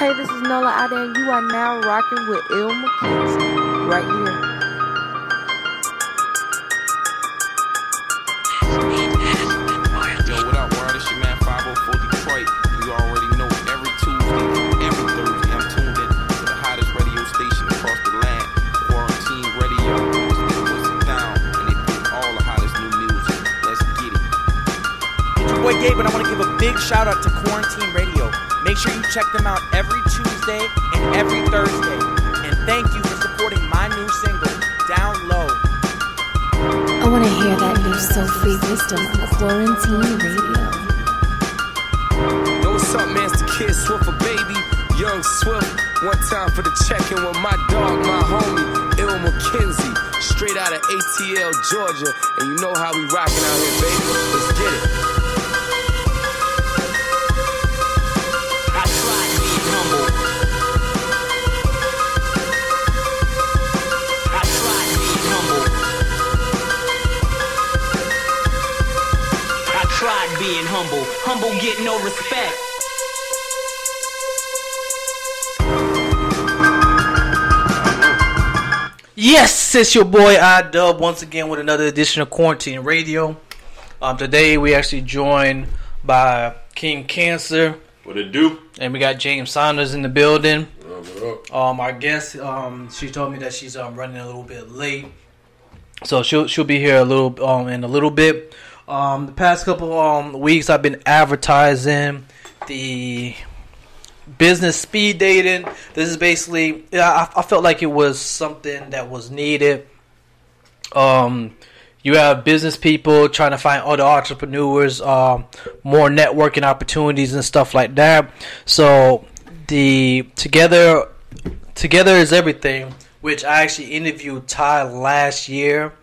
Hey, this is Nola out there, and you are now rocking with Il McKenzie right here. Yo, what up, world? It's your man 504 Detroit. You already know every Tuesday, every Thursday, I'm tuned in to the hottest radio station across the land, Quarantine Radio. They push it down, and they play all the hottest new music. Let's get it. It's your boy Gabe, and I want to give a big shout out to Quarantine Radio. Make sure you check them out every Tuesday and every Thursday. And thank you for supporting my new single, Down Low. I want to hear that new soul-free wisdom on Quarantine Radio. Yo, what's up, man? It's the Kid Swift, a baby. Young Swift. One time for the check-in with my dog, my homie, Il McKenzie. Straight out of ATL, Georgia. And you know how we rockin' out here, baby. Let's get it. Being humble get no respect. Yes, it's your boy iDub once again with another edition of Quarantine Radio. Today we actually joined by King Cancer. What it do? And we got James Saunders in the building. What up? Our guest, she told me that she's running a little bit late, so she'll be here a little in a little bit. The past couple weeks, I've been advertising the business speed dating. This is basically, I felt like it was something that was needed. You have business people trying to find other entrepreneurs, more networking opportunities and stuff like that. So the Together is Everything, which I actually interviewed Ty last year.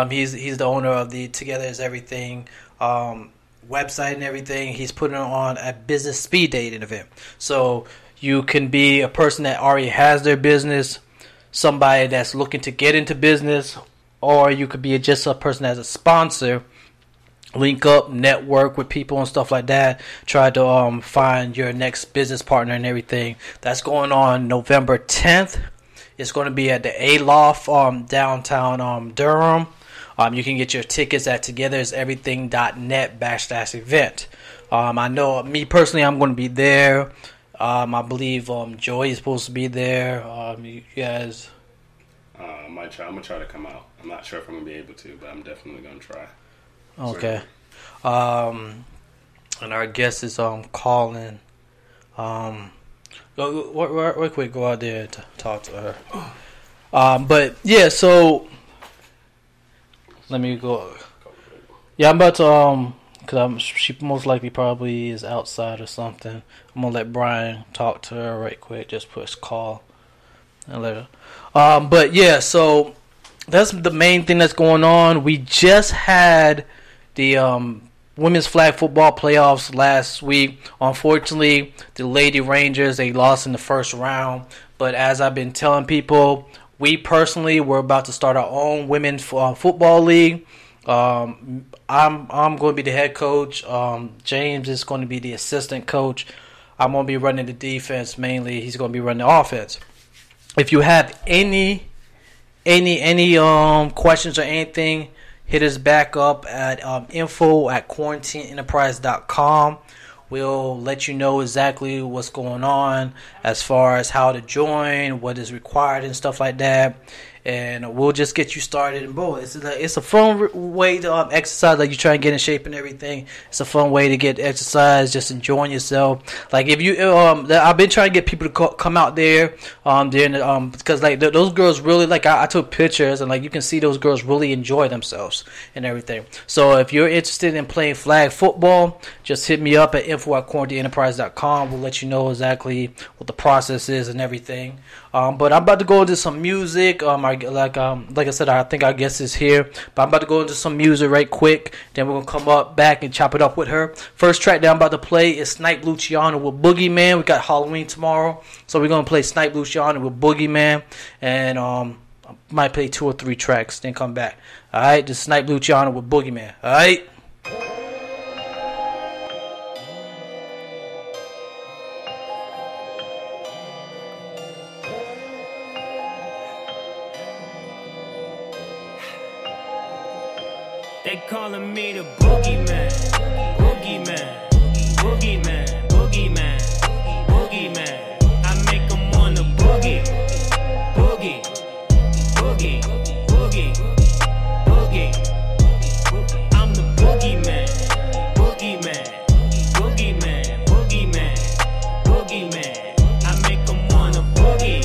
He's the owner of the Together is Everything website and everything. He's putting on a business speed dating event. So you can be a person that already has their business, somebody that's looking to get into business, or you could be just a person as a sponsor. Link up, network with people and stuff like that. Try to find your next business partner and everything. That's going on November 10th. It's going to be at the A-Loft downtown Durham. You can get your tickets at togetheriseverything.net/event. I know, me personally, I'm going to be there. I believe Joey is supposed to be there. You guys? I'm going to try to come out. I'm not sure if I'm going to be able to, but I'm definitely going to try. Okay. And our guest is Colin. Real quick, go out there to talk to her. But yeah, so let me go. Yeah, I'm about to because she most likely probably is outside or something. I'm gonna let Brian talk to her right quick. Just push call and let her. But yeah, so that's the main thing that's going on. We just had the women's flag football playoffs last week. Unfortunately, the Lady Rangers, they lost in the first round. But as I've been telling people, we personally, we're about to start our own women's football league. I'm going to be the head coach. James is going to be the assistant coach. I'm going to be running the defense mainly. He's going to be running the offense. If you have any questions or anything, hit us back up at info@quarantineenterprise.com. We'll let you know exactly what's going on as far as how to join, what is required, and stuff like that. And we'll just get you started in both. It's a fun way to exercise. Like, you try and get in shape and everything. It's a fun way to get exercise, just enjoying yourself. Like, if you, I've been trying to get people to come out there, because like those girls really, like, I took pictures and like you can see those girls really enjoy themselves and everything. So if you're interested in playing flag football, just hit me up at info@quarantineenterprise.com. We'll let you know exactly what the process is and everything. But I'm about to go into some music. Like I said, I think our guest is here. But I'm about to go into some music right quick. Then we're going to come up back and chop it up with her. First track that I'm about to play is Snipe Luciano with Boogeyman. We got Halloween tomorrow. So we're going to play Snipe Luciano with Boogeyman. And I might play 2 or 3 tracks, then come back. Alright, this is Snipe Luciano with Boogeyman. Alright? They calling me the boogeyman. Boogeyman. Boogeyman. Boogeyman. Boogeyman. I make them wanna boogie. Boogie. Boogie. Boogie. Boogie. I'm the boogeyman. Boogeyman. Boogeyman. Boogeyman. Boogeyman. I make them wanna boogie.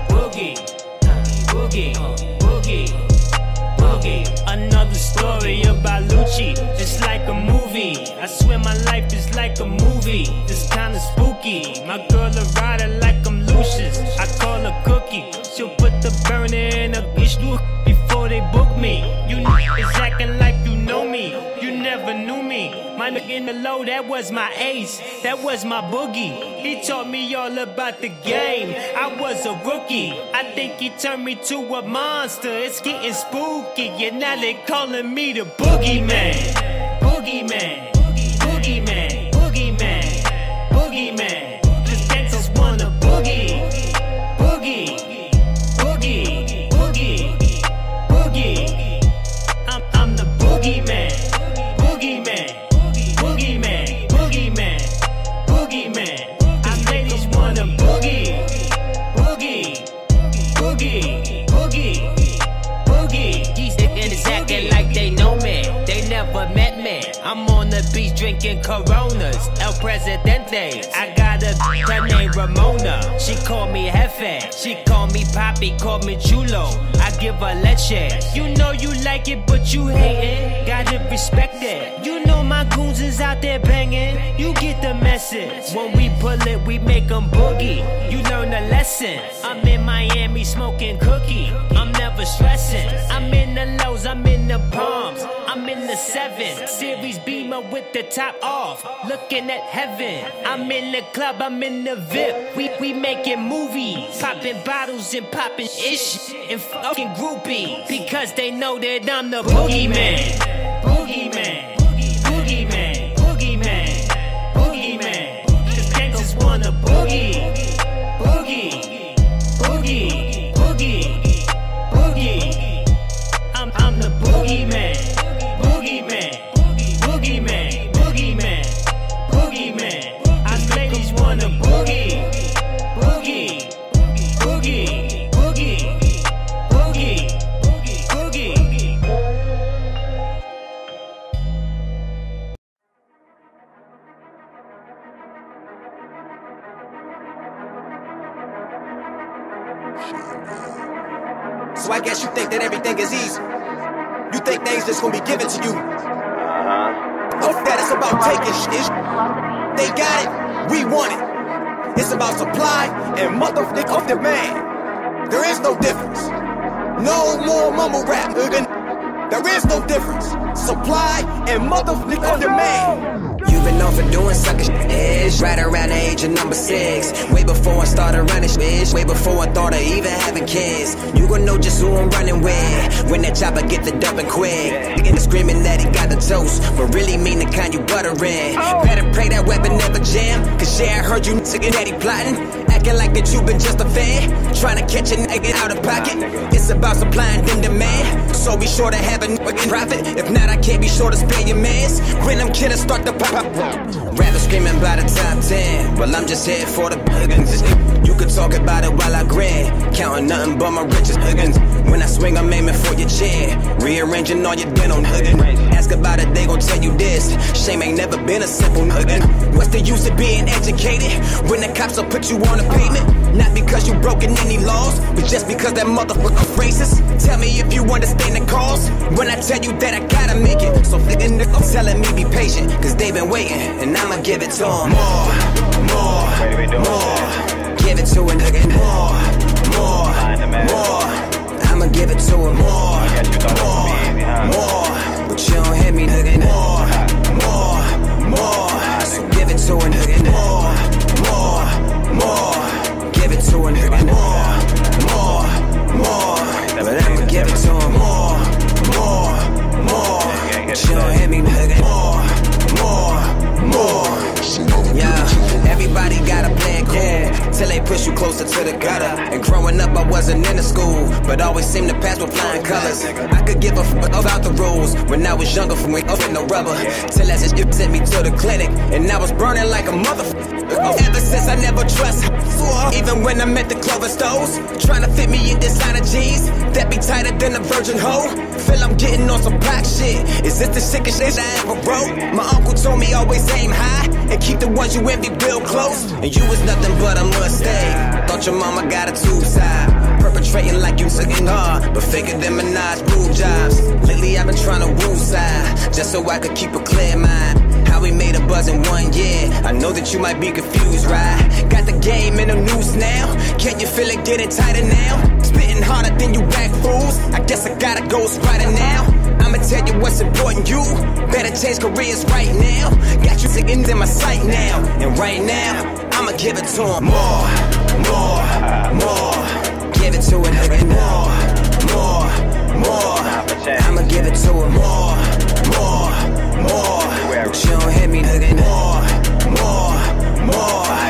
Boogie. Boogie. Boogie. Boogie. Another story about Lucci, just like a movie. I swear my life is like a movie. It's kinda spooky. My girl a rider like I'm Lucius. I call her Cookie. She'll put the burner in a bitch before they book me. You is acting like you know me. You never knew me. My nigga in the low, that was my ace. That was my boogie. He taught me all about the game. I was a rookie. I think he turned me to a monster. It's getting spooky. And now they calling me the boogeyman. Boogeyman. Boogeyman. Boogeyman. Boogeyman. Cause gangsters wanna boogie. Boogie. Boogie. Boogie. Boogie. I'm the boogeyman. Boogeyman. Boogeyman. Boogeyman. Boogeyman. I ladies wanna boogie. Boogie. Boogie. Boogie. Boogie. These niggas acting like they know me. They never met me. I'm on the beach drinking Coronas. El Presidente. I got a her name Ramona. She call me Jefe. She call me Papi. Call me Chulo. I give her leche. You know you like it, but you hate it. Gotta respect it. You know my goons is out there banging. You get the message. When we pull it, we make them boogie. You learn a lesson. I'm in Miami smoking cookie. I'm never stressing. I'm in the lows, I'm in the palms. I'm in the 7 Series Beamer with the top off. Looking at heaven. I'm in the club, I'm in the VIP. We making movies. Popping bottles and popping ish. And fucking groupies. Because they know that I'm the boogeyman. Boogeyman. Boogeyman. Boogeyman. Boogeyman. Cause gangsters wanna boogie. Boogie. Boogie. Boogie. Boogie. I'm the boogeyman. Boogeyman. Boogeyman. Boogeyman. Boogeyman. I ladies wanna boogie. Boogie. Boogie. Boogie. Boogie. Boogie. So I guess you think that everything is easy. You think things just gonna be given to you. Fuck that, it's about taking shit. They got it, we want it. It's about supply and motherfucking demand. There is no difference. No more mumble rap, nigga. There is no difference. Supply and motherfucking demand. You've been known for doing sucker shit, right around the age of number 6. Way before I started running shit, way before I thought of even having kids. You gon' know just who I'm running with when that chopper get the dumping quick. Nigga screaming that he got the toast, but really mean the kind you buttering. Better pray that weapon never jam, cause yeah, I heard you nigga that he plotting. Acting like that you been just a fan, trying to catch a nigga out of pocket. It's about supply and demand, so be sure to have a nigga profit. If not, I can't be sure to spare your mans when them killers start to pop. Rappers screaming by the top 10, well I'm just here for the biggins. You could talk about it while I grin, counting nothing but my riches biggins. When I swing I'm aiming for your chin, rearranging all your denim huggin'. Ask about it, they gon' tell you this. Shame ain't never been a simple nuggin'. What's the use of being educated when the cops will put you on the pavement? Not because you broken any laws, but just because that motherfucker racist. Tell me if you understand the cause when I tell you that I gotta make it. So flickin' niggas telling me be patient, cause they been waiting, and I'ma give it to them. More. Give it to a nigga. More. I'ma give it to him. More. But you don't hear me, nigga. More. So give it to a nigga. More. Give it to a nigga. More. But I'ma give it to him. More. But you don't hear me, nigga. More. Yeah, everybody got a plan cool till they push you closer to the gutter. And growing up, I wasn't into school, but always seemed to pass with flying colors. I could give a f about the rules when I was younger, from up with no rubber. Till as it sent me to the clinic, and I was burning like a motherfucker. Ever since I never trust her, even when I'm at the Clover stores, trying to fit me in designer jeans that be tighter than a virgin hoe. Feel I'm getting on some pack shit. Is this the sickest shit I ever wrote? My uncle told me always aim high and keep the ones you envy real close. And you was nothing but a mistake. Thought your mama got a tube side, perpetrating like you sucking hard, but faker than Minaj boob jobs. Lately I've been trying to woo side, just so I could keep a clear mind. How we made a buzz in 1 year. I know that you might be confused, right? Got the game in the news now. Can you feel it getting tighter now? Spitting harder than you back fools. I guess I gotta go spider now. I'ma tell you what's important, you better change careers right now. Got you sitting in my sight now, and right now I'ma give it to him. More. Give it to it, nigga. More. I'ma give it to him. More. But you don't hear me, nigga. More.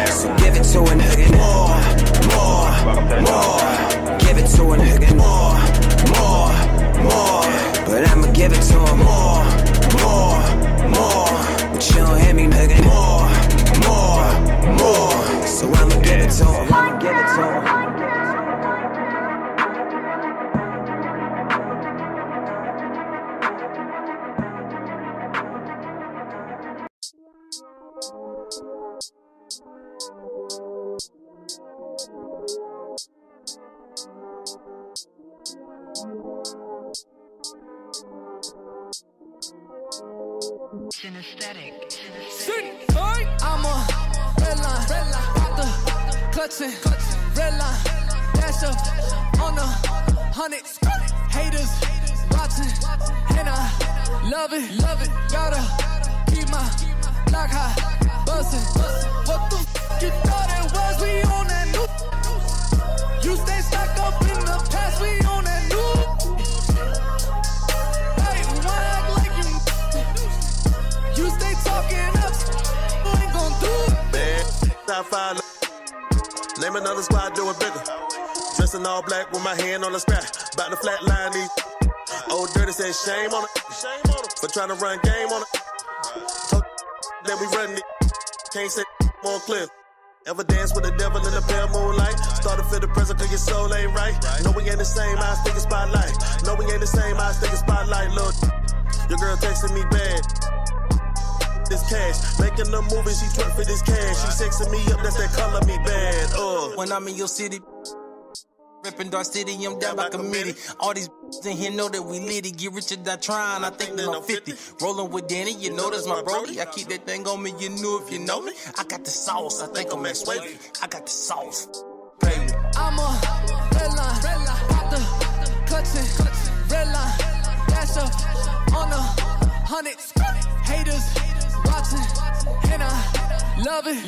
So give it to a nigga. More. Give it to a nigga. More. But I'ma give it to him. More. But you don't hear me, nigga. More. So I'ma give it to him. Synesthetic. I'm a red line, got the clutching, red line, dash up on the 100. Haters watching, and I love it, gotta keep my block high, bustin'. What the f you thought it was? We on that new. You stay stuck up in the past, we on that new. You stay talking up, you ain't gon' do it. Man, top 5. Name another squad, do it bigger. Dressed in all black with my hand on the strap. About to flatline these. Old Dirty said shame on it. For trying to run game on it. Told that we running it. Can't say more clear. Ever dance with the devil in the pale moonlight? Started feel the present cause your soul ain't right. No, we ain't the same, I stick a spotlight. No, we ain't the same, I stick a spotlight. Look, your girl texting me bad. This cash, making the movie, she twerk for this cash. She sexing me up, that's that color me bad. When I'm in your city, ripping Dark City, I'm down by committee. All these in here know that we litty. Get rich or die trying, I think that I'm 50. Rolling with Danny, you know that's my brody. I keep that thing on me, you knew if you know me. I got the sauce, I think I'm Max Wavy. I got the sauce, baby. I'm a red line, got the clutching, red line, dash up on the 100. Haters watching, and I love it,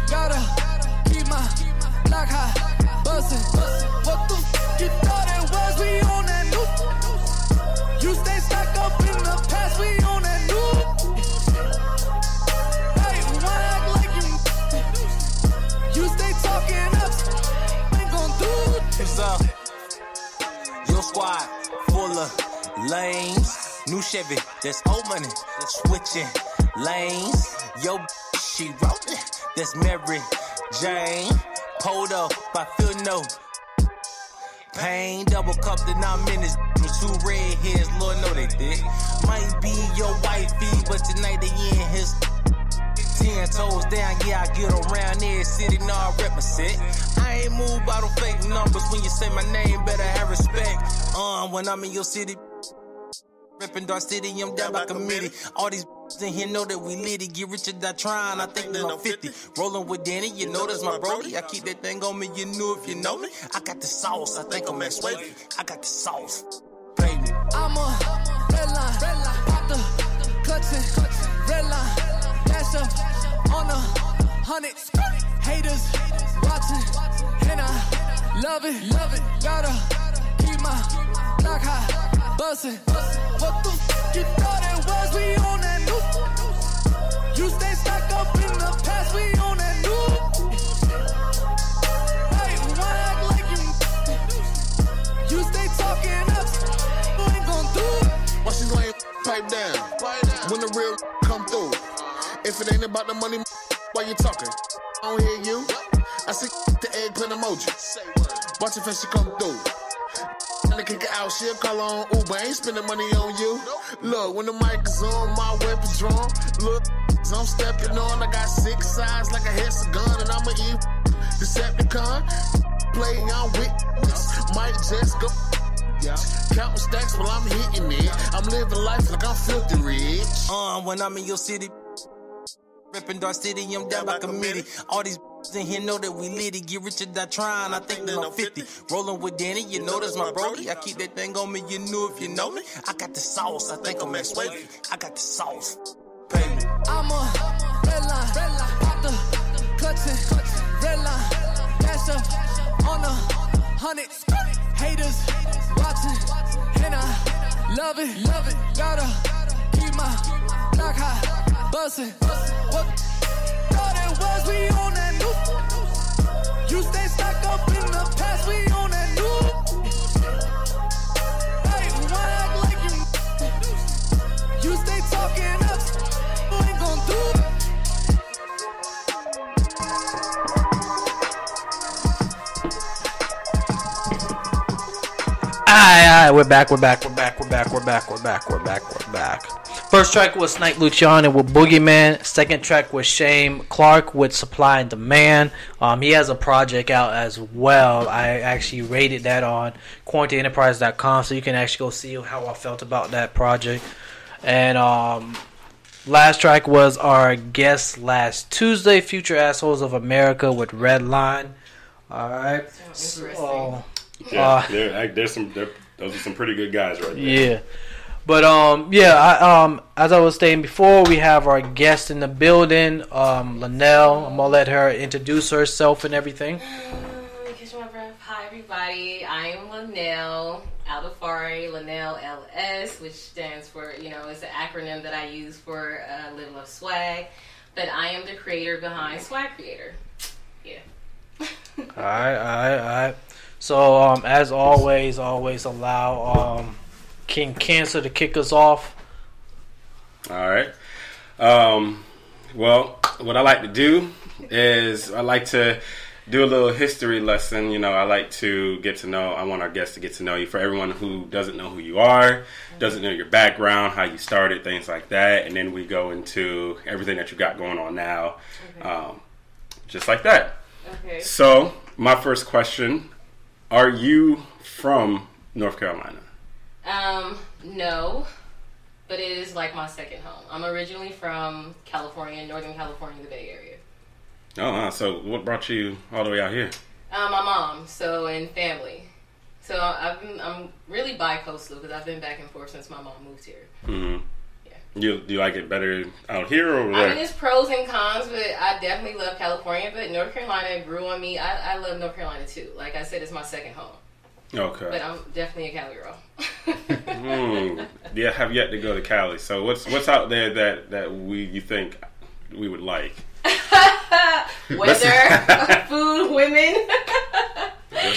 gotta keep my block high, bustin'. What the f you thought it was? We on that new. You stay stuck up in the past, we on that new. Hey, why act like you stay talking up, ain't gon' do it. It's your squad full of lames. New Chevy, that's old money, switching lanes. Yo, she rollin', that's Mary Jane. Pulled up, I feel no pain. Double cup the 9 minutes with 2 red hairs, Lord know they did. Might be your wifey, but tonight they in his 10 toes down, yeah, I get around there, city, now I represent. I ain't moved by them fake numbers. When you say my name, better have respect. When I'm in your city, ripping Dark City, I'm down by committee. All these in here know that we litty. Get rich or die trying, I think that I'm 50. Rolling with Danny, you know that's my brody. I keep that thing on me, you knew if you know me. I got the sauce, I think I'm Max Wavy. I got the sauce, baby. I'm a red line, got the clutching, red line, dash up on the 100. Haters watching, and I love it, gotta keep my block high, bustin'. What the f you thought it was? We on that new. You stay stuck up in the past, we on that new. the real come through. If it ain't about the money, why you talking? I don't hear you. I see the eggplant emoji. Watch if she come through. To kick her out, she'll call her on Uber. Ain't spending money on you. Look, when the mic is on, my weapon's drawn. Look, I'm stepping on. I got 6 sides like a hexagon, and I'ma eat Decepticon. Play, I'm with might just go. Counting stacks while I'm hitting it. I'm living life like I'm filthy rich. When I'm in your city, reppin' Dark City, I'm down by committee. All these in here know that we litty. Get rich or die trying. I think that I'm 50. Rolling with Danny, you know that's my brody. I keep that thing on me, you knew if you know me. I got the sauce, I think I'm Max Wavy. I got the sauce. Pay me. I'm a red line, pop the clutching, red line, dash up on 100. Haters watching, and I love it. Gotta keep my block high, bustin'. What thought it was, we on that new. You stay stuck up in the past, we on that new. Hey, why act like you stay talking up, you ain't gon' do it. Alright, we're back. First track was Snipe Luciano with Boogeyman. Second track was Shane Clark with Supply and Demand. He has a project out as well. I actually rated that on QuarantineEnterprise.com, so you can actually go see how I felt about that project. And last track was our guest last Tuesday, Future Assholes of America with Red Line. Alright. So, those are some pretty good guys right there. Yeah. But as I was saying before, we have our guest in the building, Lynell. I'm gonna let her introduce herself and everything. Catch my breath. Hi everybody, I am Lynell Aldafari, Lynell LS, which stands for, it's an acronym that I use for Live Love Swag. But I am the creator behind Swagg Creator. Yeah. Alright. So as always allow King Cancer to kick us off. All right. Well, what I like to do is I like to do a little history lesson. I like to get to know. I want our guests to get to know you. For everyone who doesn't know who you are, doesn't know your background, how you started, things like that, and then we go into everything that you got going on now, just like that. Okay. So my first question: are you from North Carolina? No, but it is like my second home. I'm originally from California, Northern California, the Bay Area. Oh, so what brought you all the way out here? My mom, and family. So I'm really bi-coastal because I've been back and forth since my mom moved here. Mm-hmm. Yeah. Do you like it better out here or over there? I mean, it's pros and cons, but I definitely love California. But North Carolina grew on me. I love North Carolina too. Like I said, it's my second home. Okay. But I'm definitely a Cali girl. Yeah, I have yet to go to Cali. So what's out there that you think we would like? Weather, food, women, the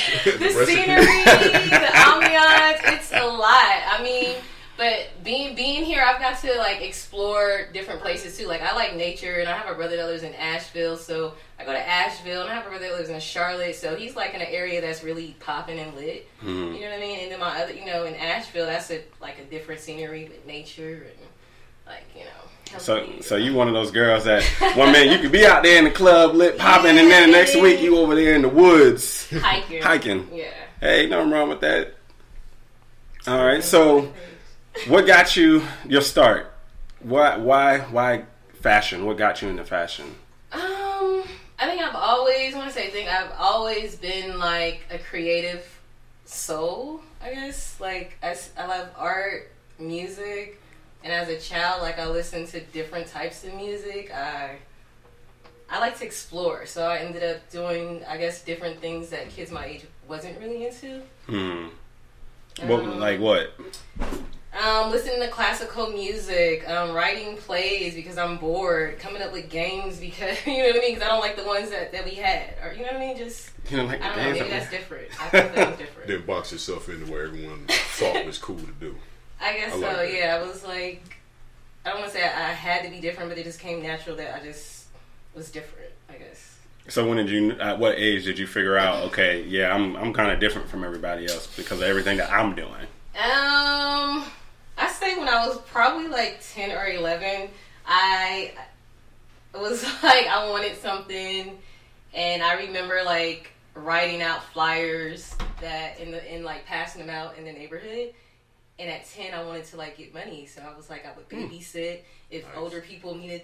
scenery, the ambiance. It's a lot. I mean, but being here, I've got to explore different places too. Like I like nature, and I have a brother that lives in Asheville, so I go to Asheville, and I have a brother that lives in Charlotte, so he's in an area that's really popping and lit. Mm-hmm. You know what I mean? And then my other, in Asheville, that's a different scenery with nature and So you one of those girls that one minute you could be out there in the club lit popping, and then the next week you over there in the woods hiking. Yeah. Hey, nothing wrong with that. All right. So, what got you your start? Why fashion? What got you into fashion? I think I've always been a creative soul. I guess I love art, music. And as a child, I listened to different types of music. I like to explore, so I ended up doing, different things that kids my age wasn't really into. What? Listening to classical music, writing plays because I'm bored, coming up with games because, you know what I mean? Because I don't like the ones that we had. Or, you know what I mean? Just, you don't like the I don't know, maybe that's different. I thought that was different. Then box yourself into where everyone thought was cool to do. I guess so, yeah. I was I don't want to say I had to be different, but it just came natural that I just was different, I guess. So when did you? At what age did you figure out? Okay, yeah, I'm kind of different from everybody else because of everything that I'm doing. I say when I was probably like 10 or 11, I was like I wanted something, and I remember like writing out flyers that in like passing them out in the neighborhood. And at 10, I wanted to like get money, so I was like, I would babysit if older people needed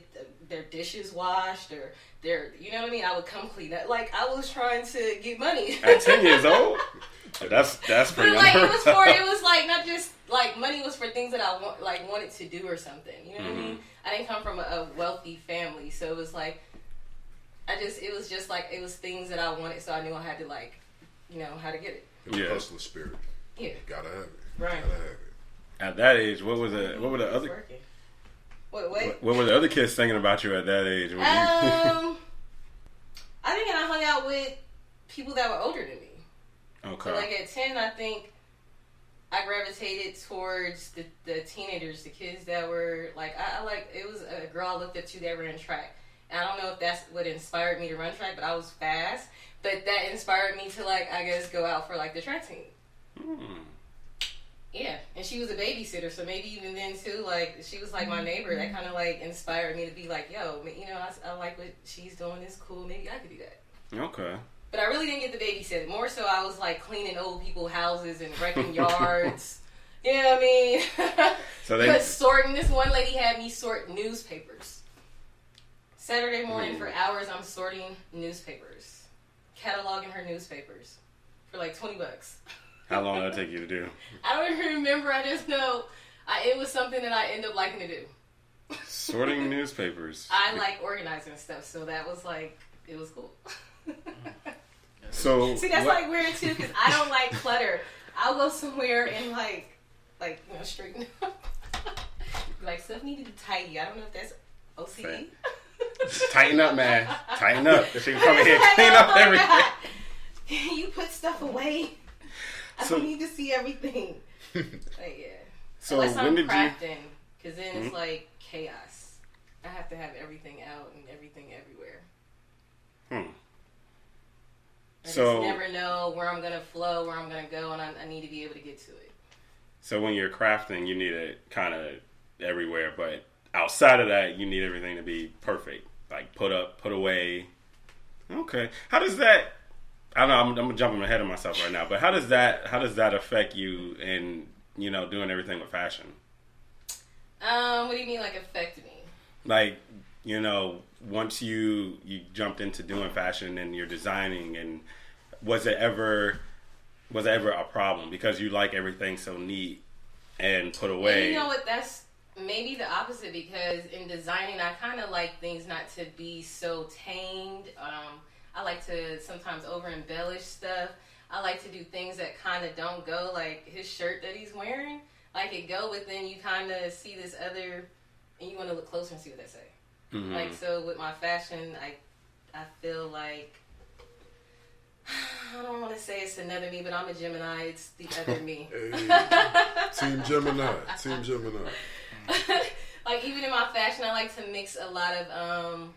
their dishes washed or their, you know what I mean. I would come clean up. Like I was trying to get money at 10 years old. That's pretty. But like it was like not just like money was for things that I wanted to do or something. You know what I mean? I didn't come from a wealthy family, so it was like it was things that I wanted, so I knew I had to like, you know, how to get it. It was hustler spirit. Yeah, gotta have it. Right. Gotta have it. At that age, what were the other? What were the other kids thinking about you at that age? I think I hung out with people that were older than me. Okay. So like at 10, I think I gravitated towards the teenagers, the kids that were like I like. It was a girl I looked up to that ran track. And I don't know if that's what inspired me to run track, but I was fast. But that inspired me to like I guess go out for like the track team. Yeah, and she was a babysitter, so maybe even then too, like she was like my neighbor. That kind of like inspired me to be like, yo, you know, I like what she's doing. It's cool. Maybe I could do that. Okay. But I really didn't get the babysit. More so, I was like cleaning old people's houses and wrecking yards. You know what I mean? But sorting. This one lady had me sort newspapers. Saturday morning for hours, I'm sorting newspapers, cataloging her newspapers for like $20. How long did that take you to do? I don't even remember. I just know it was something that I ended up liking to do. Sorting newspapers. I like organizing stuff, so that was like, it was cool. So see, that's like weird too, because I don't like clutter. I'll go somewhere and like you know, straighten up. Like stuff needed to tidy. I don't know if that's OCD. Tighten up, man. Tighten up. She can come in here and clean up everything. Can you put stuff away? I don't need to see everything. Like, yeah. So unless when I'm did crafting, because then it's like chaos. I have to have everything out and everything everywhere. I just never know where I'm gonna flow, where I'm gonna go, and I need to be able to get to it. So when you're crafting, you need it kind of everywhere, but outside of that, you need everything to be perfect, like put up, put away. Okay, how does that? I know I'm jumping ahead of myself right now, but how does that affect you in, you know, doing everything with fashion? What do you mean, like affect me? Like, you know, once you jumped into doing fashion and you're designing, and was it ever a problem because you like everything so neat and put away? And you know what? That's maybe the opposite, because in designing, I kind of like things not to be so tamed. I like to sometimes over embellish stuff. I like to do things that kind of don't go, like his shirt that he's wearing. Like it go, but then you kind of see this other, and you want to look closer and see what they say. Mm-hmm. Like, so with my fashion, I feel like, I don't want to say it's another me, but I'm a Gemini. It's the other me. Team Gemini. Team Gemini. Like, even in my fashion, I like to mix a lot of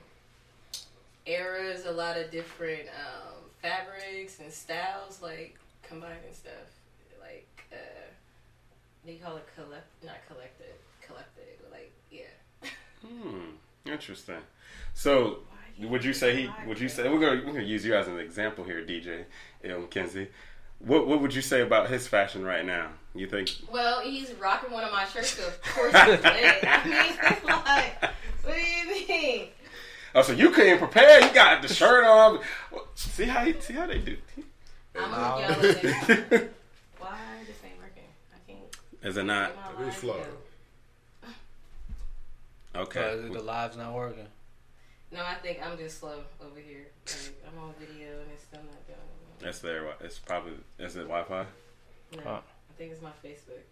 eras, a lot of different fabrics and styles, like combining stuff. Like, they call it collected, but like, yeah. Interesting. So, would you say we're gonna use you as an example here, DJ Mackenzie? What would you say about his fashion right now? You think? Well, he's rocking one of my shirts, so of course he did. I mean, like, what do you mean? Oh, so you couldn't prepare? You got the shirt on. See how they do. I'm gonna yell at him. Why this ain't working? I can't. Is it not? It is flawed. Okay. The live's not working. No, I think I'm just slow over here. Like, I'm on video and it's still not going. That's there. It's probably, is it Wi-Fi? No, I think it's my Facebook.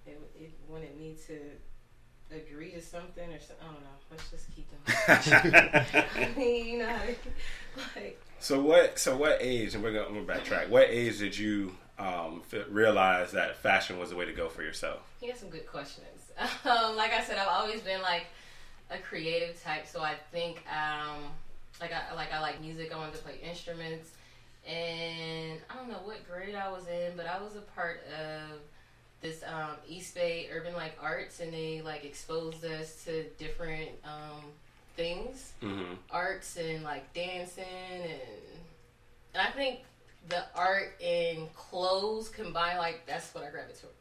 It wanted me to agree to something or something. I don't know. Let's just keep them. I mean, you know, like. So what age? And we're gonna backtrack. What age did you realize that fashion was the way to go for yourself? He has some good questions. Like I said, I've always been like a creative type, so I think I like music. I wanted to play instruments, and I don't know what grade I was in, but I was a part of this East Bay Urban like Arts, and they like exposed us to different things, arts and like dancing, and I think the art and clothes combined, like that's what I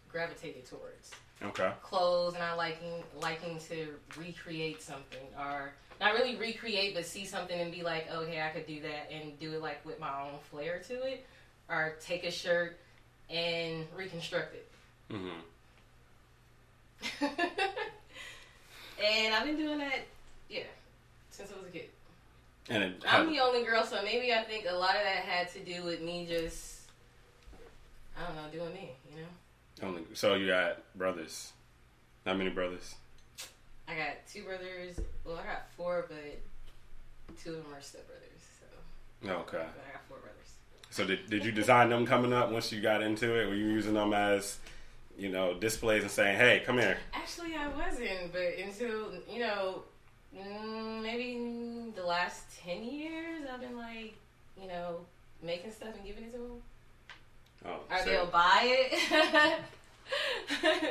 gravitated towards. Okay. Clothes, and I liking to recreate something, or not really recreate, but see something and be like, okay, I could do that, and do it like with my own flair to it, or take a shirt and reconstruct it. And I've been doing that, since I was a kid. And I'm the only girl, so maybe I think a lot of that had to do with me just, I don't know, doing me, you know? So you got brothers. How many brothers? I got 2 brothers. Well, I got 4, but 2 of them are stepbrothers. So. Okay. But I got 4 brothers. So did you design them coming up once you got into it? Were you using them as, displays and saying, hey, come here? Actually, I wasn't, but until, maybe the last 10 years, I've been like, making stuff and giving it to them. Oh, or they'll buy it.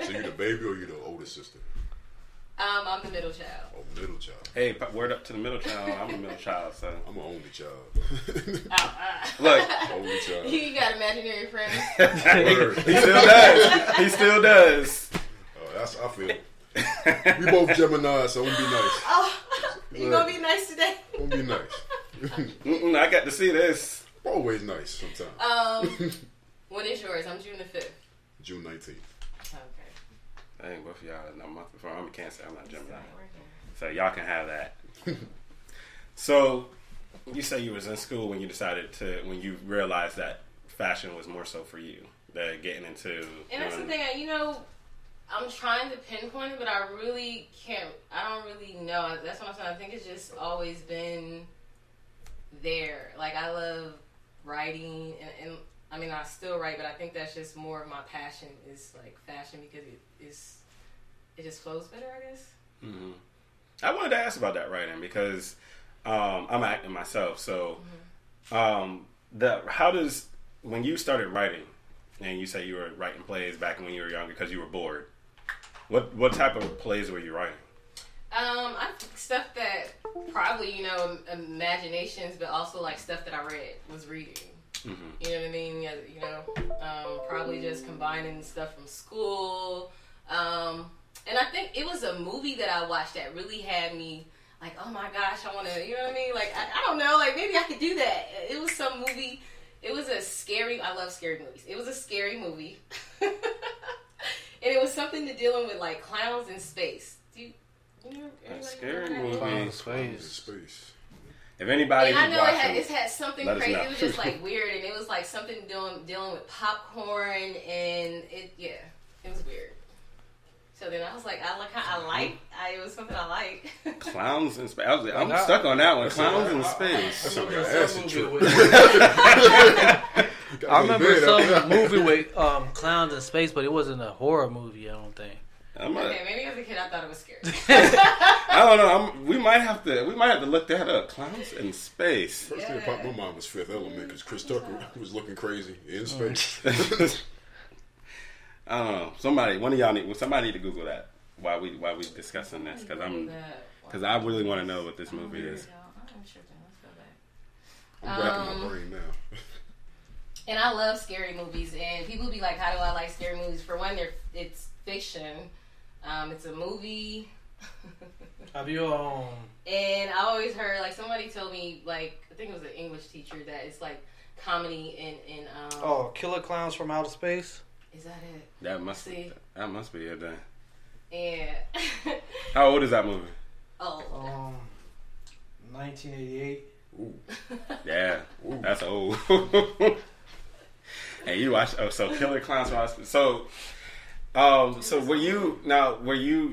So you the baby or you the older sister? I'm the middle child. Oh, middle child. Hey, word up to the middle child. I'm the middle child, so I'm an only child. Look, only child. You got imaginary friends. He still does. He still does. Oh, I feel. We both Gemini, so I'm gonna be nice. Oh, you gonna be nice today? I'm gonna be nice. I got to see this. Always nice sometimes. When is yours? I'm June the 5th. June 19th. Okay. I ain't both of y'all a month before. I'm a Cancer. I'm not Gemini. So y'all can have that. So you say you was in school when you realized that fashion was more so for you, that getting into. And that's the thing, I'm trying to pinpoint it, but I really can't. I don't really know. That's what I'm saying. I think it's just always been there. Like I love writing, and I mean I still write, but I think that's just more of my passion is like fashion because it just flows better, I guess. Mm-hmm. I wanted to ask about that writing because I'm acting myself. So when you started writing, and you say you were writing plays back when you were younger because you were bored. What type of plays were you writing? I think stuff that probably, imaginations, but also like stuff that I was reading. Mm-hmm. You know what I mean? Probably just combining stuff from school. And I think it was a movie that I watched that really had me like, oh my gosh, I want to, you know what I mean? Like, I don't know, like maybe I could do that. It was some movie. It was I love scary movies. It was a scary movie. And it was something to dealing with like clowns in space. A scary movie in space. If anybody, and I know it had something crazy. It was just like weird, and it was like something dealing with popcorn, and it was weird. So then I was like, it was something I like. Clowns in space. I'm stuck on that one. Clowns in space. That's like an acid trip. I remember some movie with clowns in space, but it wasn't a horror movie, I don't think. Okay, maybe as a kid I thought it was scary. I don't know. We might have to look that up. Clowns in space. First thing that popped in my mind was Fifth Element because Chris Tucker was looking crazy in space. I don't know. Somebody need to Google that while we discussing this because I really want to know what this movie is. I'm wrapping my brain now. And I love scary movies, and people be like, how do I like scary movies? For one, it's fiction. It's a movie. Have you And I always heard, like, somebody told me, like, I think it was an English teacher, that it's like comedy and Killer Clowns from Outer Space? Is that it? That must be it then. Yeah. How old is that movie? 1988. Ooh. Yeah. Ooh. That's old. Hey, you watch so Killer Clowns from Outer Space. So were you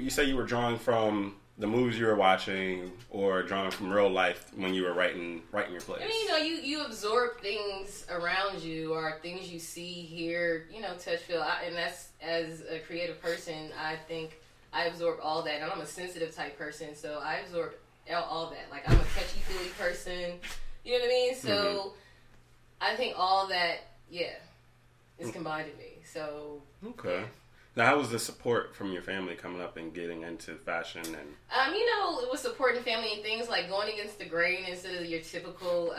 say you were drawing from the movies you were watching or drawing from real life when you were writing your plays? I mean, you absorb things around you or things you see, hear, touch, feel. And that's, as a creative person, I think I absorb all that, and I'm a sensitive type person, so I absorb all that. Like, I'm a touchy-feely person, you know what I mean? So, I think all that, is combined in me, so... Okay. Now, how was the support from your family coming up and getting into fashion? And it was supporting family and things like going against the grain instead of your typical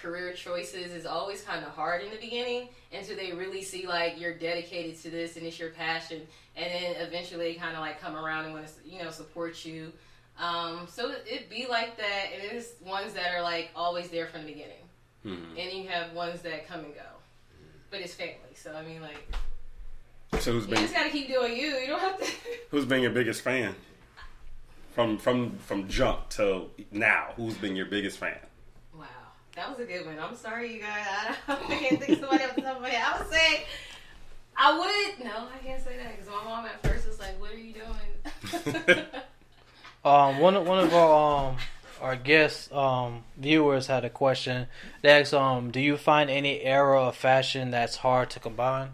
career choices is always kind of hard in the beginning until they really see like you're dedicated to this and it's your passion, and then eventually they kind of like come around and want to support you. So it be like that, and there's ones that are like always there from the beginning, and you have ones that come and go, but it's family. So I mean like. So you just gotta keep doing you. You don't have to. Who's been your biggest fan? From jump till now, who's been your biggest fan? Wow, that was a good one. I'm sorry, you guys. I can't think of somebody off the top of my head. I would say, I can't say that because my mom at first was like, "What are you doing?" One of our guest viewers had a question. They asked, do you find any era of fashion that's hard to combine?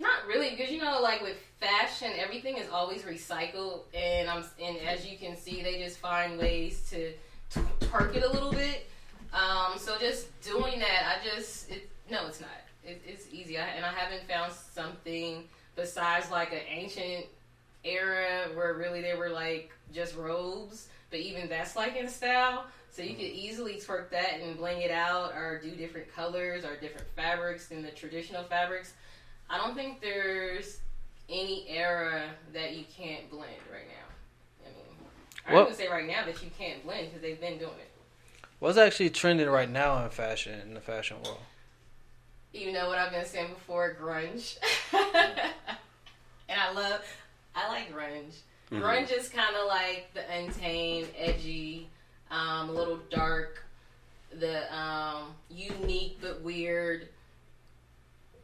Not really, because like with fashion, everything is always recycled, and as you can see, they just find ways to twerk it a little bit. So just doing that, it's not. It's easy, and I haven't found something besides like an ancient era where really they were like just robes, but even that's like in style. So you could easily twerk that and bling it out or do different colors or different fabrics than the traditional fabrics. I don't think there's any era that you can't blend right now. I mean, I wouldn't say right now that you can't blend because they've been doing it. What's actually trending right now in fashion, in the fashion world? You know what I've been saying before, grunge. And I like grunge. Mm-hmm. Grunge is kind of like the untamed, edgy, a little dark, the unique but weird,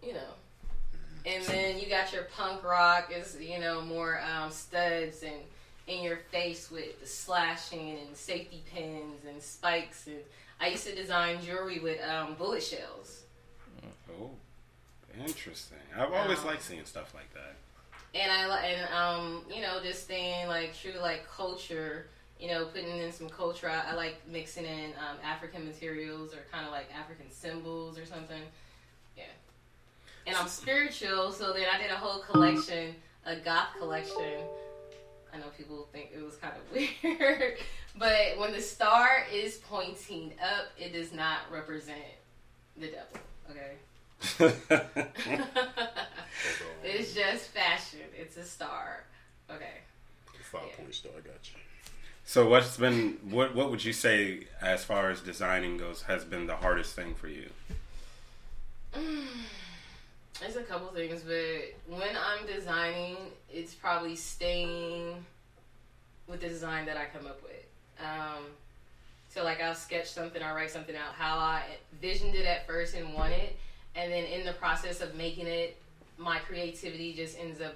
And then you got your punk rock is, more studs and in your face with the slashing and safety pins and spikes. And I used to design jewelry with bullet shells. Oh, interesting. I've always liked seeing stuff like that. And just staying like true to like culture. Putting in some culture. I like mixing in African materials or kind of like African symbols or something. Yeah. And I'm spiritual, so then I did a whole collection, a goth collection. I know people think it was kind of weird, but when the star is pointing up, it does not represent the devil, okay? It's just fashion. It's a star, okay? 5-point star, I got you. So what would you say as far as designing goes has been the hardest thing for you? There's a couple things, but when I'm designing, it's probably staying with the design that I come up with. So like I'll sketch something, I'll write something out, how I envisioned it at first and want it, and then in the process of making it, my creativity just ends up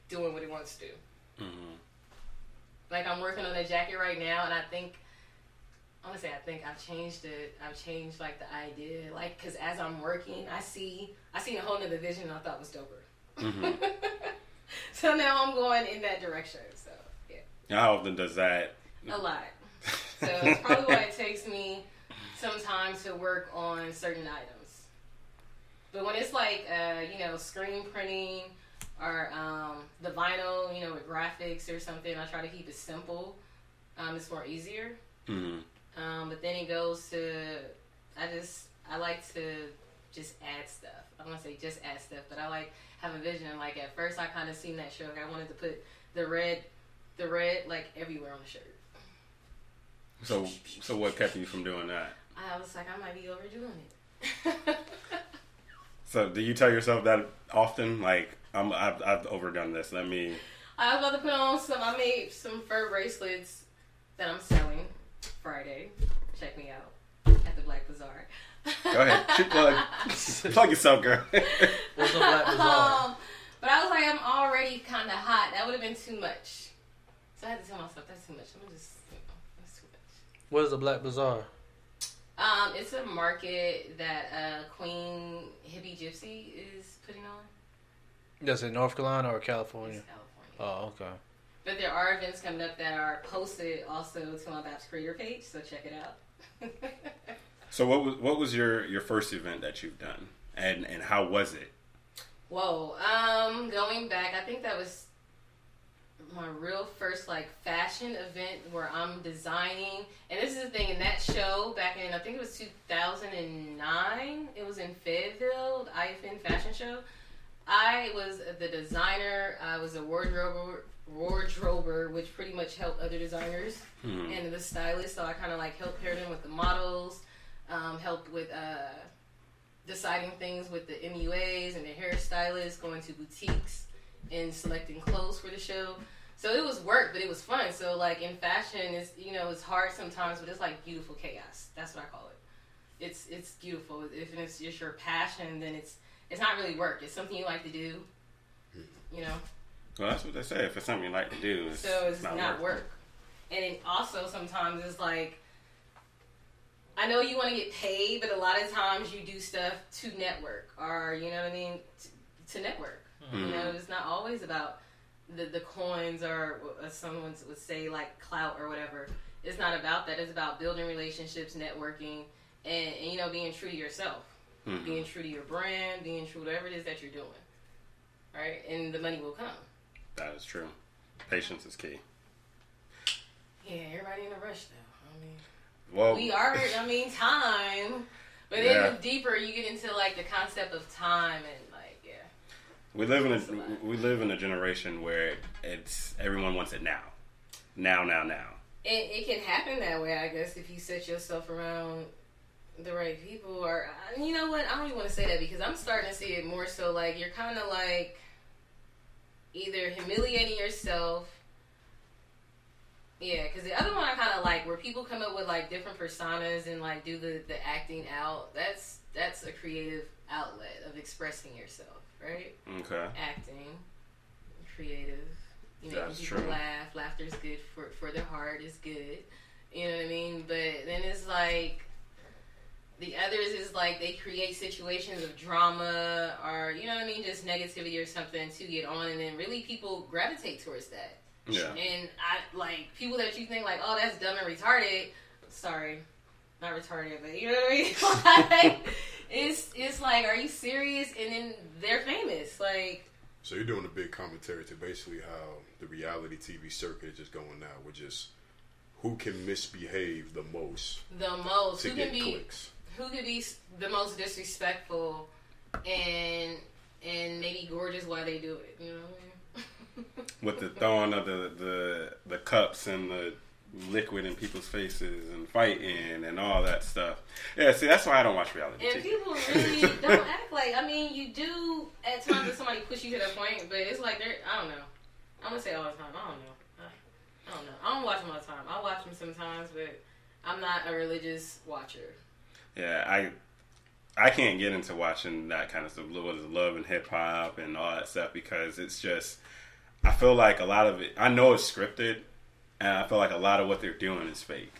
doing what it wants to do. Mm-hmm. Like I'm working on a jacket right now, and I think I've changed it. I've changed like the idea, like because as I'm working, I see a whole nother vision I thought was doper. Mm-hmm. So now I'm going in that direction. So yeah. How often does that? A lot. So it's probably why it takes me some time to work on certain items. But when it's like screen printing or the vinyl, with graphics or something, I try to keep it simple. It's more easier. Mm-hmm. But then it goes to, I like to just add stuff. I don't want to say just add stuff, but I like have a vision. Like at first I kind of seen that shirt. I wanted to put the red like everywhere on the shirt. So what kept you from doing that? I was like, I might be overdoing it. So do you tell yourself that often? Like, I've overdone this. I was about to put on I made some fur bracelets that I'm selling Friday. Check me out at the Black Bazaar. Go ahead. Plug yourself, girl. What's the Black Bazaar? But I was like, I'm already kind of hot. That would have been too much. So I had to tell myself, that's too much. That's too much. What is the Black Bazaar? It's a market that Queen Hippie Gypsy is putting on. That's in North Carolina or California? It's California. Oh, okay. But there are events coming up that are posted also to my Swagg Creator page, so check it out. So what was your first event that you've done, and how was it? Whoa, going back, I think that was my real first like fashion event where I'm designing, and this is the thing, in that show back in, I think it was 2009, it was in Fayetteville, the IFN fashion show. I was the designer, I was a wardrober, which pretty much helped other designers, and the stylist, so I kind of like helped pair them with the models, helped with deciding things with the MUAs and the hairstylists, going to boutiques and selecting clothes for the show. So it was work, but it was fun. So like in fashion, it's, you know, it's hard sometimes, but it's like beautiful chaos. That's what I call it. It's beautiful. If it's just your passion, then it's not really work. It's something you like to do, you know. Well, that's what they say. If it's something you like to do, it's not work. And it also sometimes it's like, I know you want to get paid, but a lot of times you do stuff to network, or you know what I mean, to network. You know, it's not always about the coins, or as someone would say, like clout or whatever. It's not about that. It's about building relationships, networking, and you know, being true to yourself, being true to your brand, being true to whatever it is that you're doing. Right, and the money will come. That is true. Patience is key. Yeah, everybody in a rush though. I mean. Well, we are, I mean, time. But then the deeper you get into like the concept of time, and like, we live in a generation where it's everyone wants it now. It can happen that way, I guess, if you set yourself around the right people. Or you know what? I don't even want to say that, because I'm starting to see it more so like you're kind of like either humiliating yourself. Yeah, because the other one I kind of like, where people come up with like different personas and like do the acting out. That's a creative outlet of expressing yourself, right? Okay. Acting, creative. You know, people laugh. Laughter's good for their heart. Is good. You know what I mean? But then it's like the others is like they create situations of drama, or you know what I mean, just negativity or something to get on, and then really people gravitate towards that. Yeah. And I like people that you think like, oh, that's dumb and retarded. Sorry, not retarded, but you know what I mean. Like, it's like, are you serious? And then they're famous. Like, so you're doing a big commentary to basically how the reality TV circuit is just going now. With just who can misbehave the most. Who can be the most disrespectful and maybe gorgeous while they do it. You know what I mean? With the throwing of the cups and the liquid in people's faces and fighting and all that stuff. Yeah, see, that's why I don't watch reality TV. And people really don't act like, I mean, you do at times when somebody push you to that point, but it's like they're, I don't know. I'm going to say all the time, I don't know. I don't watch them all the time. I watch them sometimes, but I'm not a religious watcher. Yeah, I can't get into watching that kind of stuff, love and hip hop and all that stuff, because it's just, I feel like a lot of it, I know it's scripted, and I feel like a lot of what they're doing is fake.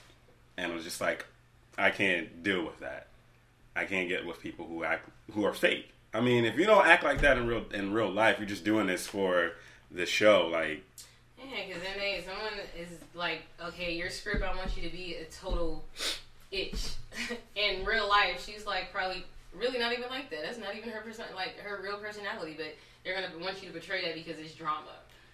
And it's just like, I can't deal with that. I can't get with people who are fake. I mean, if you don't act like that in real life, you're just doing this for the show. Like, yeah, because then someone is like, okay, your script, I want you to be a total itch. In real life, she's like probably really not even like that. That's not even her her real personality. But they're gonna want you to portray that because it's drama.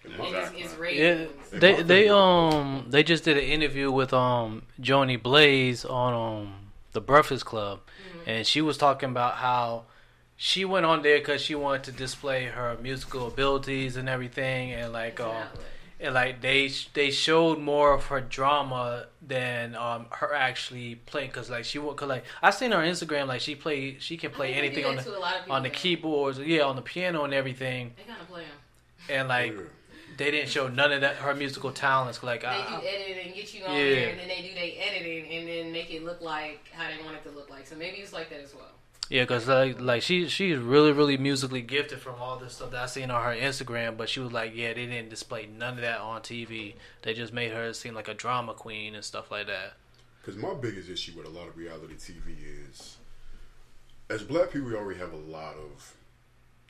It's ratings. Yeah, they just did an interview with Joni Blaze on the Breakfast Club, and she was talking about how she went on there because she wanted to display her musical abilities and everything, and like they showed more of her drama than her actually playing, because like I seen her on Instagram, like she can play anything on the keyboards, on the piano and everything. They kind of play them, and like. They didn't show none of that, her musical talents. Like they do editing and get you on there, and then they do their editing and then make it look like how they want it to look like. So maybe it's like that as well. Yeah, because like she's really, really musically gifted from all this stuff that I seen on her Instagram. But she was like, they didn't display none of that on TV. They just made her seem like a drama queen and stuff like that. Because my biggest issue with a lot of reality TV is, as black people, we already have a lot of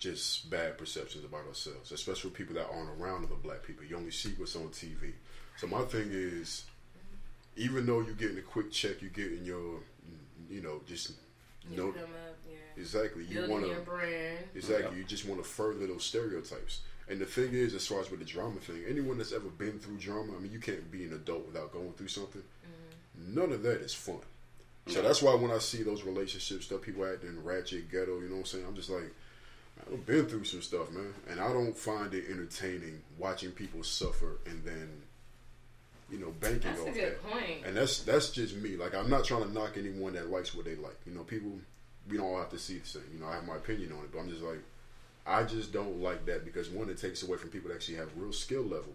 just bad perceptions about ourselves, especially with people that aren't around other black people. You only see what's on TV. So my thing is, even though you're getting a quick check, you're getting your, just know exactly. You want your brand. Exactly. You just want to further those stereotypes. And the thing is, as far as with the drama thing, anyone that's ever been through drama, I mean, you can't be an adult without going through something. None of that is fun. So that's why when I see those relationships, that people acting ratchet, ghetto, you know what I'm saying? I'm just like, I've been through some stuff, man. And I don't find it entertaining watching people suffer and then, banking off that. That's a good point. And that's just me. Like, I'm not trying to knock anyone that likes what they like. People, we don't all have to see the same. I have my opinion on it, but I'm just like, I just don't like that because, one, it takes away from people that actually have real skill level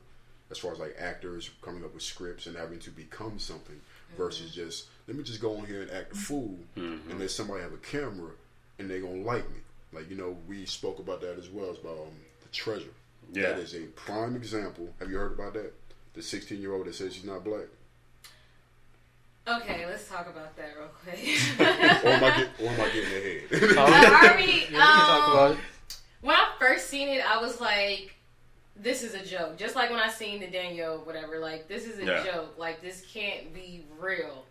as far as like actors coming up with scripts and having to become something versus just, let me just go on here and act a fool and let somebody have a camera and they're going to like me. Like, we spoke about that as well. It's about The Treasure. Yeah. That is a prime example. Have you heard about that? The 16-year-old that says she's not black. Okay, let's talk about that real quick. or am I getting ahead? I already, we can talk about it. When I first seen it, I was like, this is a joke. Just like when I seen the Danielle, whatever, like, this is a joke. Like, this can't be real.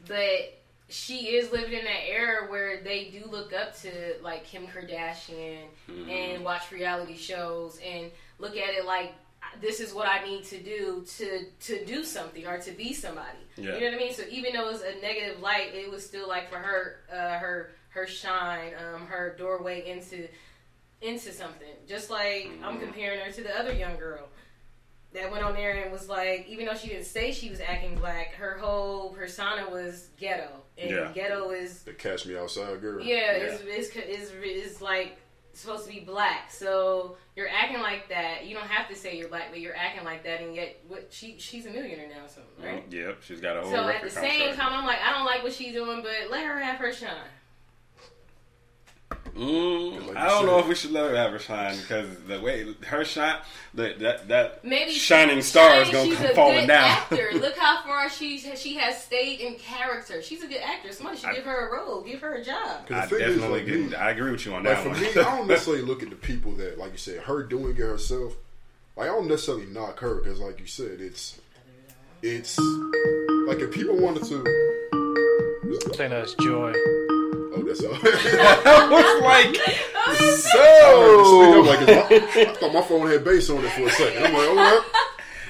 But she is living in that era where they do look up to, like, Kim Kardashian and watch reality shows and look at it like, this is what I need to do to do something or to be somebody. Yeah. You know what I mean? So even though it was a negative light, it was still like for her, her shine, her doorway into something. Just like I'm comparing her to the other young girl that went on there and was like, even though she didn't say she was acting black, her whole persona was ghetto. And ghetto is the Catch Me Outside girl. Yeah, is like supposed to be black. So you're acting like that. You don't have to say you're black, but you're acting like that, and yet she's a millionaire now, so right? Yep, she's got a whole. So at the same time, I'm like, I don't like what she's doing, but let her have her shine. I don't know if we should let her have her shine because the way her shine, that maybe shining star is gonna come falling down. Actor. Look how far she has stayed in character. She's a good actress. Somebody should give her a role, give her a job. I definitely I agree with you on that one. For me, I don't necessarily look at the people that, like you said, her doing it herself. Like, I don't necessarily knock her because, like you said, it's like if people wanted to. I think that's Joy. Oh, that's all. I was like, I thought my phone had bass on it for a second. I'm like, all right.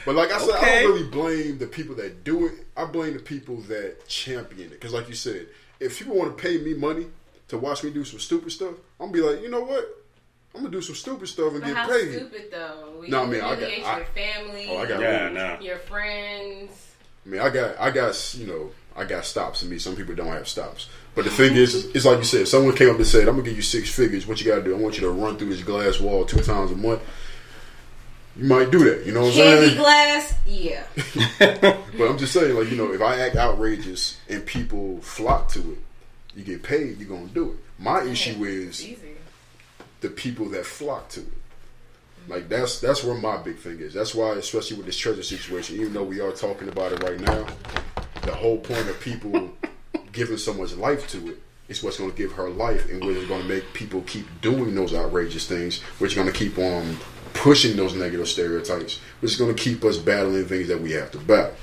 But like I said, I don't really blame the people that do it. I blame the people that champion it. Because like you said, if people want to pay me money to watch me do some stupid stuff, I'm going to be like, you know what? I'm going to do some stupid stuff and get how paid. Stupid though? No, I mean, your family, your friends. I mean, I got stops in me. Some people don't have stops. But the thing is, it's like you said, if someone came up and said, I'm going to give you 6 figures, what you got to do? I want you to run through this glass wall 2 times a month. You might do that, you know what I'm saying? Candy glass, yeah. But I'm just saying, like, if I act outrageous and people flock to it, you get paid, you're going to do it. My issue is the people that flock to it. Like, that's where my big thing is. That's why, especially with this treasure situation, even though we are talking about it right now, the whole point of people giving so much life to it is what's going to give her life, and what's going to make people keep doing those outrageous things, which is going to keep on pushing those negative stereotypes, which is going to keep us battling things that we have to battle.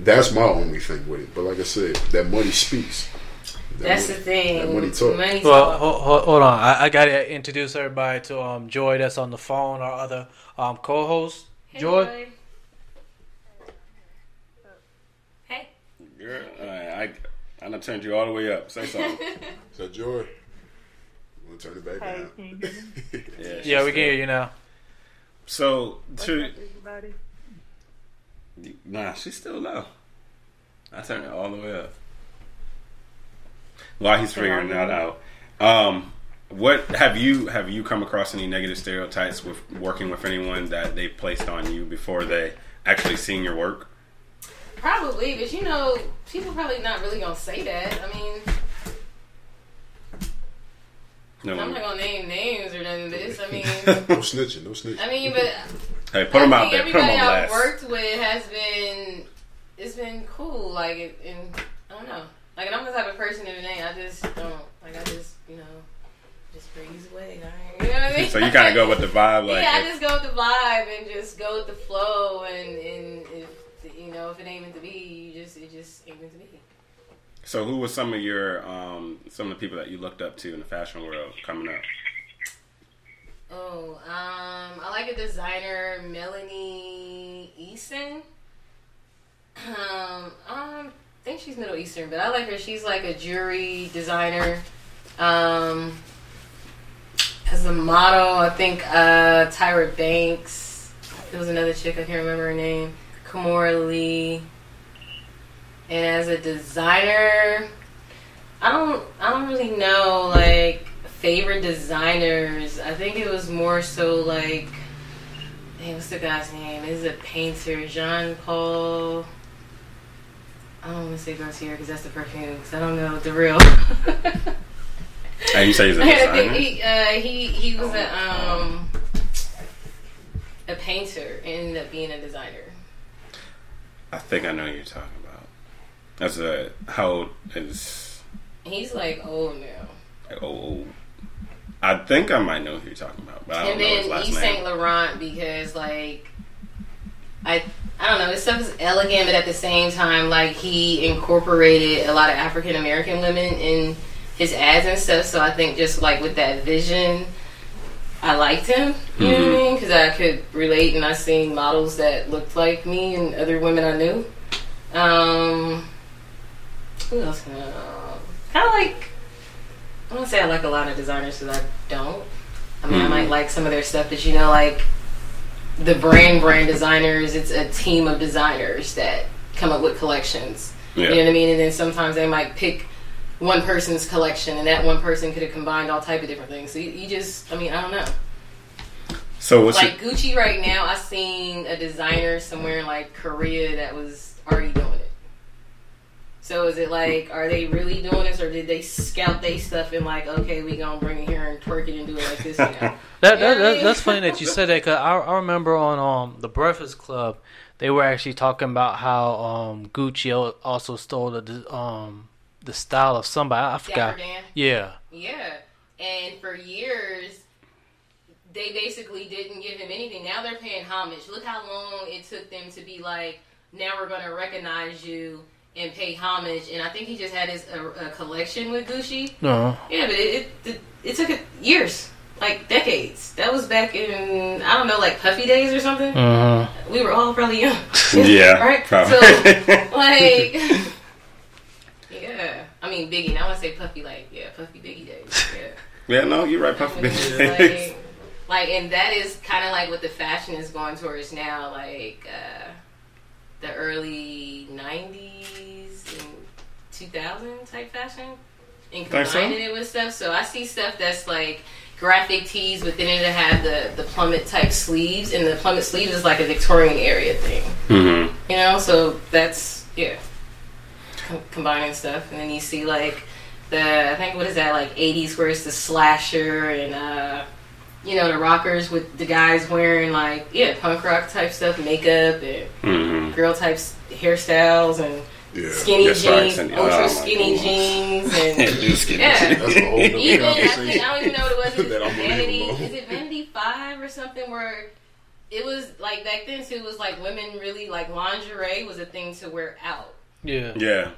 That's my only thing with it. But like I said, that money speaks. That's the thing. That money talks. Well, hold on. I got to introduce everybody to Joy that's on the phone, our other co-host. Hey, Joy. Hey. Girl, I done turned you all the way up. Say something. So, Joy, you want to turn it back down? Yeah, we can hear you now. So, nah, she's still low. I turned it all the way up. While he's figuring that out, what have you come across any negative stereotypes with working with anyone that they placed on you before they actually seen your work? Probably, but people probably not really gonna say that. I mean, I'm not gonna name names or none of this. I mean, no snitching. I mean, but hey, put them out there. Put them on everybody I've blast. worked with it's been cool. Like, and I don't know. Like, and I'm the type of person in the name, I just don't. Like, just breeze away. You know what I mean? So you kind of go with the vibe, like I just go with the vibe and just go with the flow. And if if it ain't meant to be, it just ain't meant to be. So who was some of your some of the people that you looked up to in the fashion world coming up? Oh, I like a designer, Melanie Easton. I think she's Middle Eastern, but I like her. She's like a jewelry designer. As a model, I think Tyra Banks. There was another chick, I can't remember her name. Kimora Lee. And as a designer, I don't really know like favorite designers. I think it was more so like, hey, what's the guy's name? Is a painter, Jean Paul. I don't want to say Garcia because that's the perfume. Because I don't know the real. And you say he's a designer? He was a painter and ended up being a designer. I think I know who you're talking about. How old is? He's like old now. Like old. I think I might know who you're talking about, but I don't know his last name. And then Yves Saint Laurent, because like I don't know, his stuff is elegant, but at the same time, like he incorporated a lot of African American women in his ads and stuff. So I think just like with that vision, I liked him. You know what I mean? Because I could relate, and I seen models that looked like me and other women I knew. Who else? Kind of like. I don't say I like a lot of designers because I don't. I mean, I might like some of their stuff, but like the brand designers, it's a team of designers that come up with collections. Yeah. You know what I mean? And then sometimes they might pick one person's collection, and that one person could have combined all type of different things. So you just, I mean, I don't know. So what's like Gucci right now? I seen a designer somewhere in like Korea that was already doing it. So is it like, are they really doing this, or did they scout their stuff and like, okay, we gonna bring it here and twerk it and do it like this now? That's funny that you said that, because I remember on the Breakfast Club, they were actually talking about how Gucci also stole the style of somebody. I forgot. Yeah. Yeah, and for years they basically didn't give him anything. Now they're paying homage. Look how long it took them to be like, now we're gonna recognize you and pay homage. And I think he just had a collection with Gucci. No. Yeah, but it took years, like decades. That was back in, I don't know, like Puffy days or something. We were all probably young. Yeah, right. Probably. So like, yeah. I mean Biggie. Now I say Puffy, like Puffy Biggie days. Yeah. Yeah, no, you're right, Puffy Biggie days. Like, and that is kind of like what the fashion is going towards now, like the early 90s and 2000 type fashion, and combining it with stuff. So I see stuff that's like graphic tees, but then it'll have the plummet type sleeves, and the plummet sleeves is like a Victorian area thing. You know, so that's combining stuff. And then you see like I think what is that, like 80s, where it's the slasher and you know, the rockers with the guys wearing like punk rock type stuff, makeup and girl type hairstyles and skinny jeans, ultra skinny jeans, and That's a whole even I don't even know what it was. Is it Vanity 5 or something, where it was like back then too? It was like women really like lingerie was a thing to wear out. Yeah.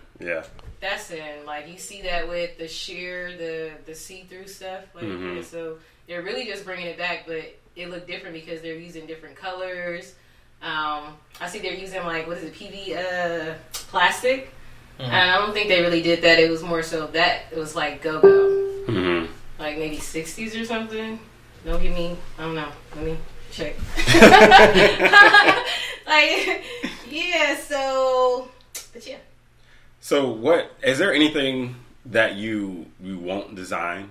That's in, like, you see that with the sheer, the see-through stuff. Like, so they're really just bringing it back, but it looked different because they're using different colors. I see they're using, like, what is it, PV plastic. And I don't think they really did that. It was more so that it was like go-go. Like maybe 60s or something. Don't give me, I don't know. Let me check. Like, yeah, so, but yeah. So what, is there anything that you won't design?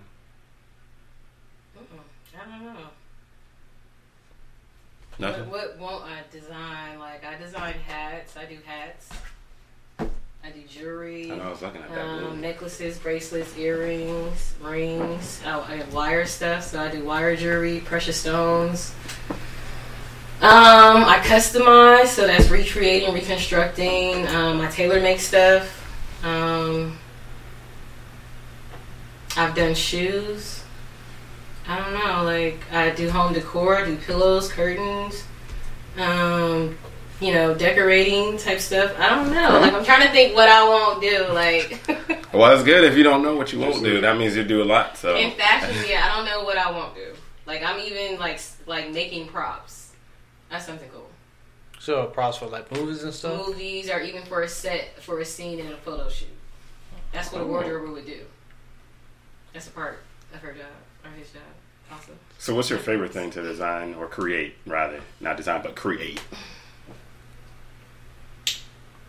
I don't know. Nothing? What won't I design? Like, I design hats. I do hats. I do jewelry. I know, I was looking at that. Necklaces, bracelets, earrings, rings. I have wire stuff, so I do wire jewelry, precious stones. I customize, so that's recreating, reconstructing. I tailor make stuff. I've done shoes. I don't know. Like, I do home decor, I do pillows, curtains, decorating type stuff. I don't know. Like, I'm trying to think what I won't do. Like, well, it's good if you don't know what you won't do. That means you do a lot. So in fashion, yeah, I don't know what I won't do. Like, I'm even like making props. That's something cool. So props for like movies and stuff. Movies, or even for a scene in a photo shoot. That's what a wardrobe would do. That's a part of her job or his job. Also. So, what's your favorite thing to design or create? Rather, not design, but create.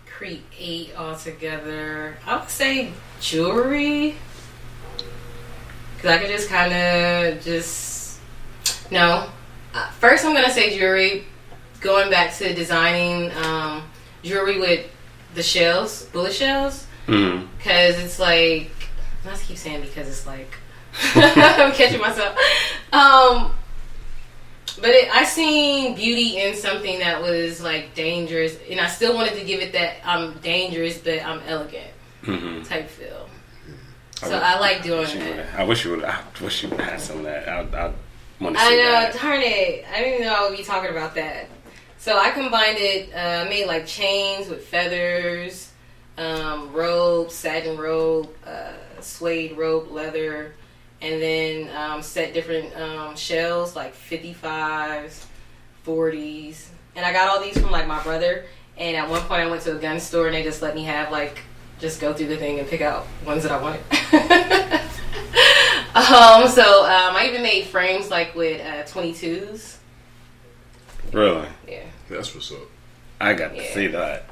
Create altogether. I would say jewelry, because I could just kind of no. First, I'm gonna say jewelry. Going back to designing jewelry with the shells, bullet shells, because it's like, I keep saying because it's like I'm catching myself. But I seen beauty in something that was like dangerous, and I still wanted to give it that I'm dangerous but I'm elegant type feel. So I like doing that. I wish you would have had some of that. I want to I see know, that. darn it! I didn't know I would be talking about that. So I combined it, made like chains with feathers, robe, satin robe, suede robe, leather. And then set different shells, like 55s, 40s. And I got all these from, like, my brother. And at one point I went to a gun store and they just let me have, like, just go through the thing and pick out ones that I wanted. I even made frames, like, with 22s. Really? Yeah. That's what's up. I got to see that.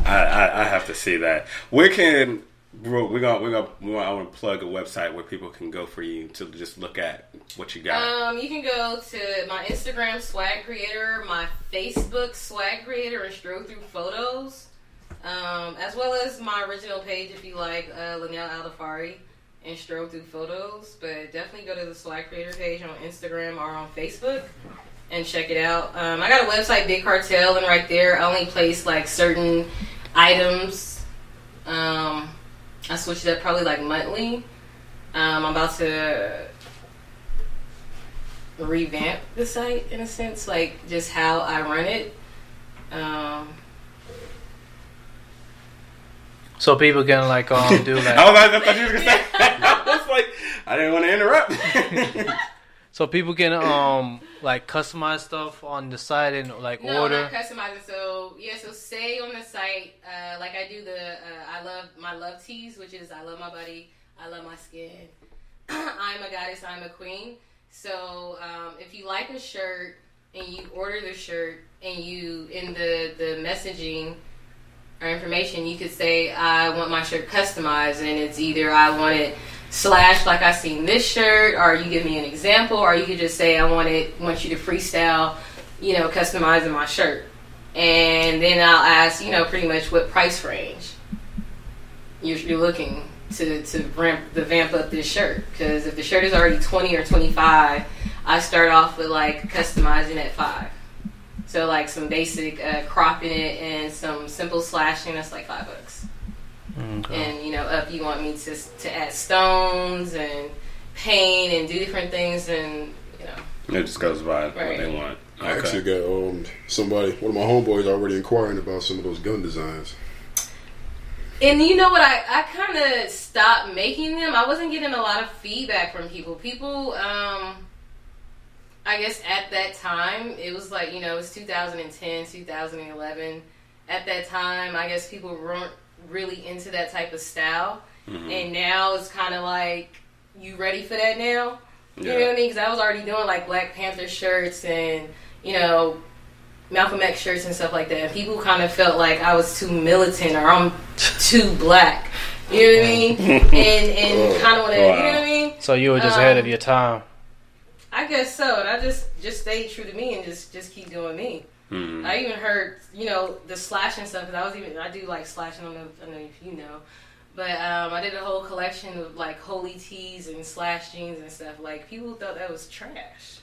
I have to see that. Where can... Bro, I want to plug a website where people can go for you to just look at what you got. You can go to my Instagram, Swagg Creator, my Facebook, Swagg Creator, and stroll through photos, as well as my original page if you like, Lynell Aldafari, and stroll through photos. But definitely go to the Swagg Creator page on Instagram or on Facebook and check it out. I got a website, Big Cartel, and right there I only place like certain items. I switched it up probably like monthly. I'm about to revamp the site in a sense, like just how I run it. So people can like do like. I thought you were gonna say. I was like, I didn't want to interrupt. So people can like customize stuff on the site and like order. No, not customizing. So say on the site, like I do I love my love tees, which is I love my body, I love my skin. I'm a goddess, I'm a queen. So if you like a shirt and you order the shirt and you in the messaging or information, you could say I want my shirt customized, and it's either I want it slash like I seen this shirt, or you give me an example, or you could just say I want you to freestyle, customizing my shirt, and then I'll ask pretty much what price range you're looking to vamp up this shirt, because if the shirt is already 20 or 25, I start off with like customizing at 5. So like some basic cropping it and some simple slashing, that's like $5. Okay. And up you want me to add stones and paint and do different things, and it just goes by what they want. I actually got one of my homeboys already inquiring about some of those gun designs. And you know what? I kind of stopped making them. I wasn't getting a lot of feedback from people. I guess at that time, it was like, it was 2010, 2011. At that time, I guess people weren't really into that type of style. Mm-hmm. And now it's kind of like, you ready for that now? You know what I mean? Because I was already doing like Black Panther shirts and, Malcolm X shirts and stuff like that. And people kind of felt like I was too militant or I'm too black. You know what I mean? And kind of want to, you know what I mean? So you were just ahead of your time. I guess so. And I just stayed true to me and just keep doing me. Mm-hmm. I even heard, the slashing stuff, because I do like slashing, I don't know if you know. But I did a whole collection of like holy tees and slash jeans and stuff. Like, people thought that was trash.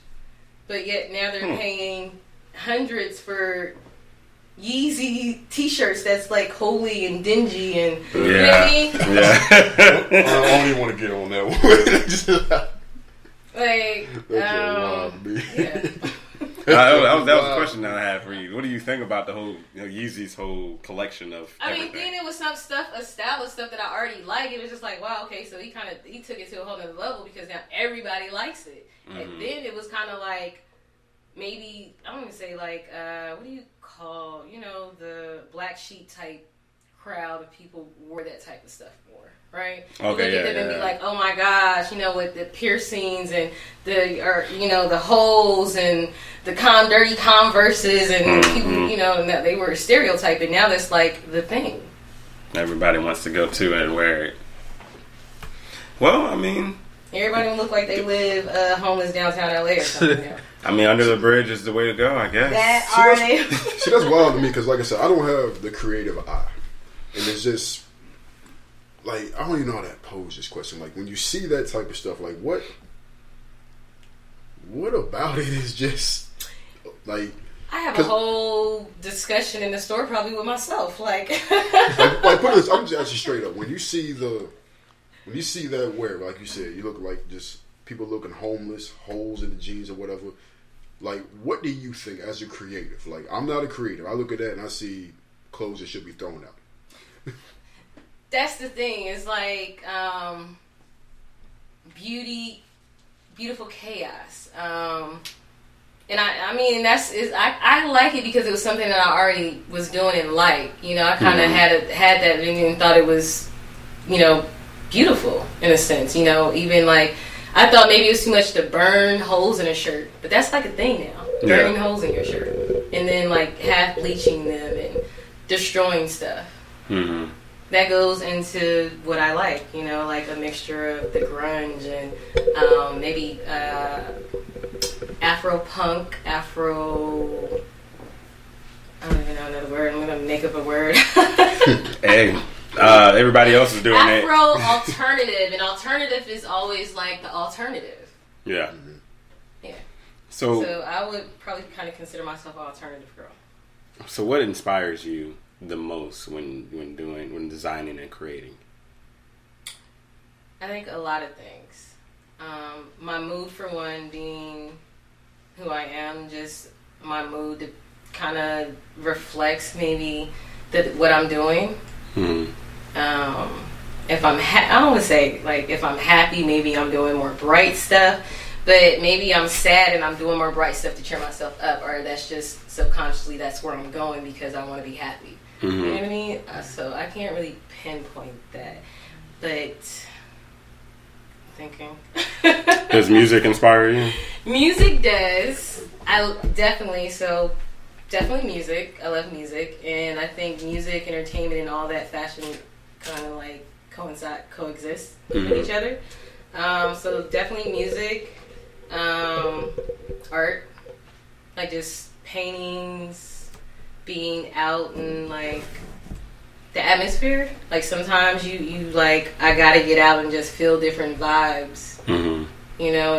But yet now they're paying hundreds for Yeezy t-shirts that's like holy and dingy and you know what I mean? Yeah. I don't even want to get on that one. Like, yeah. That was a question that I had for you. What do you think about the whole, Yeezy's whole collection of everything? Then it was some stuff, established stuff that I already like. It was just like, wow, okay, so he took it to a whole other level because now everybody likes it. Mm-hmm. And then it was kind of like, maybe, I don't even say like, what do you call, the black sheep type crowd of people wore that type of stuff more, right? Okay, you look at them and be like, oh my gosh, with the piercings and the holes and the dirty Converses and people, they were stereotyping. Now that's like the thing. Everybody wants to go to and wear it. Well, everybody look like they live homeless downtown LA or something. Under the bridge is the way to go, I guess. See, that's wild to me because, like I said, I don't have the creative eye. And it's just, like, I don't even know how to pose this question. Like, when you see that type of stuff, like, what about it is just, like... I have a whole discussion in the store probably with myself. Like put this, I'm just asking straight up. When you see that wear, like you said, you look like just people looking homeless, holes in the jeans or whatever. Like, what do you think as a creative? Like, I'm not a creative. I look at that and I see clothes that should be thrown out. That's the thing. It's like beautiful chaos. And I like it because it was something that I already was doing and liked. I kind of had that and thought it was, beautiful in a sense. Even like I thought maybe it was too much to burn holes in a shirt, but that's like a thing now. Burning holes in your shirt and then like half bleaching them and destroying stuff. Mm-hmm. That goes into what I like, like a mixture of the grunge and maybe Afro punk, I don't even know another word. I'm going to make up a word. Hey, everybody else is doing it. Afro alternative, and alternative is always like the alternative. Yeah. Yeah. So I would probably kind of consider myself an alternative girl. So what inspires you the most when designing and creating? I think a lot of things. My mood, for one, being who I am, just my mood kind of reflects maybe what I'm doing. Mm-hmm. If I'm I don't want to say like if I'm happy, maybe I'm doing more bright stuff. But maybe I'm sad and I'm doing more bright stuff to cheer myself up, or that's just subconsciously that's where I'm going because I want to be happy. Mm-hmm. You know what I mean? So I can't really pinpoint that, but thinking. Does music inspire you? Music does. Definitely music. I love music, and I think music, entertainment, and all that fashion kind of like coexist with each other. So definitely music. Art, like just paintings, being out in like the atmosphere. Like sometimes you like I gotta get out and just feel different vibes, and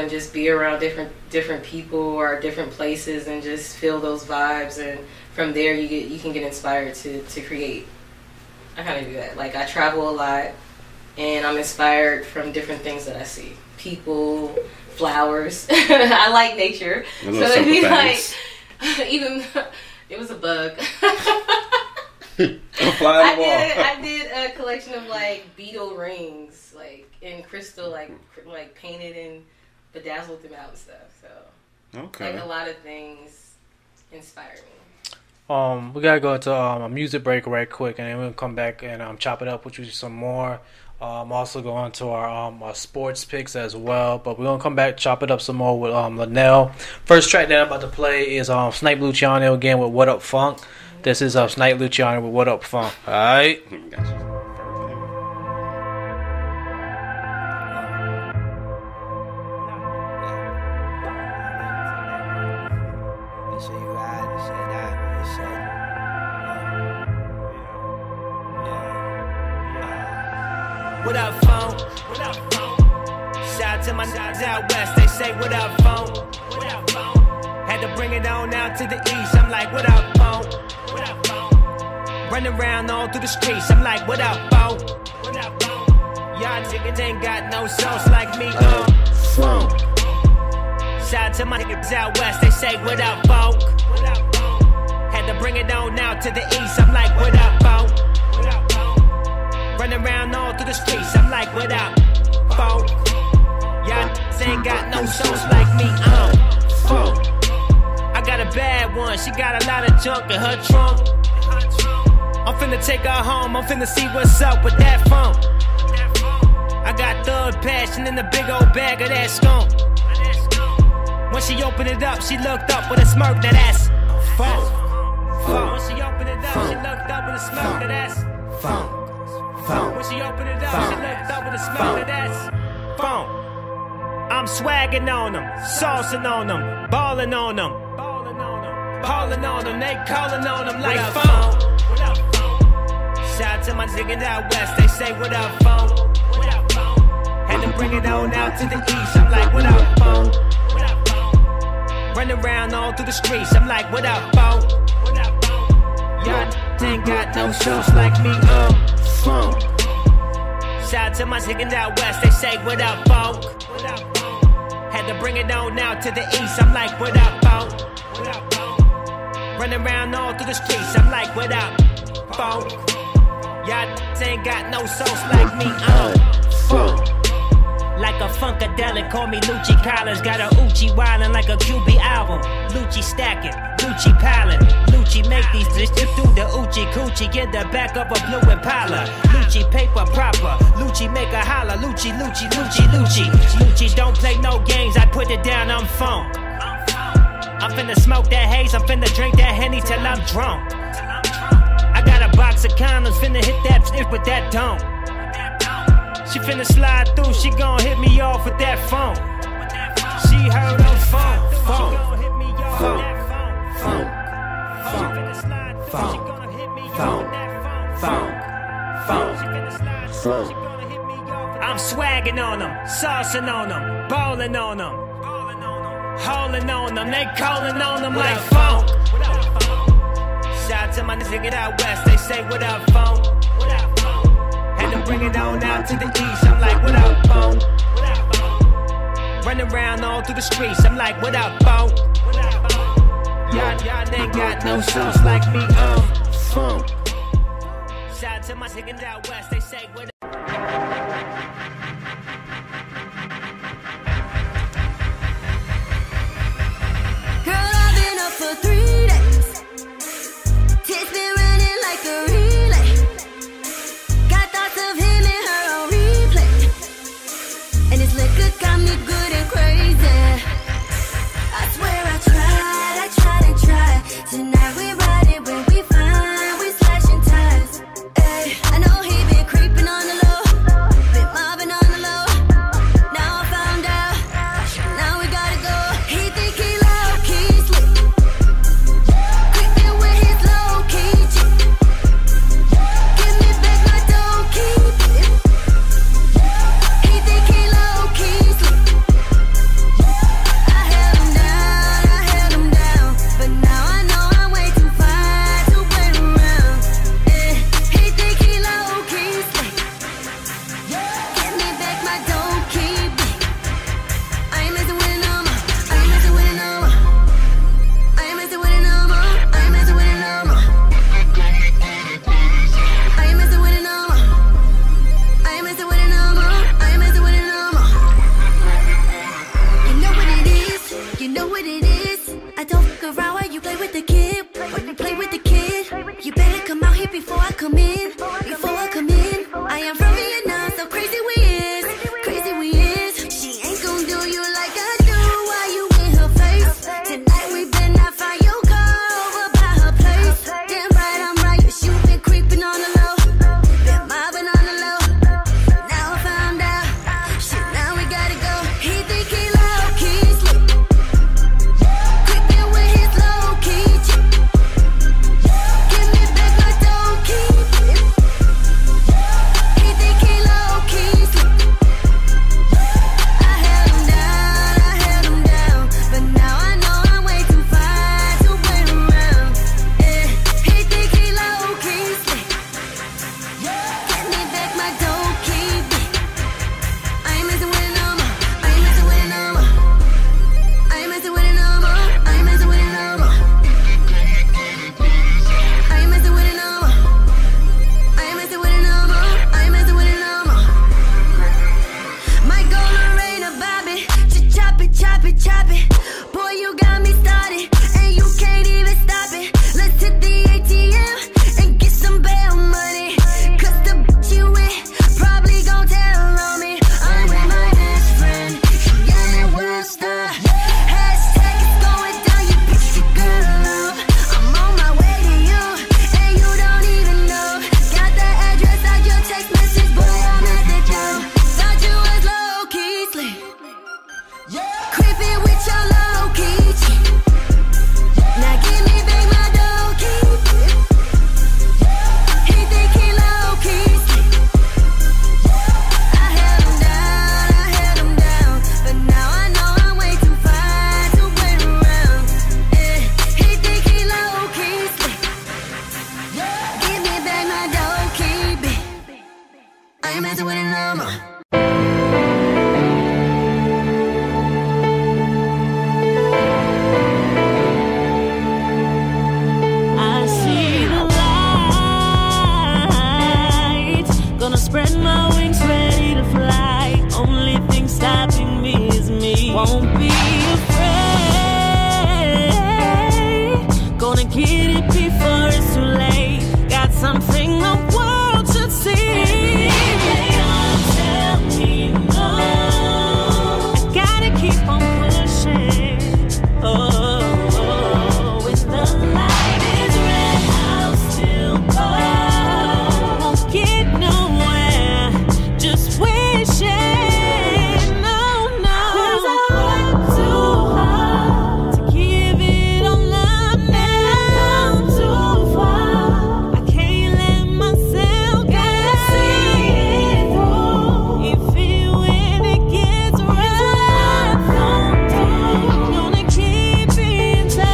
just be around different people or different places and just feel those vibes, and from there you can get inspired to create. I kind of do that. Like I travel a lot, and I'm inspired from different things that I see, people. Flowers. I like nature. So it'd be like, even, it was a bug. I did a collection of like beetle rings, like in crystal, like painted and bedazzled them out and stuff. So, like a lot of things inspire me. We gotta go to a music break right quick, and then we'll come back and chop it up with you some more. Also go on to our sports picks as well, but we're gonna come back, chop it up some more with Lynell. First track that I'm about to play is Snipe Luciano again with What Up Funk. This is Snipe Luciano with What Up Funk. Alright. Gotcha. What up, phone? What up, phone? Shout out to my niggas out west. They say, what up, phone? What up, phone? Had to bring it on out to the east. I'm like, what up, phone? What up, phone? Running around all through the streets. I'm like, what up, phone? What up, phone? Y'all niggas ain't got no sauce like me, phone. Shout out to my niggas out west, they say what up, folk. Had to bring it on now to the east, I'm like what up, folk. Running around all through the streets, I'm like what up, folk. Y'all ain't got no souls like me, folk. I got a bad one, she got a lot of junk in her trunk. I'm finna take her home, I'm finna see what's up with that funk. I got thug passion in the big old bag of that skunk. When she opened it up, she looked up with a smirk, now that's funk. When she opened it up, she looked up with a smirk, now that's funk. When she opened it up, she looked up with a smirk, now that's funk. I'm swagging on them, saucing on them, balling on them, calling on them, they calling on them like funk. Shout out to my niggas out west, they say what up, phone. Had to bring it on out to the east, I'm like what up, phone. Running around all through the streets, I'm like what up, phone. Y'all ain't got no shows like me, phone. Shout out to my niggas out west, they say what up, phone. Had to bring it on out to the east, I'm like what up, phone. Running around all through the streets, I'm like what up, phone. Y'all ain't got no sauce like me, like a funkadelic, call me Lucci Collins. Got a Uchi wildin' like a QB album. Lucci stacking, Lucci piling. Lucci make these bitches do the Uchi Coochie in the back of a blue Impala. Lucci paper proper, Lucci make a holla. Lucci, Lucci, Lucci, Lucci. Lucci don't play no games, I put it down, I'm funk. I'm finna smoke that haze, I'm finna drink that Henny till I'm drunk. I got a box of condoms, finna hit that shit with that dome. She finna slide through, she gon' hit me off with that phone. She heard her phone. I'm swagging on them, saucing on them, balling on them, hauling on them, they calling on them like phone. Shout out to my niggas out west, they say what up, phone. Had to bring it on out to the east, I'm like what up, phone. Running around all through the streets, I'm like what up, phone. Y'all ain't got no sauce like me, phone. Shout out to my niggas out west, they say what up. Girl, I've been up for 3 days. Tits been running like a relay. Got thoughts of him and her on replay. And his liquor got me good and crazy. I swear I tried and tried. Tonight we riding when we find, we slashing ties. Ay, I know he been creeping on the low. you messing with a number. I see the light. Gonna spread my wings, ready to fly. Only thing stopping me is me. Won't be afraid. Gonna get it before it's too late. Got something the world should see. They all tell me no. I gotta keep on pushing. Oh, when the light is red, I'll still go. Won't get nowhere, just wishing. No, no. 'Cause I work too hard to give it all up now. Too far, I can't let myself get see it through. Even when it gets rough, gonna keep being tough.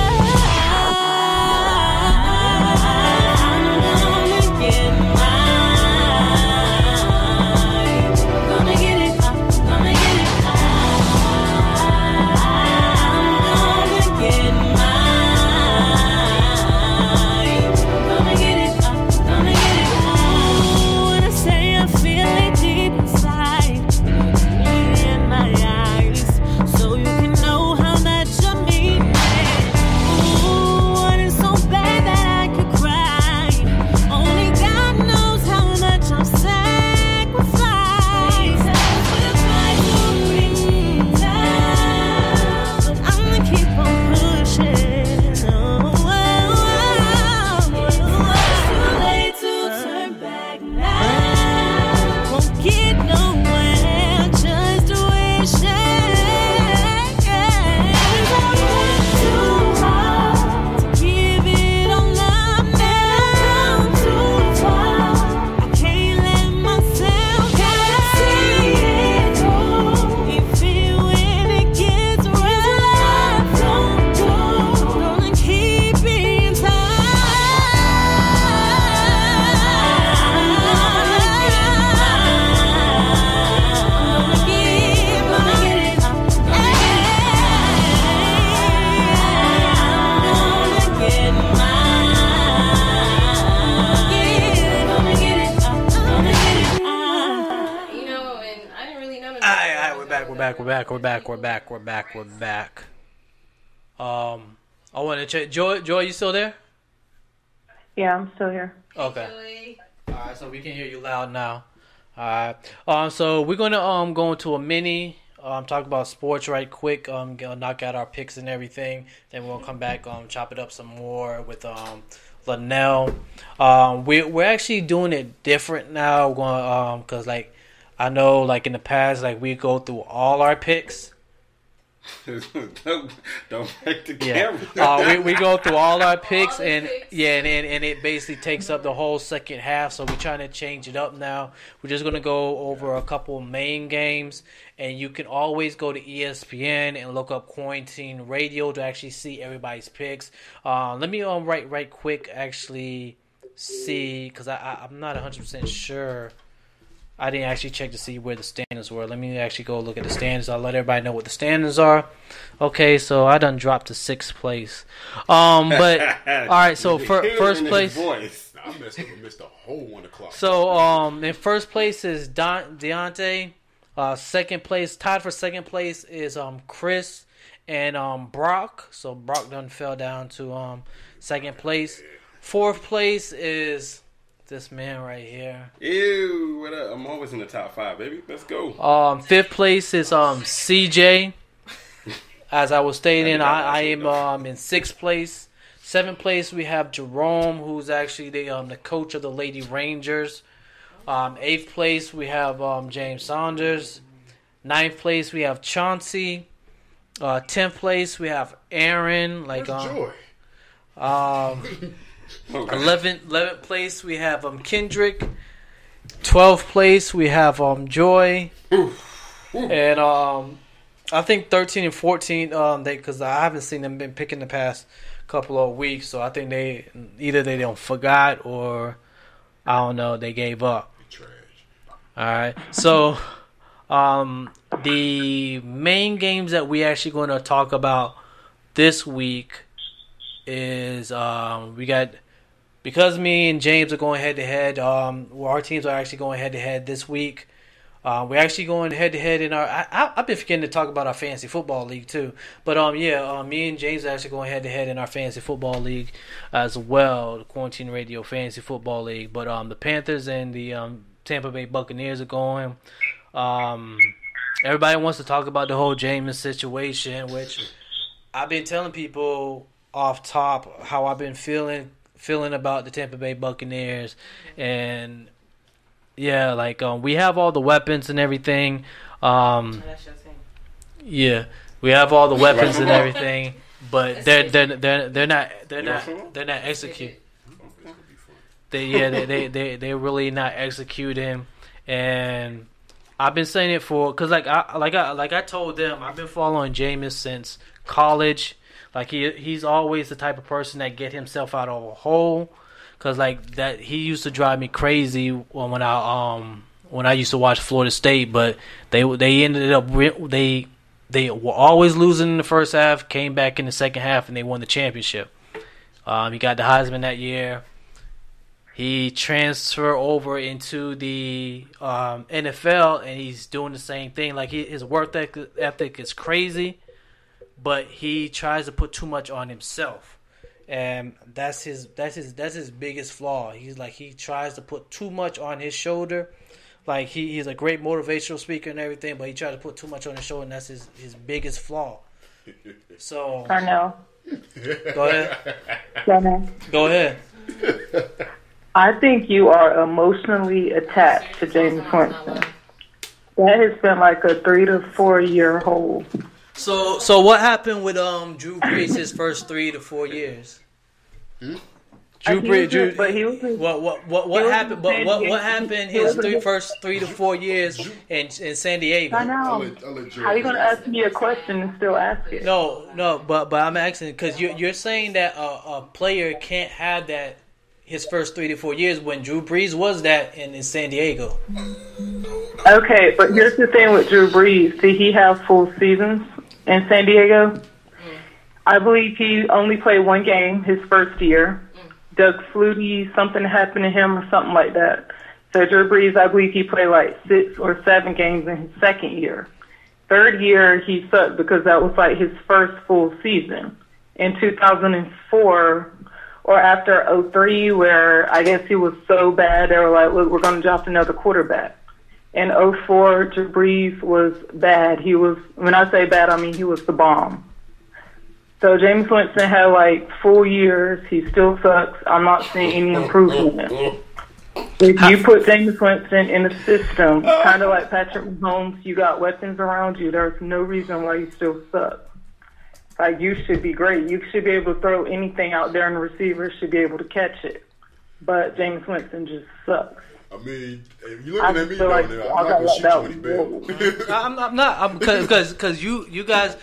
I'm gonna get mine. Gonna get it, gonna get it. I'm gonna get mine. Gonna get it, gonna get it. When I say I feel it deep inside, me in my eyes, so you can know how much I mean it. Ooh, when it's so bad that I could cry. Only God knows how much I've sacrificed. We'll try to bring down, but I'm gonna keep on pushing. Oh, it's too late to turn back now. Won't get nowhere, just wishing. 'Cause I work too hard to give it all up now. Too far, I can't let myself see it through. Even when it gets rough, gonna keep being tough. You know, and I didn't really know that. Alright, we're back. I want to check. Joy, you still there? Yeah, I'm still here. Okay. Alright, so we can hear you loud now. Alright. So we're gonna go into a mini talk about sports right quick. Gonna knock out our picks and everything. Then we'll come back chop it up some more with Lynell. We're actually doing it different now. We're going because like I know like in the past like we go through all our picks. Don't break the Yeah, camera. we go through all our picks and it basically takes up the whole second half. So we're trying to change it up now. We're just gonna go over a couple main games, and you can always go to ESPN and look up Quarantine Radio to actually see everybody's picks. Let me right quick actually see because I'm not 100% sure. I didn't actually check to see where the standings were. Let me actually go look at the standings. I'll let everybody know what the standings are. Okay, so I done dropped to 6th place. But all right, so first place. I missed a whole 1 o'clock. So in first place is Deontay. Second place, tied for second place is Chris and Brock. So Brock done fell down to second place. Fourth place is this man right here. Ew, what up? I'm always in the top 5, baby. Let's go. Fifth place is CJ. As I was stating, I am in 6th place. 7th place we have Jerome, who's actually the coach of the Lady Rangers. 8th place we have James Saunders. 9th place we have Chauncey. 10th place we have Aaron. Joy? 11th place we have Kendrick. 12th place we have Joy. And I think 13 and 14 because I haven't seen them been picking the past couple of weeks, so I think they don't forgot or I don't know, they gave up. All right. So, the main games that we actually going to talk about this week is we got, because me and James are going head to head. Our teams are actually going head to head this week. We're actually going head to head in our. I've been forgetting to talk about our fantasy football league too. But me and James are actually going head to head in our fantasy football league as well, the Quarantine Radio Fantasy Football League. But the Panthers and the Tampa Bay Buccaneers are going. Everybody wants to talk about the whole Jameis situation, which I've been telling people off top how I've been feeling about the Tampa Bay Buccaneers. And yeah, like we have all the weapons and everything. Yeah, we have all the weapons and everything, but they're not executing. They're really not executing. And I've been saying it because I told them, I've been following Jameis since college. Like he's always the type of person that get himself out of a hole. Cause like that, he used to drive me crazy when I used to watch Florida State. But they ended up they were always losing in the first half, came back in the second half, and they won the championship. He got the Heisman that year. He transferred over into the NFL, and he's doing the same thing. Like his work ethic is crazy, but he tries to put too much on himself. And that's his biggest flaw. He tries to put too much on his shoulder. Like he's a great motivational speaker and everything, but he tries to put too much on his shoulder, and that's his biggest flaw. So Darnell. Go ahead. Darnell. Go ahead. I think you are emotionally attached to James Winston. That has been like a 3 to 4 year hold. So what happened with Drew Brees his first 3 to 4 years? Drew Brees, what happened? But what happened his first 3 to 4 years in San Diego? I know. How are you going to ask me a question and still ask it? No, but I'm asking because you're saying that a player can't have that his first 3 to 4 years when Drew Brees was that in San Diego. Okay, but here's the thing with Drew Brees. Did he have full seasons in San Diego? I believe he only played one game his first year. Doug Flutie, something happened to him or something like that. So Drew Brees, I believe he played like 6 or 7 games in his second year. Third year, he sucked because that was like his first full season. In 2004, or after 03, where I guess he was so bad, they were like, look, we're going to draft another quarterback. In 04, Drew Brees was bad. He was, when I say bad, I mean he was the bomb. So James Winston had like full years. He still sucks. I'm not seeing any improvement. If you put James Winston in a system, kind of like Patrick Mahomes, you got weapons around you. There's no reason why you still suck. Like, you should be great. You should be able to throw anything out there and the receivers should be able to catch it. But James Winston just sucks. I mean, if you're looking at me down there, I'm not going to shoot you any bail. I'm not, because you guys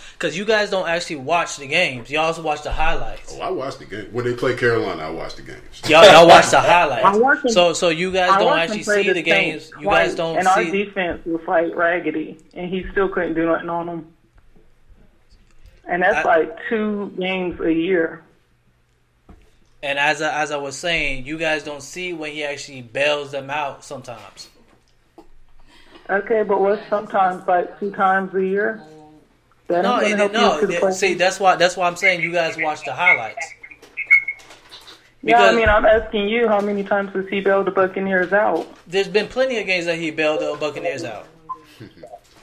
don't actually watch the games. You also watch the highlights. Oh, I watch the game. When they play Carolina, I watch the games. Y'all watch the highlights. So you guys don't actually see the games. You guys don't and see. our defense was like raggedy, and he still couldn't do nothing on them. And that's like 2 games a year. And as I was saying, you guys don't see when he actually bails them out sometimes. Okay, but what's sometimes like 2 times a year? See, that's why I'm saying you guys watch the highlights. Yeah, I mean, I'm asking you, how many times has he bailed the Buccaneers out? There's been plenty of games that he bailed the Buccaneers out.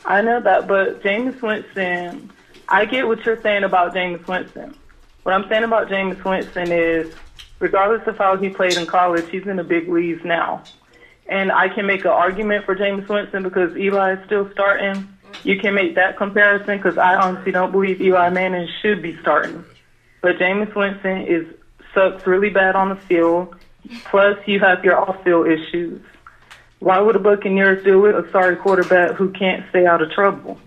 I know that, but Jameis Winston, I get what you're saying about Jameis Winston. What I'm saying about Jameis Winston is, regardless of how he played in college, he's in the big leagues now. And I can make an argument for Jameis Winston because Eli is still starting. You can make that comparison because I honestly don't believe Eli Manning should be starting. But Jameis Winston sucks really bad on the field. Plus, you have your off-field issues. Why would the Buccaneers deal with a sorry quarterback who can't stay out of trouble?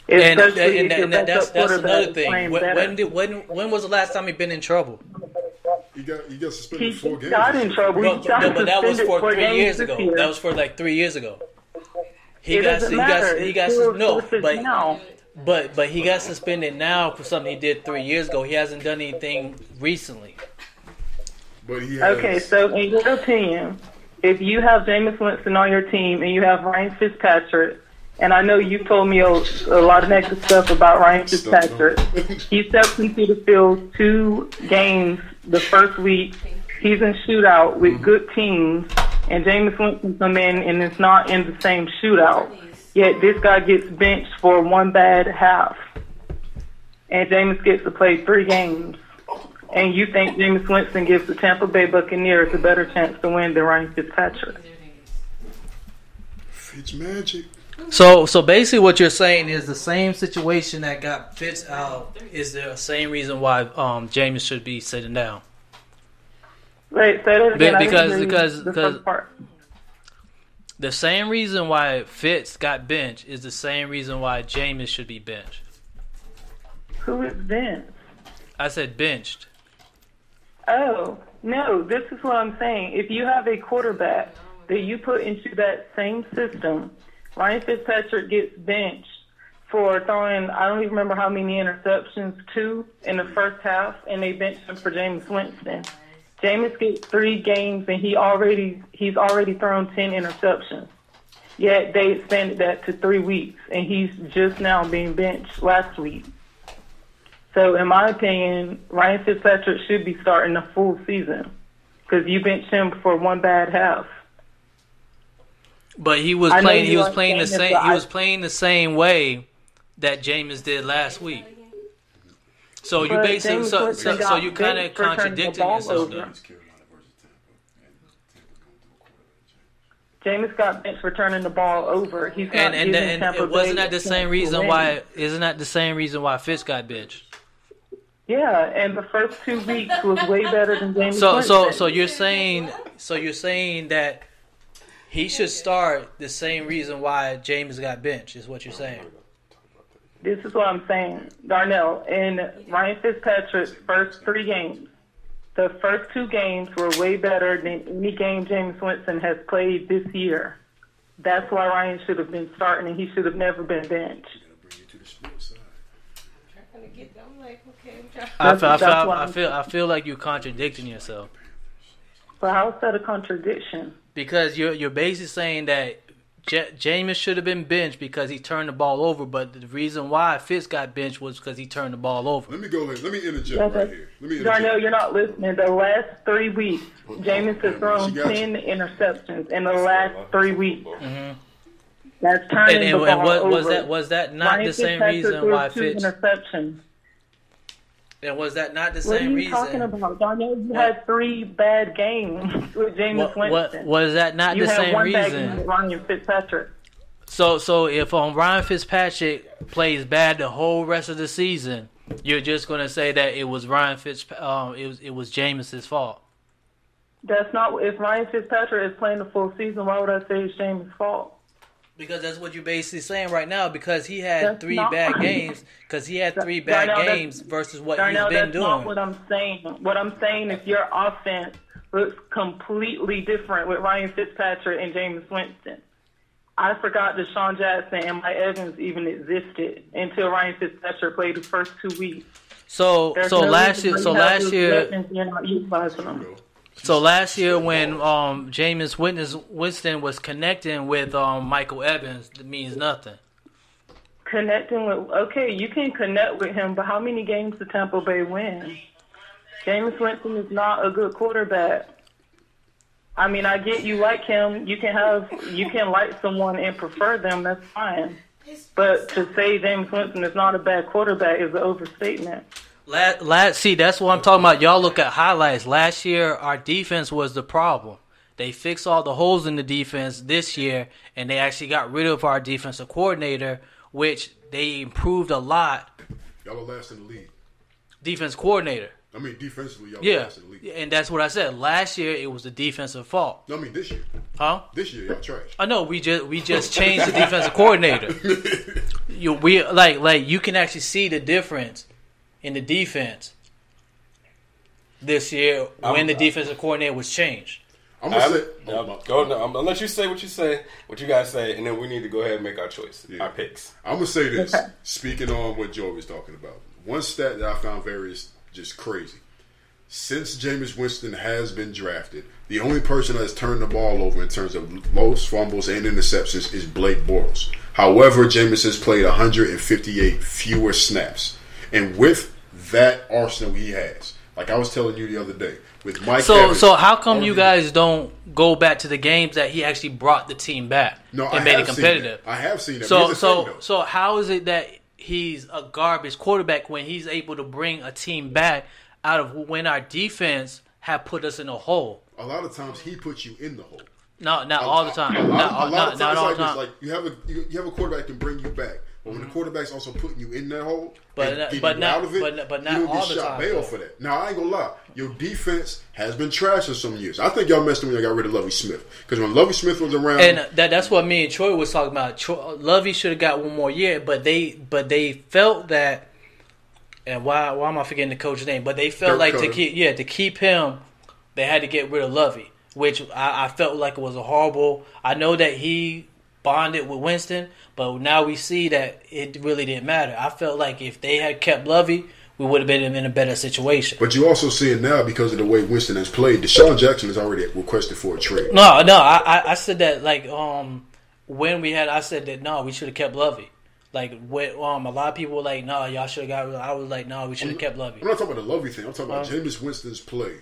And that's another thing. When was the last time he been in trouble? He got suspended 4 games. He got in trouble. But that was for 3 years ago. That was for like 3 years ago. He got no, now. but he got suspended now for something he did 3 years ago. He hasn't done anything recently. But he has. Okay, so in your opinion, if you have Jameis Winston on your team and you have Ryan Fitzpatrick, and I know you told me a lot of negative stuff about Ryan Fitzpatrick, he steps into the field 2 games the first week. He's in shootout with good teams, and Jameis Winston come in and it's not in the same shootout. Yet this guy gets benched for 1 bad half, and Jameis gets to play 3 games. And you think Jameis Winston gives the Tampa Bay Buccaneers a better chance to win than Ryan Fitzpatrick? Fitzmagic. So basically, what you're saying is the same situation that got Fitz out is the same reason why Jameis should be sitting down. Wait, say that again. Because the first part. The same reason why Fitz got benched is the same reason why Jameis should be benched. Who is benched? I said benched. Oh, no, this is what I'm saying. If you have a quarterback that you put into that same system, Ryan Fitzpatrick gets benched for throwing, I don't even remember how many interceptions, 2 in the first half, and they benched him for Jameis Winston. Jameis gets 3 games, and he's already thrown 10 interceptions. Yet they extended that to 3 weeks, and he's just now being benched last week. So, in my opinion, Ryan Fitzpatrick should be starting the full season because you benched him for 1 bad half. But he was playing. He was playing the same. He was playing the same way that Jameis did last week. So you basically, so you kind of contradicting yourself, though. Jameis got benched for turning the ball over. He's not and wasn't that the same reason why? Isn't that the same reason why Fitz got benched? Yeah, and the first 2 weeks was way better than Jameis Winston. So you're saying that he should start the same reason why Jameis got benched is what you're saying. This is what I'm saying, Darnell. In Ryan Fitzpatrick's first 3 games, the first 2 games were way better than any game Jameis Winston has played this year. That's why Ryan should have been starting, and he should have never been benched. I feel like you're contradicting yourself. But how is that a contradiction? Because you're basically saying that Jameis should have been benched because he turned the ball over, but the reason why Fitz got benched was because he turned the ball over. Let me go ahead. Let me interject right here. Darnell, you're not listening. The last 3 weeks, Jameis has thrown 10 interceptions in the last 3 weeks. Mm-hmm. That's turning the ball over. Was that not Ryan the same Fitzpatrick reason why threw 2 Fitz? interceptions. And was that not the What same are you reason? talking about? Darnell, you had 3 bad games with Jameis Winston. Was that not the same You had 1 bad reason? game with Ryan Fitzpatrick. So if Ryan Fitzpatrick plays bad the whole rest of the season, you're just going to say that it was it was Jameis's fault. That's not. If Ryan Fitzpatrick is playing the full season, why would I say it's Jameis' fault? Because that's what you're basically saying right now. Because he had That's 3 not- bad games. Because he had 3 bad Darnell, games versus what Darnell, he's been that's not doing. what I'm saying. What I'm saying is your offense looks completely different with Ryan Fitzpatrick and Jameis Winston. I forgot that Deshaun Jackson and Mike Evans even existed until Ryan Fitzpatrick played the first 2 weeks. There's no last reason year, why you have those weapons and you're not utilizing them. So last year when Jameis Winston was connecting with Michael Evans, that means nothing. Connecting with, okay, you can connect with him, but how many games did Tampa Bay win? Jameis Winston is not a good quarterback. I mean, I get you like him. You can like someone and prefer them. That's fine. But to say Jameis Winston is not a bad quarterback is an overstatement. See, that's what I'm talking about. Y'all look at highlights. Last year, our defense was the problem. They fixed all the holes in the defense this year, and they actually got rid of our defensive coordinator, which they improved a lot. Y'all are last in the league. Defense coordinator. I mean, defensively, y'all are last in the league. And that's what I said. Last year, it was the defensive fault. No, I mean this year. Huh? This year, y'all trash. I know. We just changed the defensive coordinator. You can actually see the difference in the defense this year when the defensive coordinator was changed. I'm gonna say. I'm gonna let you say what you guys say, and then we need to go ahead and make our choice, our picks. I'm gonna say this. Speaking on what Joe was talking about, one stat that I found just crazy. Since Jameis Winston has been drafted, the only person that has turned the ball over in terms of most fumbles and interceptions is Blake Bortles. However, Jameis has played 158 fewer snaps, and with that arsenal he has, like I was telling you the other day, with Mike Evans. So how come you guys don't go back to the games that he actually brought the team back and made it competitive? I have seen that. So how is it that he's a garbage quarterback when he's able to bring a team back out of when our defense have put us in a hole? A lot of times he puts you in the hole. No, not all the time. Not all the time. Like you have a quarterback that can bring you back, but when the quarterback's also putting you in that hole, but not you don't all get the shot time. bail for that. Now I ain't gonna lie, your defense has been trash for some years. I think y'all messed up when y'all got rid of Lovie Smith, because when Lovie Smith was around, and that's what me and Troy was talking about. Lovie should have got one more year, but they felt that. And why am I forgetting the coach's name? But they felt like to keep him, they had to get rid of Lovie, which I felt like it was a horrible. I know that he bonded with Winston, but now we see that it really didn't matter. I felt like if they had kept Lovie, we would have been in a better situation. But you also see it now because of the way Winston has played. Deshaun Jackson has already requested for a trade. No, I said that when we had, I said that no, we should have kept Lovie. Like with a lot of people were like, no, y'all should have got. I was like, no, we should have kept Lovie. I'm not talking about the Lovie thing. I'm talking about Jameis Winston's play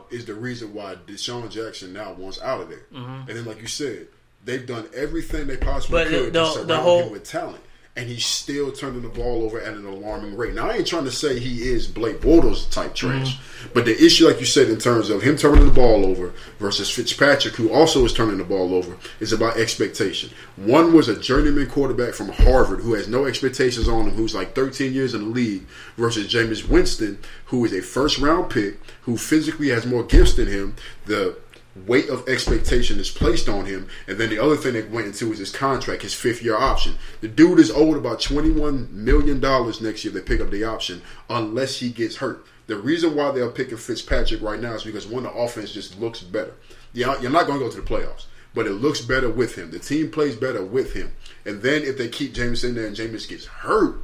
is the reason why Deshaun Jackson now wants out of there. And then, like you said, they've done everything they possibly could to surround him with talent, and he's still turning the ball over at an alarming rate. Now, I ain't trying to say he is Blake Bortles type trash, but the issue, like you said, in terms of him turning the ball over versus Fitzpatrick, who also is turning the ball over, is about expectation. One was a journeyman quarterback from Harvard who has no expectations on him, who's like 13 years in the league, versus Jameis Winston, who is a first-round pick, who physically has more gifts than him. The weight of expectation is placed on him, and then the other thing that went into is his contract, his 5th-year option. The dude is owed about $21 million next year if they pick up the option, unless he gets hurt. The reason why they're picking Fitzpatrick right now is because, one, the offense just looks better. You're not going to go to the playoffs, but it looks better with him. The team plays better with him. And then if they keep Jameis in there and Jameis gets hurt,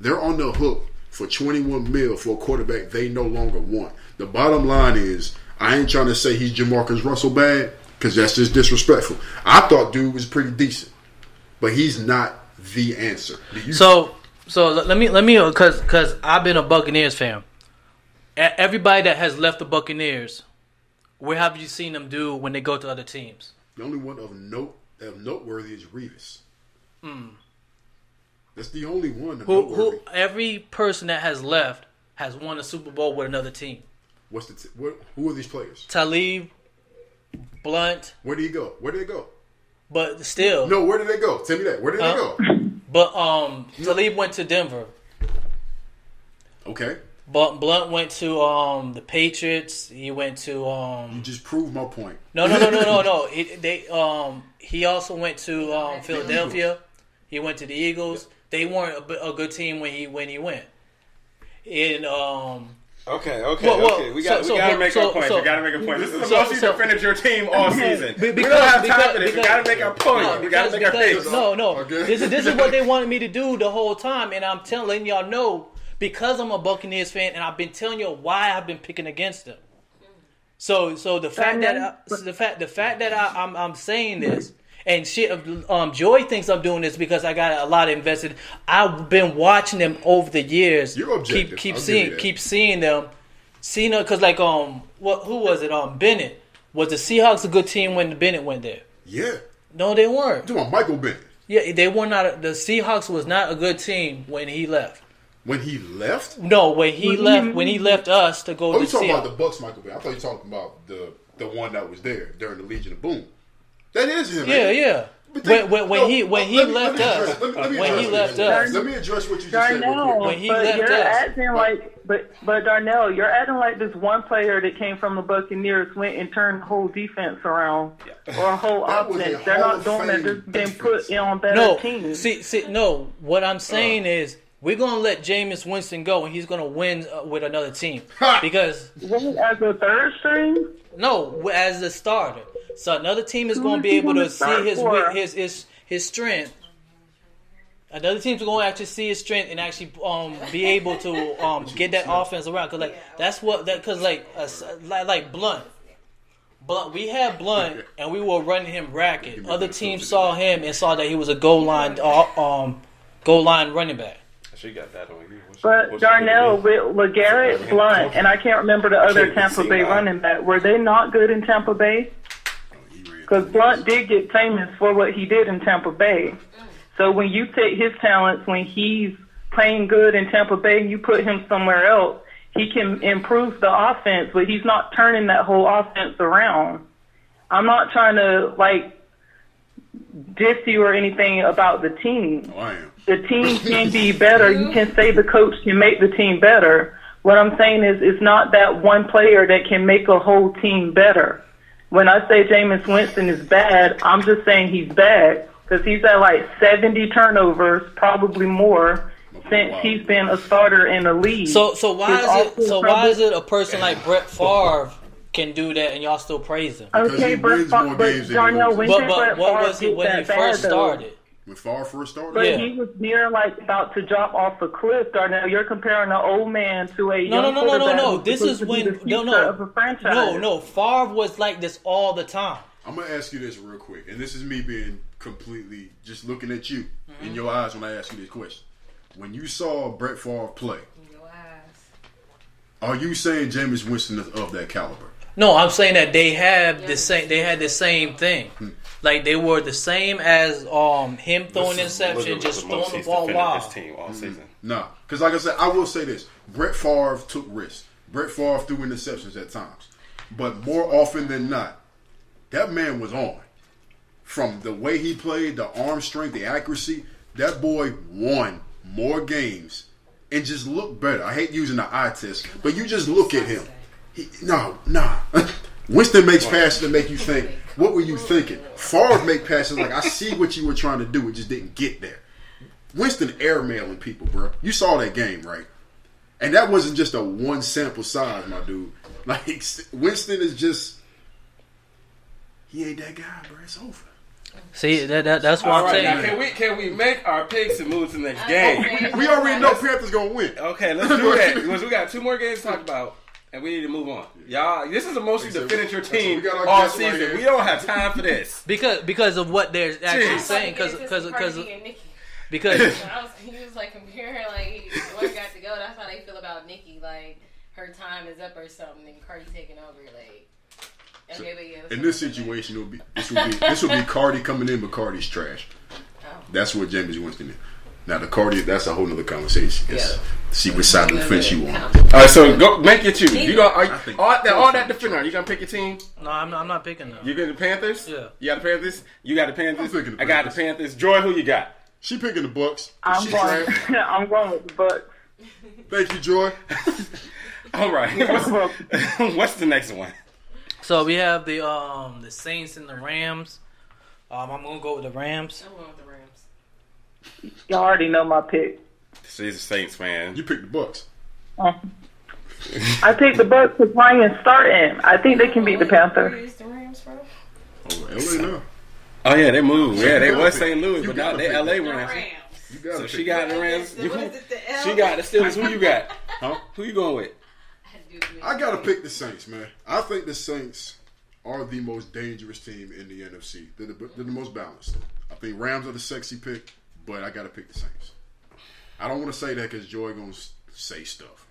they're on the hook for $21 million for a quarterback they no longer want. The bottom line is, I ain't trying to say he's Jamarcus Russell bad, because that's just disrespectful. I thought dude was pretty decent, but he's not the answer. So let me because I've been a Buccaneers fan. Everybody that has left the Buccaneers, where have you seen them do when they go to other teams? The only one of noteworthy is Revis. That's the only one. Who every person that has left has won a Super Bowl with another team. Who are these players? Talib, Blunt. Where did he go? Where did they go? But still, no. Where did they go? Tell me that. Where did they go? But Talib went to Denver. Okay. But Blunt went to the Patriots. He went to. You just proved my point. No. He also went to Philadelphia. He went to the Eagles. They weren't a good team when he went. And Okay. We got to make our point. We got to make a point. This is the most you defended your team all season. We don't have time for this. We got to make our point. We got to make our case. No. This is what they wanted me to do the whole time, and I'm letting y'all know because I'm a Buccaneers fan, and I've been telling you why I've been picking against them. So the fact that I'm saying this. And Joy thinks I'm doing this because I got a lot invested. I've been watching them over the years. You're objective. Keep seeing them, because who was it? Bennett. Was the Seahawks a good team when Bennett went there? Yeah. No, they weren't. You're talking about Michael Bennett. Yeah, they were not. The Seahawks was not a good team when he left. When he left? No, when he left us to go to the Seahawks. You talking about the Bucs, Michael Bennett? I thought you were talking about the one that was there during the Legion of Boom. That is him. Yeah. When he left us. Let me address what you just said. When he left us. But Darnell, you're acting like this one player that came from the Buccaneers went and turned the whole defense around or a whole offense. They're not doing that. They're being put on better teams. See, no. What I'm saying is we're gonna let Jameis Winston go, and he's gonna win with another team because as a third string. No, as a starter. So another team is going to be able to see his strength. Another team's going to actually see his strength and actually be able to get that offense around. Cause that's what like Blunt. We had Blunt and we were running him racket. Other teams saw him and saw that he was a goal line running back. She got that on you. But Darnell, with LeGarrette, Blunt, and I can't remember the other Tampa Bay running back, were they not good in Tampa Bay? Because Blunt did get famous for what he did in Tampa Bay. So when you take his talents, when he's playing good in Tampa Bay, and you put him somewhere else, he can improve the offense, but he's not turning that whole offense around. I'm not trying to, diss you or anything about the team. Oh, I am. The team can be better. You can say the coach can make the team better. What I'm saying is it's not that one player that can make a whole team better. When I say Jameis Winston is bad, I'm just saying he's bad because he's at 70 turnovers, probably more, since he's been a starter in the league. So why is it a person like Brett Favre can do that and y'all still praise him? Okay, but Darnell, when did Brett was Favre he when he first started? When Favre first started? But he was near about to drop off a cliff, Darnell. You're comparing an old man to a young quarterback. No. This is when Favre was like this all the time. I'm gonna ask you this real quick, and this is me being completely just looking at you in your eyes when I ask you this question. When you saw Brett Favre play, are you saying Jameis Winston is of that caliber? No, I'm saying that they have the same. They had the same thing. Like they were the same as him throwing interception, just throwing the ball wild. His team all season. No, because like I said, I will say this: Brett Favre took risks. Brett Favre threw interceptions at times, but more often than not, that man was on. From the way he played, the arm strength, the accuracy, that boy won more games and just looked better. I hate using the eye test, but you just look at him. Winston makes passes that make you think, what were you thinking? Favre make passes like, I see what you were trying to do. It just didn't get there. Winston airmailing people, bro. You saw that game, right? And that wasn't just a one sample size, my dude. Like, Winston is just, he ain't that guy, bro. It's over. See, that's what I'm saying. Now, can we make our picks and move to the next game? We already know Panthers gonna win. Okay, let's do that because we got 2 more games to talk about. And we need to move on. Y'all, this is mostly to finish your team all season. Right, we don't have time for this. Because of what they're actually saying. Because he was like comparing one got to go. That's how they feel about Nikki. Like her time is up or something, and Cardi taking over. In this situation, this will be Cardi coming in, but Cardi's trash. That's what Jameis Winston is. Now the Cardi, that's a whole nother conversation. See which side of the fence you on. All right, so go make your team. You all that defender. Are you gonna pick your team? No, I'm not picking them. You get the Panthers? Yeah. You got the Panthers? You got the Panthers? I got the Panthers. Joy, who you got? She picking the Bucks. I'm going with the Bucks. Thank you, Joy. All right. What's the next one? So we have the Saints and the Rams. I'm gonna go with the Rams. I'm going with the Rams. Y'all already know my pick. She's a Saints fan. You picked the Bucks. I picked the Bucks because Ryan's starting. I think they can beat the Panthers. Where is the Rams from? LA now. Oh yeah, they moved. Yeah, they was St. Louis, but now they LA Rams. So she got the Rams. She got the Steelers. Who you got? Huh? Who you going with? I gotta pick the Saints, man. I think the Saints are the most dangerous team in the NFC. They're the most balanced. I think Rams are the sexy pick, but I gotta pick the Saints. I don't want to say that because Joy gonna say stuff.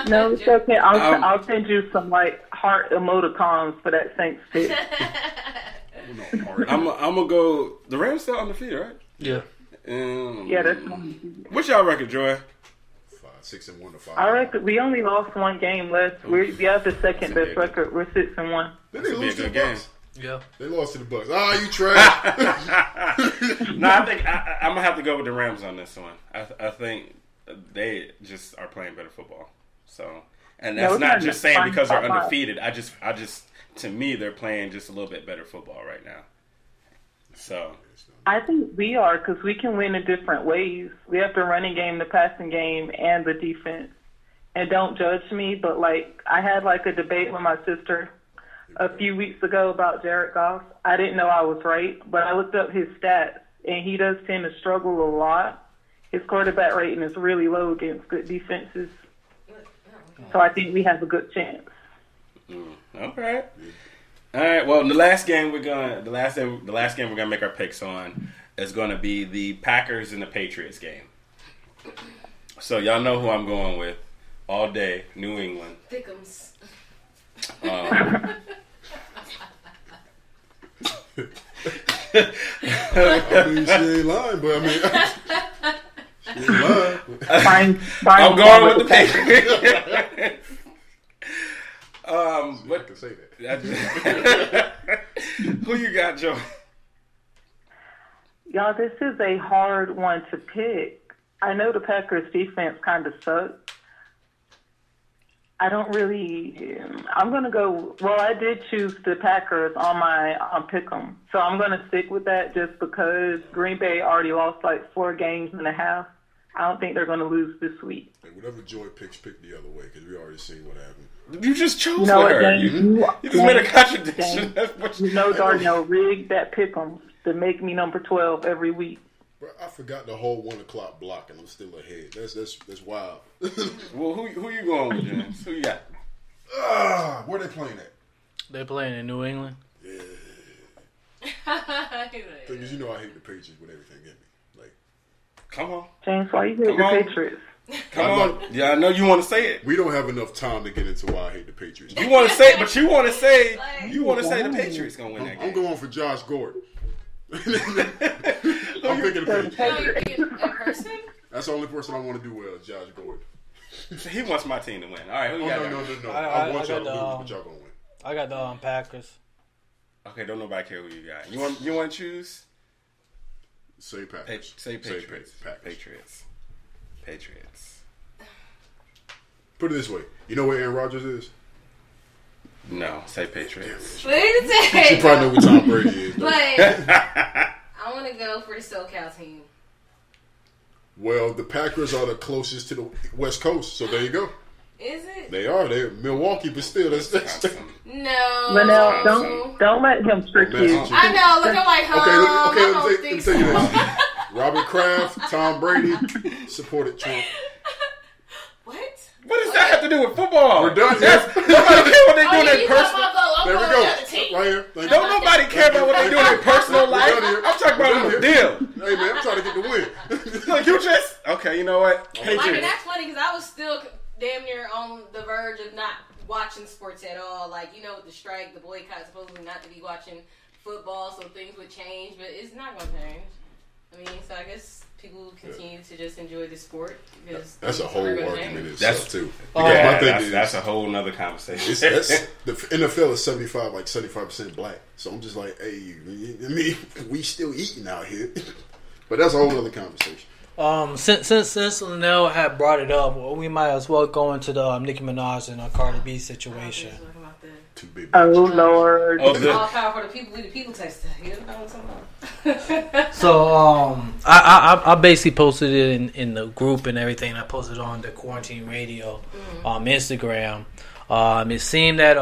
No, it's okay. I'll send you some heart emoticons for that Saints pick. I'm gonna go. The Rams still undefeated, right? Yeah. Yeah, that's. What's y'all record, Joy? 6-1 to 5. I reckon we only lost one game left. We have the second best record. We're 6-1. Then they lose to the Bucks. Yeah, they lost to the Bucks. You trash. No, I think I'm gonna have to go with the Rams on this one. I think they just are playing better football. So, and that's not just saying because they're undefeated. I just to me they're playing just a little bit better football right now. So I think we are because we can win in different ways. We have the running game, the passing game, and the defense. And don't judge me, but like I had like a debate with my sister a few weeks ago about Jared Goff. I didn't know I was right, but I looked up his stats, and he does tend to struggle a lot. His quarterback rating is really low against good defenses. So I think we have a good chance. Okay. All right. Well, the last game we're gonna make our picks on is gonna be the Packers and the Patriots game. So y'all know who I'm going with all day. New England. Thickums. I mean, she ain't lying, but I mean, she ain't lying. I'm going with the Patriots. But I can say that. Who you got, Joe? Y'all, this is a hard one to pick. I know the Packers defense kind of sucks. I'm going to go, well, I did choose the Packers on my pick'em. So I'm going to stick with that just because Green Bay already lost like 4 games and a half. I don't think they're going to lose this week. Hey, whatever Joy picks, pick the other way because we already seen what happened. You just chose You know what, her. James? You just made a contradiction. James, you know Darnell rigged that pick'em to make me number 12 every week. Bro, I forgot the whole 1 o'clock block and I'm still ahead. That's wild. Well, who you going with, James? Who you got? Where they playing at? They're playing in New England. Yeah. Thing is, you know I hate the Patriots with everything in me. Like, come on, James, why you hate the Patriots? Come on. Yeah, I know you want to say it. We don't have enough time to get into why I hate the Patriots. You want to say it, but you want to say the Patriots gonna win that game. I'm going for Josh Gordon. I'm picking the Patriots. That's the only person I want to do well is Josh Gordon. He wants my team to win. All right, who you got? No. I want y'all to lose, but y'all gonna win. I got the Packers. Okay, don't nobody care who you got. You want to choose? Say Packers. Say Patriots. Packers. Patriots. Put it this way. You know where Aaron Rodgers is? No, say Patriots. What did it say? She probably know who Tom Brady is. But I want to go for the SoCal team. Well, the Packers are the closest to the West Coast, so there you go. Is it? They are. They're Milwaukee, but still, that's no. Lynell, don't let him trick you. I know. Look, I'm like, okay. Let me tell you this. Robert Kraft, Tom Brady supported Trump. What does that have to do with football? We're done. Nobody care what they do in their personal. There we go. Right here. Don't nobody care about what they do in their personal life. I'm talking about the deal. Hey man, I'm trying to get the win. Look, you just okay. You know what? Well, I mean, that's funny because I was still damn near on the verge of not watching sports at all. Like, you know, with the strike, the boycott, supposedly not to be watching football, so things would change, but it's not going to change. I mean, so I guess people continue to just enjoy the sport because that's a whole argument in that's itself too. That's a whole nother conversation. The NFL is 75% black, so I'm just like, hey, I mean, we still eating out here, but that's a whole other conversation. Since Lynell had brought it up, we might as well go into the Nicki Minaj and Cardi B situation. Too big. Oh Lord! All power for the people. We the people test. You know what I'm talking about? So I basically posted it in the group and everything. I posted it on the Quarantine Radio Instagram. It seemed that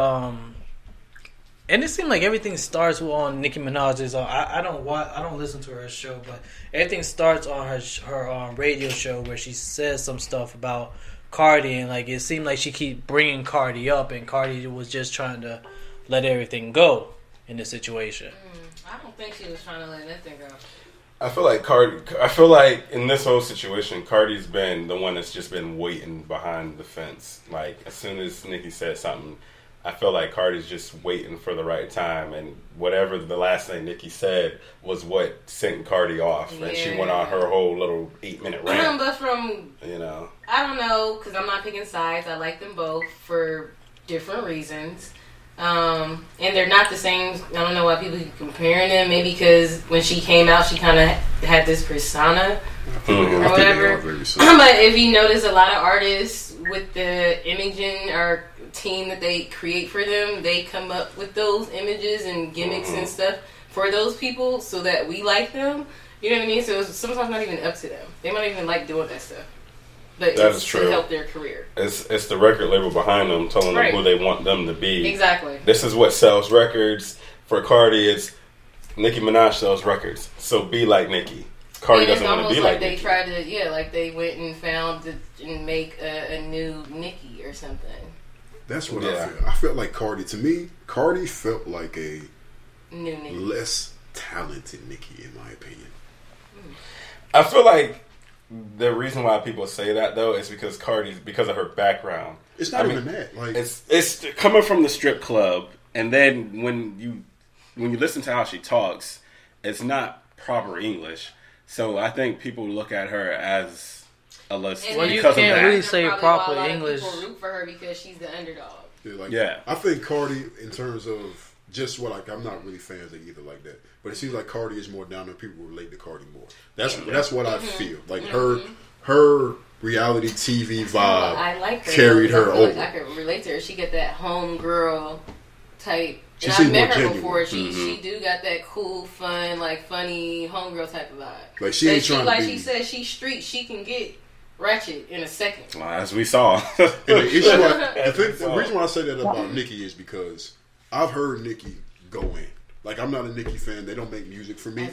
and it seemed like everything starts on Nicki Minaj's. I don't listen to her show, but everything starts on her radio show where she says some stuff about Cardi, and like it seemed like she keep bringing Cardi up, and Cardi was just trying to let everything go in the situation. I don't think she was trying to let anything go. I feel like in this whole situation, Cardi's been the one that's just been waiting behind the fence. Like as soon as Nicki said something, I feel like Cardi's just waiting for the right time, and whatever the last thing Nicki said was what sent Cardi off, and she went on her whole little 8-minute rant. But from I don't know, because I'm not picking sides. I like them both for different reasons, and they're not the same. I don't know why people keep comparing them. Maybe because when she came out, she kind of had this persona or whatever. But if you notice, a lot of artists with the imaging or team that they create for them, they come up with those images and gimmicks and stuff for those people so that we like them. You know what I mean? So it's sometimes not even up to them. They might not even like doing that stuff. But That it's is true. to help their career. It's the record label behind them telling Right. them who they want them to be. Exactly. This is what sells records. For Cardi, it's Nicki Minaj sells records. So be like Nicki. Cardi And it's doesn't want to almost be like like they Nicki. tried to, like they went and found and make a new Nicki or something. That's what I feel. I felt like Cardi. To me, Cardi felt like a New Nicki. less talented Nicki, in my opinion. I feel like the reason why people say that though is because because of her background. It's not even that. Like it's coming from the strip club, and then when you listen to how she talks, it's not proper English. So I think people look at her as a less. And Well, then you because of can't that. really say Probably proper why a lot English. of people root for her because she's the underdog. Yeah, I think Cardi, in terms of just what I'm not really fans of either like that, but it seems like Cardi is more down there. People relate to Cardi more. That's what I feel. Like her reality TV vibe I like her. carried I her feel over. Like I can relate to her. She got that homegirl type. She And seems I've met more her genuine. before. She do got that cool, fun, like funny homegirl type of vibe. Like she ain't trying to like be. she said, she's street. She can get ratchet in a second. Well, as we saw. And the issue, the reason why I say that about Nicki is because I've heard Nicki go in. Like I'm not a Nicki fan. They don't make music for me.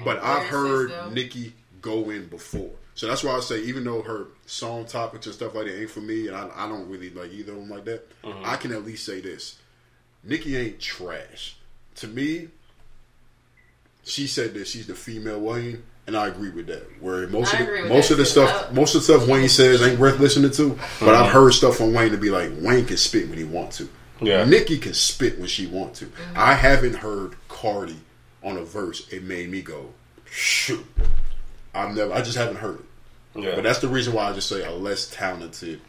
But I've heard Nicki go in before. So that's why I say even though her song topics and stuff like that ain't for me, and I don't really like either of them like that, I can at least say this. Nicki ain't trash. To me, she said that she's the female Wayne, and I agree with that. Where most of the stuff Wayne says ain't worth listening to, but I've heard stuff from Wayne to be like Wayne can spit when he want to. Yeah. Nicki can spit when she want to. I haven't heard Cardi on a verse. It made me go, shoot. I just haven't heard it. Yeah. But that's the reason why I just say a less talented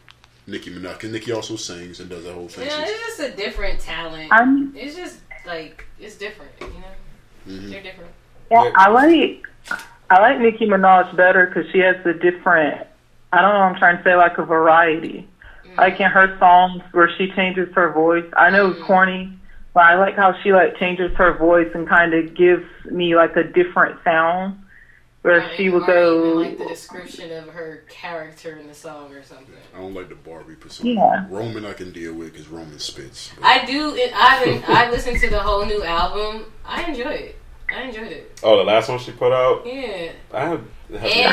Nicki Minaj. Because Nicki also sings and does that whole thing. Yeah, it's just a different talent. It's just like it's different, you know. They're different. Yeah, I like Nicki Minaj better because she has the different. I don't know. I'm trying to say like a variety. Like in her songs where she changes her voice. I know it's corny, but I like how she like changes her voice and kind of gives me like a different sound. Where she would go. Like the description of her character in the song or something. I don't like the Barbie persona. Yeah. Roman I can deal with because Roman spits. But. I do. I listened to the whole new album. I enjoyed it. Oh, the last one she put out? Yeah. And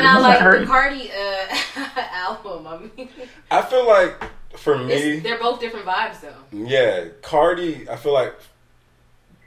I like the Cardi album. I mean, I feel like for me, they're both different vibes though. Yeah, Cardi. I feel like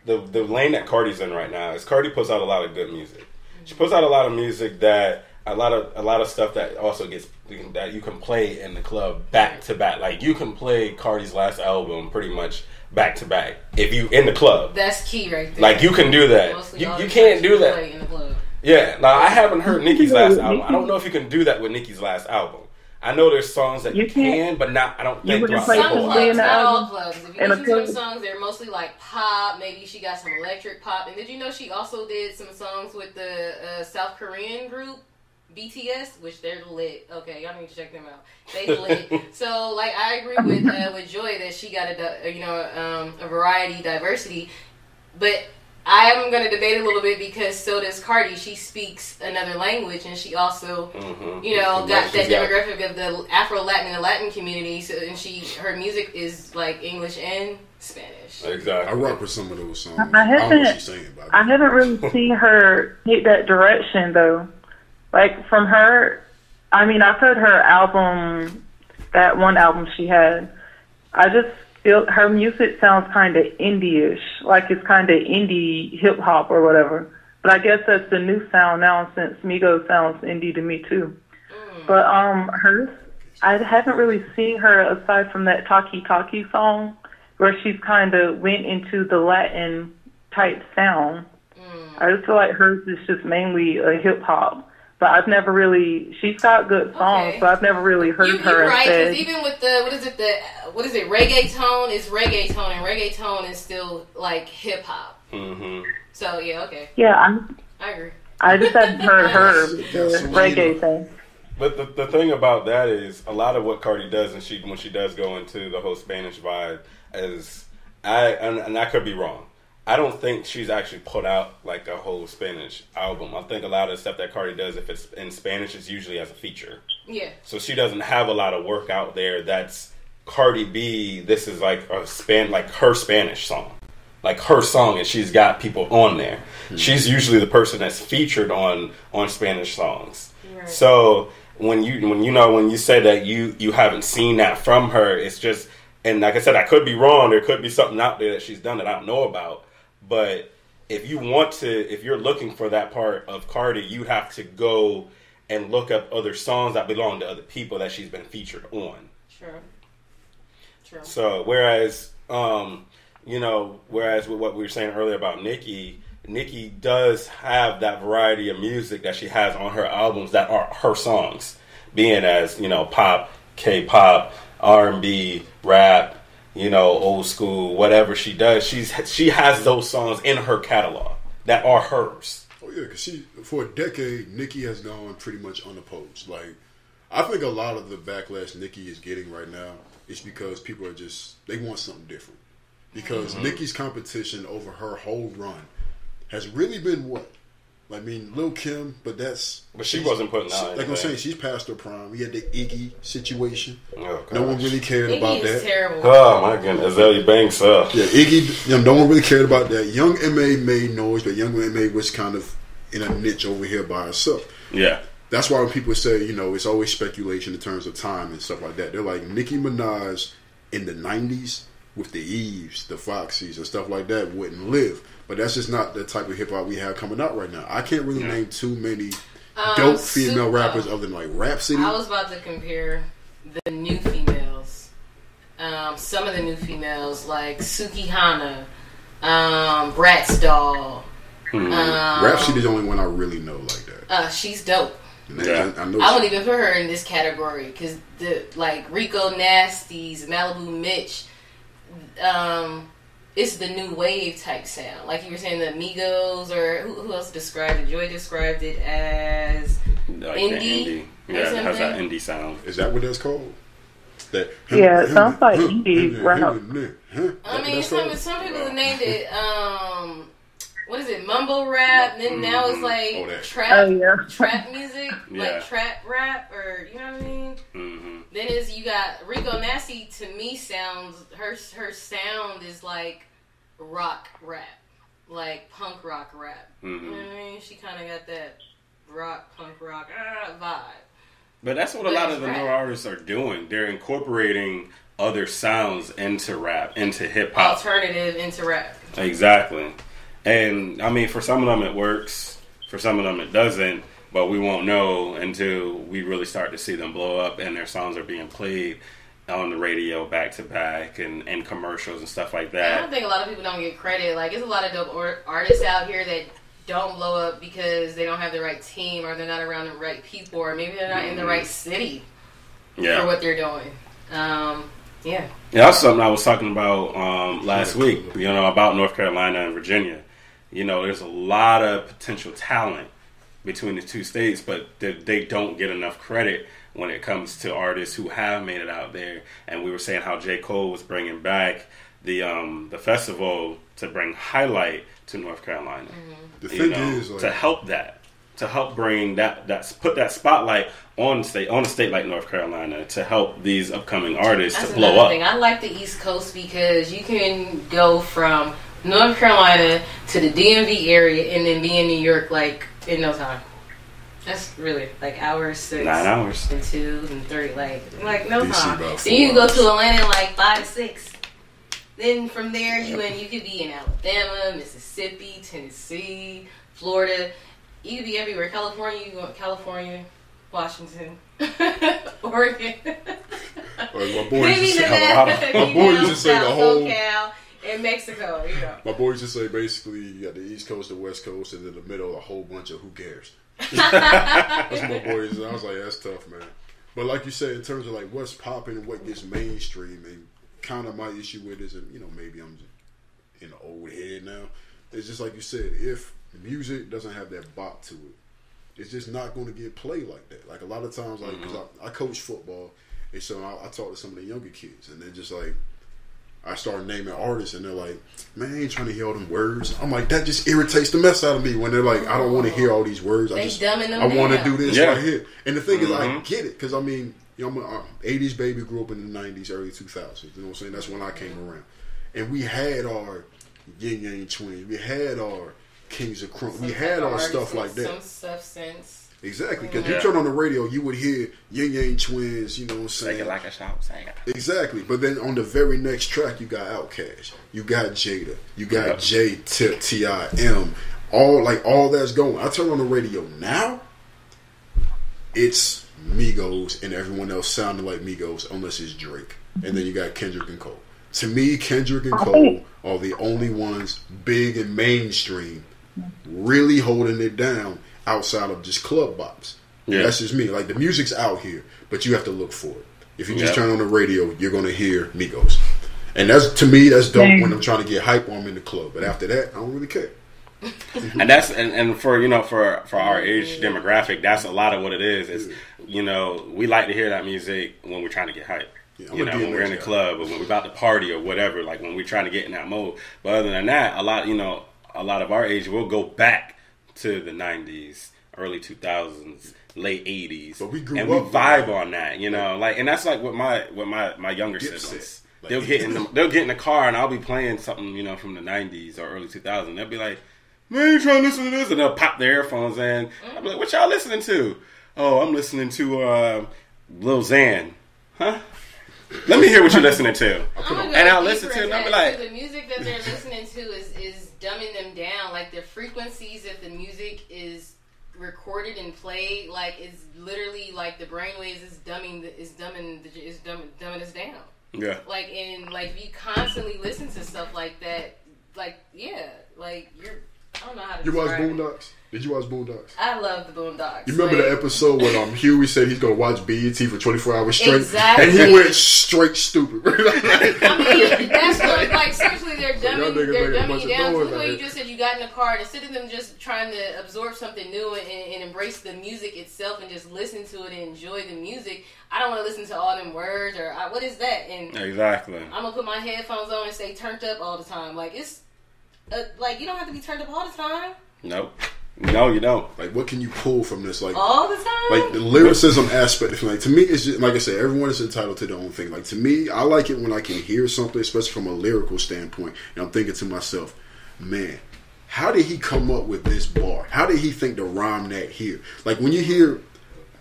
the lane that Cardi's in right now is Cardi puts out a lot of good music. She puts out a lot of music that a lot of stuff that also gets that you can play in the club back to back. Like you can play Cardi's last album pretty much back to back if you in the club. That's key right there. Like you can do that. You can't do that. In the club. Yeah. Now I haven't heard Nicki's last album. I don't know if you can do that with Nicki's last album. I know there's songs that you can, but not. I don't think throughout the whole clubs, not all clubs. If you listen to some songs, they're mostly like pop. Maybe she got some electric pop. And did you know she also did some songs with the South Korean group BTS, which they're lit. Okay, y'all need to check them out. They lit. So like I agree with Joy that she got a variety, diversity, but I'm going to debate a little bit because so does Cardi. She speaks another language, and she also, got that demographic of the Afro-Latin and Latin community. So, and her music is like English and Spanish. Exactly. I rock with some of those songs. I haven't really seen her take that direction though. Like from her, I mean, I've heard her album, that one album she had. I just feel her music sounds kind of indie-ish, like it's kind of indie hip hop or whatever. But I guess that's the new sound now since Migos sounds indie to me too. But hers, I haven't really seen her aside from that Talkie Talkie song where she's kind of went into the Latin type sound. I just feel like hers is just mainly a hip hop. But I've never really, she's got good songs, so I've never really heard her. You're right, because even with the, what is it, reggaeton is reggaeton, and reggaeton is still like hip hop. So, yeah, okay. Yeah, I agree. I just haven't heard her with the reggae thing. But the thing about that is a lot of what Cardi does, and when she does go into the whole Spanish vibe, is and I could be wrong. I don't think she's actually put out like a whole Spanish album. I think a lot of the stuff that Cardi does, if it's in Spanish, is usually as a feature. Yeah. So she doesn't have a lot of work out there that's Cardi B. This is like like her Spanish song, like her song, and she's got people on there. Mm-hmm. She's usually the person that's featured on Spanish songs. Right. So when you say that you haven't seen that from her, it's just, and like I said, I could be wrong. There could be something out there that she's done that I don't know about. But if you're looking for that part of Cardi, you have to go and look up other songs that belong to other people that she's been featured on. True. So whereas with what we were saying earlier about Nicki does have that variety of music that she has on her albums that are her songs, being as, pop, K-pop, R&B, rap, old school, whatever she does, she has those songs in her catalog that are hers. Oh yeah, because for a decade, Nicki has gone pretty much unopposed. Like, I think a lot of the backlash Nicki is getting right now is because people are they want something different. Because Nicki's competition over her whole run has really been what? I mean, Lil' Kim, but she wasn't putting out anything. Like I'm saying, she's past her prime. We had the Iggy situation. Oh, no one really cared about that. Terrible. Oh my goodness, Azalea Banks up. Yeah, Iggy. No one really cared about that. Young M.A. made noise, but Young M.A. was kind of in a niche over here by herself. Yeah. That's why when people say, it's always speculation in terms of time and stuff like that. They're like, Nicki Minaj in the 90s with the Eves, the Foxies, and stuff like that wouldn't live. But that's just not the type of hip hop we have coming out right now. I can't really name too many dope female rappers other than like Rhapsody. I was about to compare the new females. Some of the new females like Suki Hana, Bratz Doll. Rhapsody's the only one I really know like that. She's dope. Yeah. I wouldn't even put her in this category because Rico Nasty's, Malibu Mitch, it's the new wave type sound. Like you were saying, the Migos, or who else described it? Joy described it as indie. Yeah, it has that indie sound. Is that what that's called? It sounds like indie rap. I mean, some people named it. What is it? Mumble rap. Then now it's like trap music, like trap rap, or you know what I mean. Mm-hmm. Then you got Rico Nasty. To me, sounds her sound is like rock rap, like punk rock rap. Mm-hmm. You know what I mean? She kind of got that rock punk rock vibe. But that's what a lot of the new artists are doing. They're incorporating other sounds into rap, into hip hop, alternative into rap. Exactly. And I mean, for some of them it works, for some of them it doesn't, but we won't know until we really start to see them blow up and their songs are being played on the radio back to back and commercials and stuff like that. I don't think a lot of people don't get credit. Like, there's a lot of dope artists out here that don't blow up because they don't have the right team, or they're not around the right people, or maybe they're not in the right city for what they're doing. Yeah, that's something I was talking about last week, about North Carolina and Virginia. There's a lot of potential talent between the two states, but they don't get enough credit when it comes to artists who have made it out there. And we were saying how J. Cole was bringing back the festival to bring highlight to North Carolina. Mm-hmm. The thing is, to help bring that put that spotlight on a state like North Carolina, to help these upcoming artists to blow up. I like the East Coast because you can go from North Carolina to the DMV area and then be in New York like in no time. That's really like hours, 6, 9 hours, and 2 and 3, like no time. Then you can go to Atlanta in like 5 to 6. Then from there you could be in Alabama, Mississippi, Tennessee, Florida. You could be everywhere. California, you go California, Washington, Oregon. My boy used to say the whole SoCal and Mexico. My boy used to say basically you got the East Coast, the West Coast, and in the middle a whole bunch of who cares. That's what my boy used to say. I was like, that's tough, man. But like you said, in terms of like what's popping and what gets mainstream, and kind of my issue with is, and maybe I'm in the old head now. It's just like you said, if music doesn't have that bop to it, it's just not going to get played like that. Like a lot of times, like cause I coach football, and so I talk to some of the younger kids, and they're just like, I started naming artists, and they're like, man, I ain't trying to hear all them words. I'm like, that just irritates the mess out of me when they're like, I don't want to hear all these words. I want to do this right here. And the thing is, I get it, because I mean, you know, I'm an 80s baby, grew up in the 90s, early 2000s. You know what I'm saying? That's when I came around. And we had our Yin Yang Twins. We had our Kings of Crunk. We had our stuff like that. Some substance. Exactly, because you turn on the radio, you would hear Yin Yang Twins, you know what I'm saying? Say it like a shout, say it. Exactly, but then on the very next track, you got Outkast, you got Jada, you got J, Tip, T.I.M., all that's going. I turn on the radio now, it's Migos and everyone else sounding like Migos, unless it's Drake. And then you got Kendrick and Cole. To me, Kendrick and Cole are the only ones big and mainstream really holding it down outside of just club bops. Yeah. That's just me. Like, the music's out here, but you have to look for it. If you just turn on the radio, you're going to hear Migos. And that's, to me, that's dope when I'm trying to get hype while I'm in the club. But after that, I don't really care. And that's and for, you know, for our age demographic, that's a lot of what it is. You know, we like to hear that music when we're trying to get hype. Yeah, you know, when we're in the club or when we're about to party or whatever, like when we're trying to get in that mode. But other than that, a lot of our age will go back to the 90s, early 2000s, late 80s, but we vibe on that, you know, like, and that's like with my younger siblings. Like, they'll get in the car and I'll be playing something, you know, from the 90s or early 2000s. They'll be like, man, you trying to listen to this? And they'll pop their earphones in. I'll be like, what y'all listening to? Oh, I'm listening to Lil Xan. Huh? Let me hear what you're listening to. And I'll listen to it and I'll be like, the music that they're listening to is dumbing them down. Like, the frequencies that the music is recorded and played, like, is literally like the brainwaves is dumbing us down. Yeah. Like, and like, if you constantly listen to stuff like that, like, yeah, like, I don't know how to describe it. Boondocks? Did you watch Boondocks? I love the Boondocks. You remember the episode when Huey said he's going to watch BET for 24 hours straight? Exactly. And he went straight stupid. I mean, that's what, like, seriously, they're dumbing you down. To the way you just said, you got in the car, instead of them just trying to absorb something new and embrace the music itself and just listen to it and enjoy the music. I don't want to listen to all them words or what is that? And exactly. I'm going to put my headphones on and stay turned up all the time. Like, it's like, you don't have to be turned up all the time. Nope. No, you don't. Like, what can you pull from this? Like, all the time? Like, the lyricism aspect of it. Like, to me, it's just, like I said, everyone is entitled to their own thing. Like, to me, I like it when I can hear something, especially from a lyrical standpoint, and I'm thinking to myself, man, how did he come up with this bar? How did he think to rhyme that here? Like, when you hear,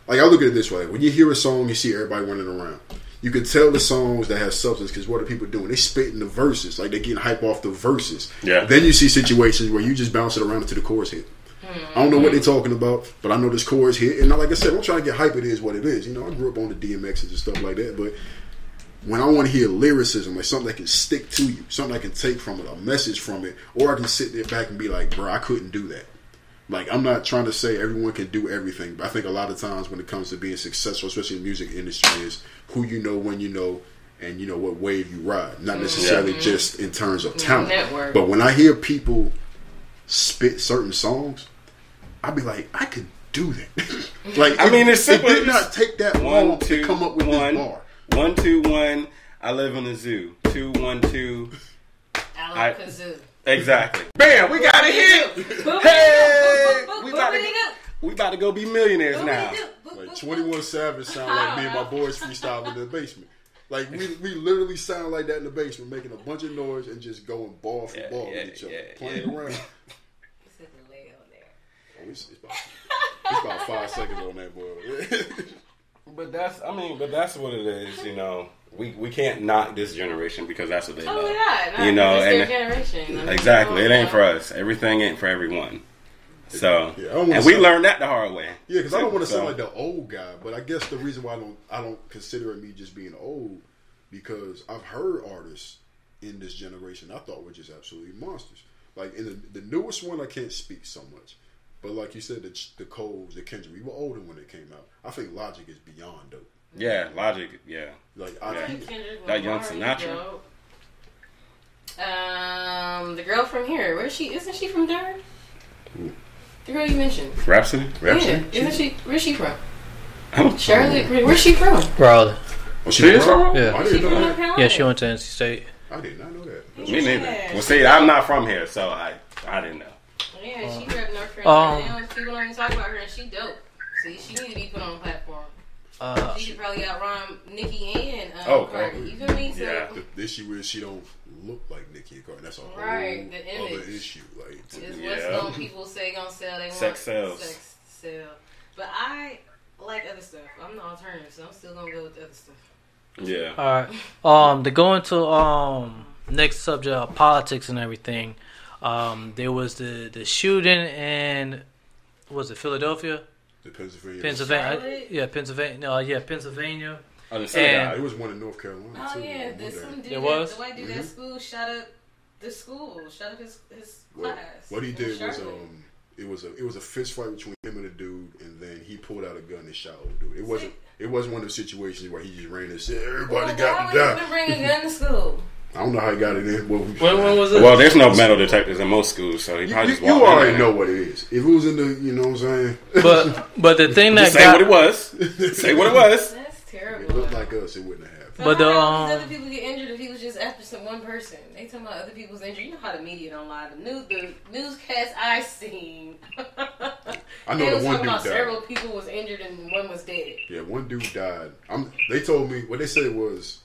like, I look at it this way. When you hear a song, you see everybody running around. You can tell the songs that have substance because what are people doing? They spitting the verses. Like, they're getting hype off the verses. Yeah. Then you see situations where you just bounce it around until the chorus hit. I don't know what they're talking about, but I know this chorus hit. And like I said, I'm trying to get hype. It is what it is. You know, I grew up on the DMXs and stuff like that. But when I want to hear lyricism, like something that can stick to you, something I can take from it, a message from it, or I can sit there back and be like, bro, I couldn't do that. Like, I'm not trying to say everyone can do everything, but I think a lot of times when it comes to being successful, especially in the music industry, is who you know, when you know, and you know what wave you ride. Not necessarily just in terms of talent. Network. But when I hear people spit certain songs, I'd be like, I could do that. Like, I mean, it's simple. It did not take that long to come up with this bar. 1, 2, 1. I live in a zoo. 2, 1, 2. I love kazoo. Exactly. Bam! We got it here. Hey, we about to go be millionaires now. Like 21 Savage sound like me and my boys freestyle in the basement. Like, we literally sound like that in the basement, making a bunch of noise and just going ball for ball with each other, playing around. It's about 5 seconds on that, boy. But that's what it is, you know. We can't knock this generation because that's what they love. Yeah, you know, it's and their generation. I mean, exactly, it ain't for us. Everything ain't for everyone. So, yeah, and we learned that the hard way. Yeah, because I don't want to sound like the old guy, but I guess the reason why I don't consider it me just being old, because I've heard artists in this generation I thought were just absolutely monsters. Like, in the newest one, I can't speak so much. But like you said, the Coles, the Kendrick, we were older when they came out. I think Logic is beyond dope. Yeah, Logic, yeah. Like, that young Sinatra. The girl from here, isn't she from Durham? The girl you mentioned. Rhapsody? Yeah, isn't she? Where's she from? Charlotte, where's she from? Raleigh. Oh, she from? Yeah. Yeah, she went to NC State. I did not know that. Me neither. Well, see, I'm not from here, so I didn't know. Yeah, she rep North Carolina. People don't even talk about her, and she dope. See, she need to be put on a platform. She should probably outrhyme Nicki and Cardi. You feel me? So, yeah. The issue is she don't look like Nicki and Cardi. That's a whole other issue. Like, it's what's known people say gonna sell. They sex want sells. Sex sell. But I like other stuff. I'm the alternative, so I'm still gonna go with the other stuff. Yeah. All right. To go into next subject of politics and everything, there was the shooting in, was it Philadelphia? The Pennsylvania. Pennsylvania. Pennsylvania. It was one in North Carolina. Oh yeah, there's some dude. The white dude at school shot up the school, shot up his class. What he did was it was a fist fight between him and a dude, and then he pulled out a gun and shot old dude. It wasn't one of those situations where he just ran and said everybody got to die. Why would you bring a gun to school? I don't know how he got it in. When was it? Well, there's no metal detectors in most schools, so he probably just walked in. You already know what it is. If it was in the, you know what I'm saying? But the thing that say what it was. Say what it was. That's terrible. It looked like us. It wouldn't have happened. But how other people get injured if he was just after some one person? They talking about other people's injury. You know how the media don't lie. The newscast I seen. I know the one dude died. Several people was injured and one was dead. Yeah, one dude died. They told me what they said was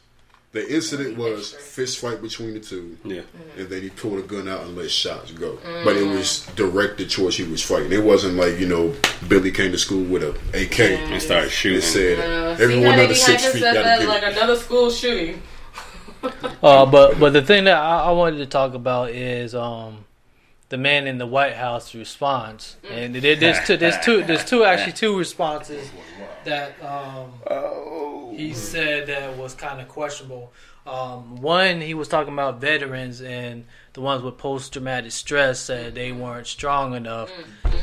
the incident was fist fight between the two. Yeah, and then he pulled a gun out and let shots go. But it was directed towards he was fighting. It wasn't like Billy came to school with a AK and started shooting. It said everyone under 6 feet got to get like another school shooting. But the thing that I wanted to talk about is the man in the White House response, and there's two responses that he said that was kind of questionable. One, he was talking about veterans and the ones with post-traumatic stress said they weren't strong enough,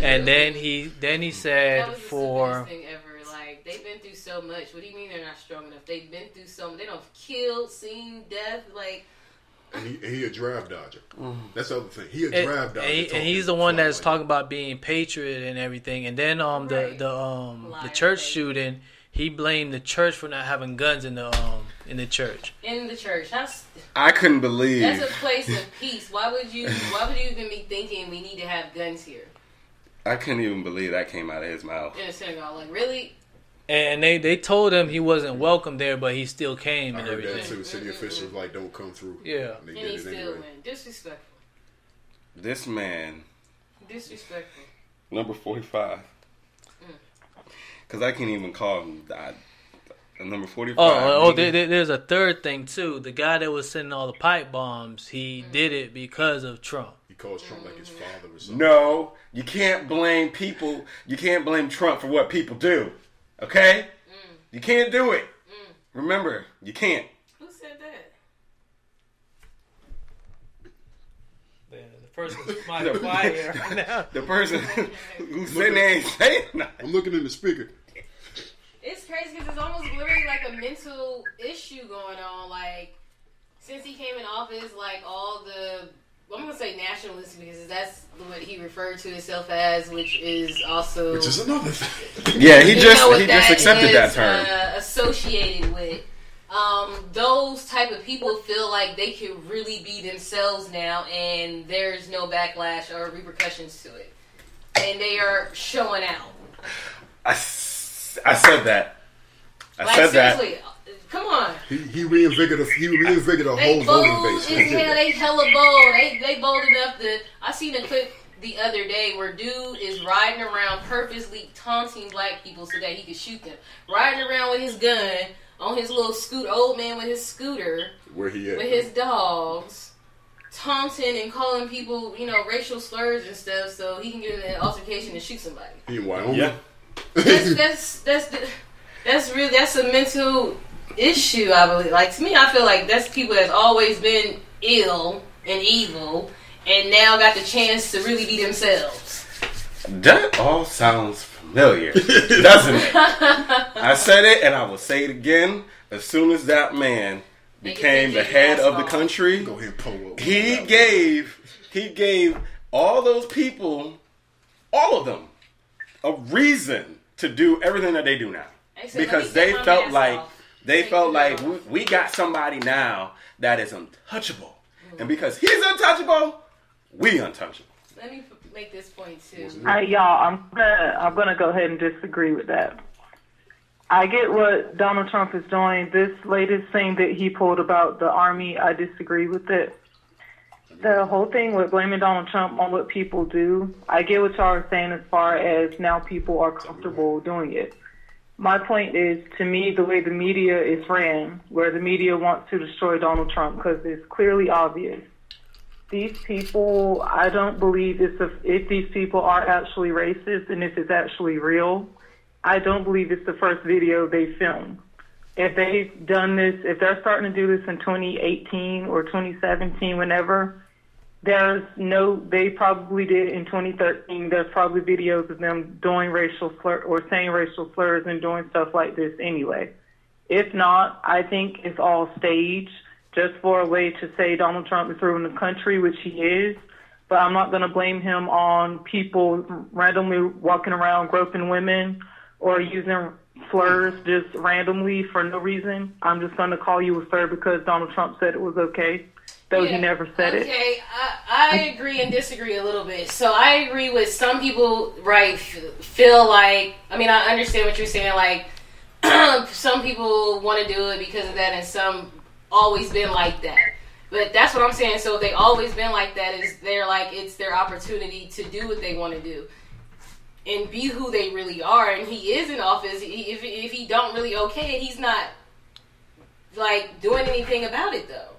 and then he said that was the stupidest thing ever. Like, they've been through so much. What do you mean they're not strong enough? They've been through so much. They don't killed, seen death, like. And he a draft dodger. That's the other thing. He a draft dodger. And he's the one that's talking about being patriot and everything. And then the church shooting, he blamed the church for not having guns in the church. In the church, I couldn't believe that's a place of peace. Why would you even be thinking we need to have guns here? I couldn't even believe that came out of his mouth. In a synagogue, like really. And they told him he wasn't welcome there, but he still came and everything. I heard that too. City officials don't come through. Yeah. And he still went. Disrespectful. This man. Disrespectful. Number 45. Because I can't even call him number 45. There's a third thing too. The guy that was sending all the pipe bombs, he did it because of Trump. He calls Trump like his father or something. No, you can't blame people. You can't blame Trump for what people do. Okay? You can't do it. Remember, you can't. Who said that? The person might quiet right now. The person who said they ain't saying nothing. I'm looking in the speaker. It's crazy because it's almost literally like a mental issue going on. Like, since he came in office, like all the... I'm going to say nationalists because that's what he referred to himself as, which is also... Which is another thing. Yeah, he just accepted that term. Associated with. Those type of people feel like they can really be themselves now and there's no backlash or repercussions to it. And they are showing out. I said that. Seriously, come on. He reinvigorated a whole voting base. They hella bold. They bold enough to... I seen a clip the other day where dude is riding around purposely taunting black people so that he could shoot them. Riding around with his gun on his little scooter, old man with his scooter. Where he at? With his dogs. Taunting and calling people, racial slurs and stuff so he can get in an altercation and shoot somebody. He in Wyoming? Yeah. That's a mental issue, I believe. Like, to me, I feel like that's people that's always been ill and evil and now got the chance to really be themselves. That all sounds familiar, doesn't it? I said it and I will say it again. As soon as that man became the head of the country, go ahead and pull up. He gave all those people, all of them, a reason to do everything that they do now. Because they felt like They felt like we got somebody now that is untouchable. And because he's untouchable, we untouchable. Let me make this point too. Y'all, I'm gonna go ahead and disagree with that. I get what Donald Trump is doing. This latest thing that he pulled about the army, I disagree with it. The whole thing with blaming Donald Trump on what people do, I get what y'all are saying as far as now people are comfortable doing it. My point is, to me, the way the media is ran, where the media wants to destroy Donald Trump because it's clearly obvious. These people, I don't believe if these people are actually racist and if it's actually real, I don't believe it's the first video they filmed. If they've done this, if they're starting to do this in 2018 or 2017, whenever, they probably did in 2013. There's probably videos of them doing racial slur or saying racial slurs and doing stuff like this anyway. If not, I think it's all staged just for a way to say Donald Trump is ruining the country, which he is. But I'm not going to blame him on people randomly walking around groping women or using slurs just randomly for no reason. I'm just going to call you a slur because Donald Trump said it was okay, though he never said it. Okay, I agree and disagree a little bit. So I agree with some people, right, feel like, I mean, I understand what you're saying, like, some people want to do it because of that and some always been like that. But that's what I'm saying. So if they always been like that, they're like, it's their opportunity to do what they want to do and be who they really are. And he is in office. If he don't really okay it, he's not like doing anything about it though.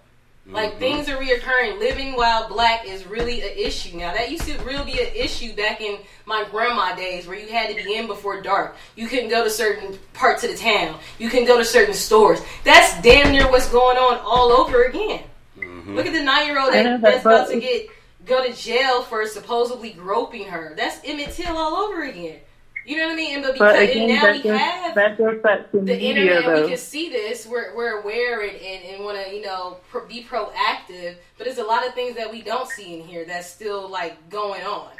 Like things are reoccurring. Living while black is really an issue now. That used to really be an issue back in my grandma days, where you had to be in before dark. You couldn't go to certain parts of the town. You couldn't go to certain stores. That's damn near what's going on all over again. Look at the 9-year-old that's about to go to jail for supposedly groping her. That's Emmett Till all over again. You know what I mean? But again, now we have the internet, we can see this. We're aware and want to, be proactive. But there's a lot of things that we don't see in here that's still like going on.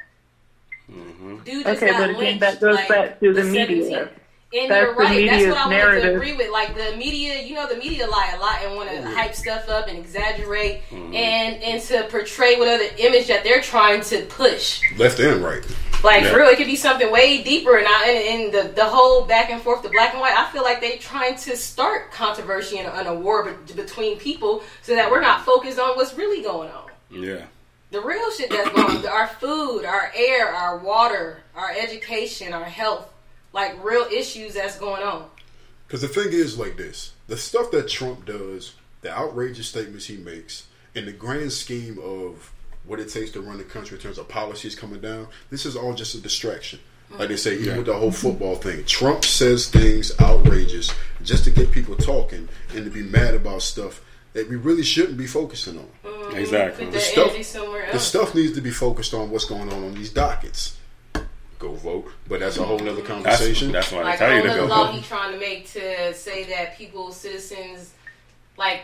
Dude just got lynched, that goes back to the media. And you're right. That's what I wanted to agree with. Like the media, the media lie a lot and want to hype stuff up and exaggerate and to portray whatever image that they're trying to push. Left and right. Like, for real, it could be something way deeper. And the whole back and forth, the black and white, I feel like they're trying to start controversy and a war between people so that we're not focused on what's really going on. Yeah. The real shit that's going on, our food, our air, our water, our education, our health, like real issues that's going on. Because the thing is like this, the stuff that Trump does, the outrageous statements he makes, in the grand scheme of what it takes to run the country in terms of policies coming down, this is all just a distraction. Like they say, even with the whole football thing, Trump says things outrageous just to get people talking and to be mad about stuff that we really shouldn't be focusing on. Exactly. The stuff needs to be focused on what's going on these dockets. Go vote, but that's a whole nother conversation. That's why I tell you to go vote. Law he's trying to make to say that citizens, like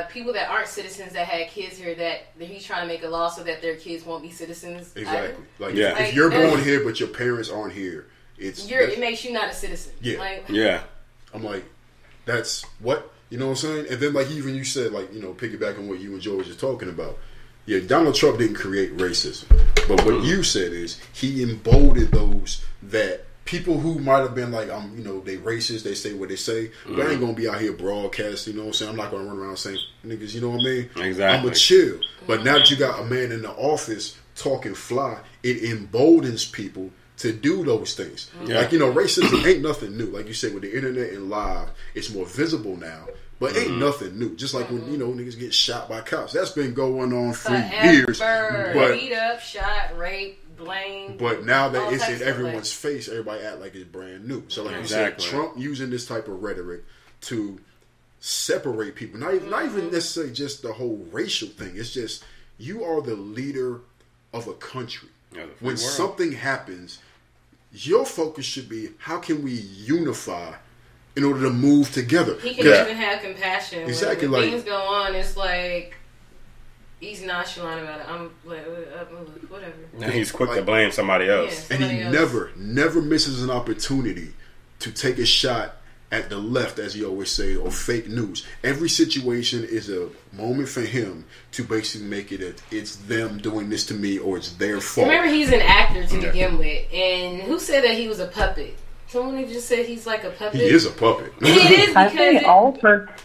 people that aren't citizens that had kids here, that he's trying to make a law so that their kids won't be citizens. Exactly. If you're born here but your parents aren't here, it makes you not a citizen. Yeah. I'm like, that's what, you know what I'm saying? And then like even you said, like, piggyback on what you and George are talking about. Yeah, Donald Trump didn't create racism. But what you said is he emboldened those that people who might have been like, they racist, they say what they say, but I ain't going to be out here broadcasting, you know what I'm saying? I'm not going to run around saying niggas, you know what I mean? Exactly. I'm going to chill. But now that you got a man in the office talking fly, it emboldens people to do those things. Like, racism ain't nothing new. Like you said, with the internet and live, it's more visible now. But ain't nothing new. Just like when, niggas get shot by cops. That's been going on for years. But beat up, shot, rape, blame. But now that it's in everyone's face, everybody act like it's brand new. So like you said, Trump using this type of rhetoric to separate people. Not even necessarily just the whole racial thing. It's just, you are the leader of a country. When something happens, your focus should be, how can we unify in order to move together? He can even have compassion. Exactly. When things go on, it's like he's nonchalant about it. I'm like, whatever. And he's quick to blame somebody else. And he never misses an opportunity to take a shot at the left, as he always say, or fake news. Every situation is a moment for him to basically make it it's them doing this to me or it's their fault. Remember, he's an actor to begin with, and who said that he was a puppet? Someone that just said he's like a puppet. He is a puppet. It is because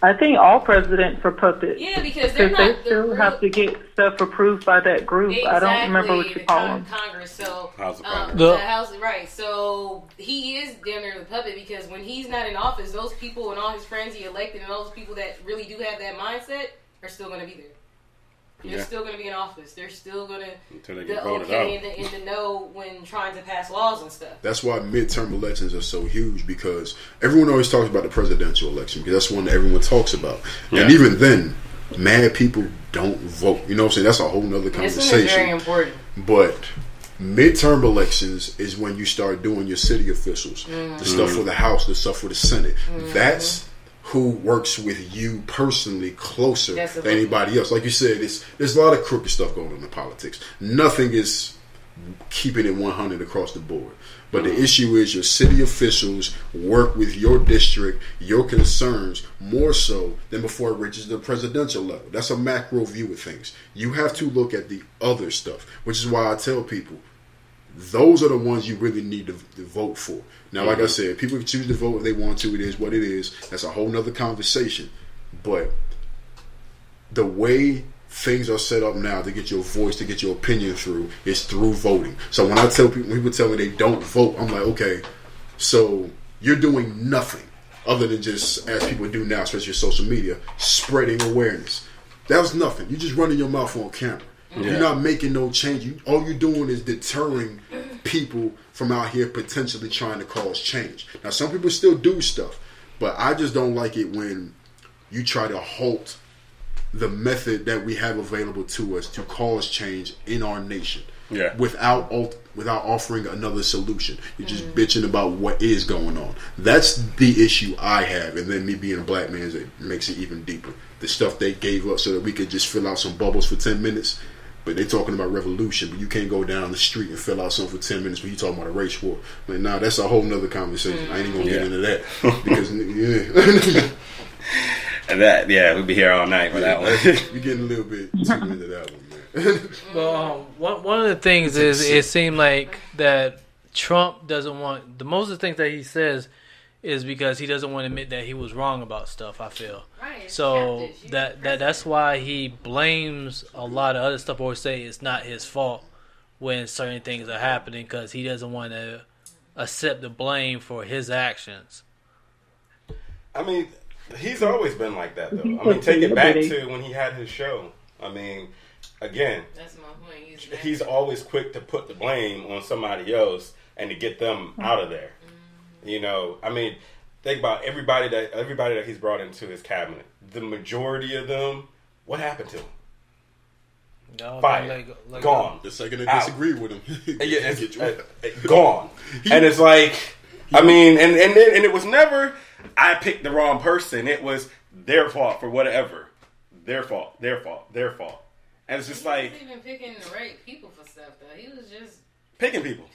I think all presidents are puppets. Yeah, because they're not they still have to get stuff approved by that group. Exactly, I don't remember what you call them. Congress. So House of Congress. the House, right? So he is damn near the puppet because when he's not in office, those people and all his friends he elected and all those people that really do have that mindset are still going to be there. They're still going to be in office. They're still going to they get voted out. in the know when trying to pass laws and stuff. That's why midterm elections are so huge, because everyone always talks about the presidential election because that's one that everyone talks about. Yeah. And even then, mad people don't vote. You know what I'm saying? That's a whole nother conversation. This one is very important. But midterm elections is when you start doing your city officials, the stuff for the House, the stuff for the Senate. That's who works with you personally closer than anybody else. Like you said, there's a lot of crooked stuff going on in politics. Nothing is keeping it 100 across the board. But the issue is your city officials work with your district, your concerns, more so than before it reaches the presidential level. That's a macro view of things. You have to look at the other stuff, which is why I tell people, those are the ones you really need to vote for. Now, like I said, people can choose to vote if they want to. It is what it is. That's a whole nother conversation. But the way things are set up now to get your voice, to get your opinion through, is through voting. So when I tell people, when people tell me they don't vote, I'm like, okay, so you're doing nothing other than just, as people do now, especially social media, spreading awareness. That was nothing. You're just running your mouth on camera. You're not making no change. All you're doing is deterring people from out here potentially trying to cause change. Now, some people still do stuff, but I just don't like it when you try to halt the method that we have available to us to cause change in our nation without offering another solution. You're just bitching about what is going on. That's the issue I have, and then me being a black man, it makes it even deeper. The stuff they gave up so that we could just fill out some bubbles for 10 minutes. But they're talking about revolution, but you can't go down the street and fill out something for 10 minutes when you're talking about a race war. Like, nah, that's a whole nother conversation. I ain't even gonna get into that. Because, And that, we'll be here all night for that one. We're getting a little bit too into that one, man. Well, one of the things is it seemed like that Trump doesn't want, the most of the things that he says is because he doesn't want to admit that he was wrong about stuff, I feel. Right. So that's why he blames a lot of other stuff, or say it's not his fault when certain things are happening, because he doesn't want to accept the blame for his actions. I mean, he's always been like that, though. I mean, take it back to when he had his show. I mean, again, that's my point. He's always quick to put the blame on somebody else and to get them out of there. You know, I mean, think about everybody that he's brought into his cabinet. The majority of them, what happened to them? No, fired, gone. The second they disagree with him, gone. And it's like, I mean, and it was never, I picked the wrong person. It was their fault for whatever. Their fault. And it's just like, he wasn't even picking the right people for stuff, though. He was just picking people,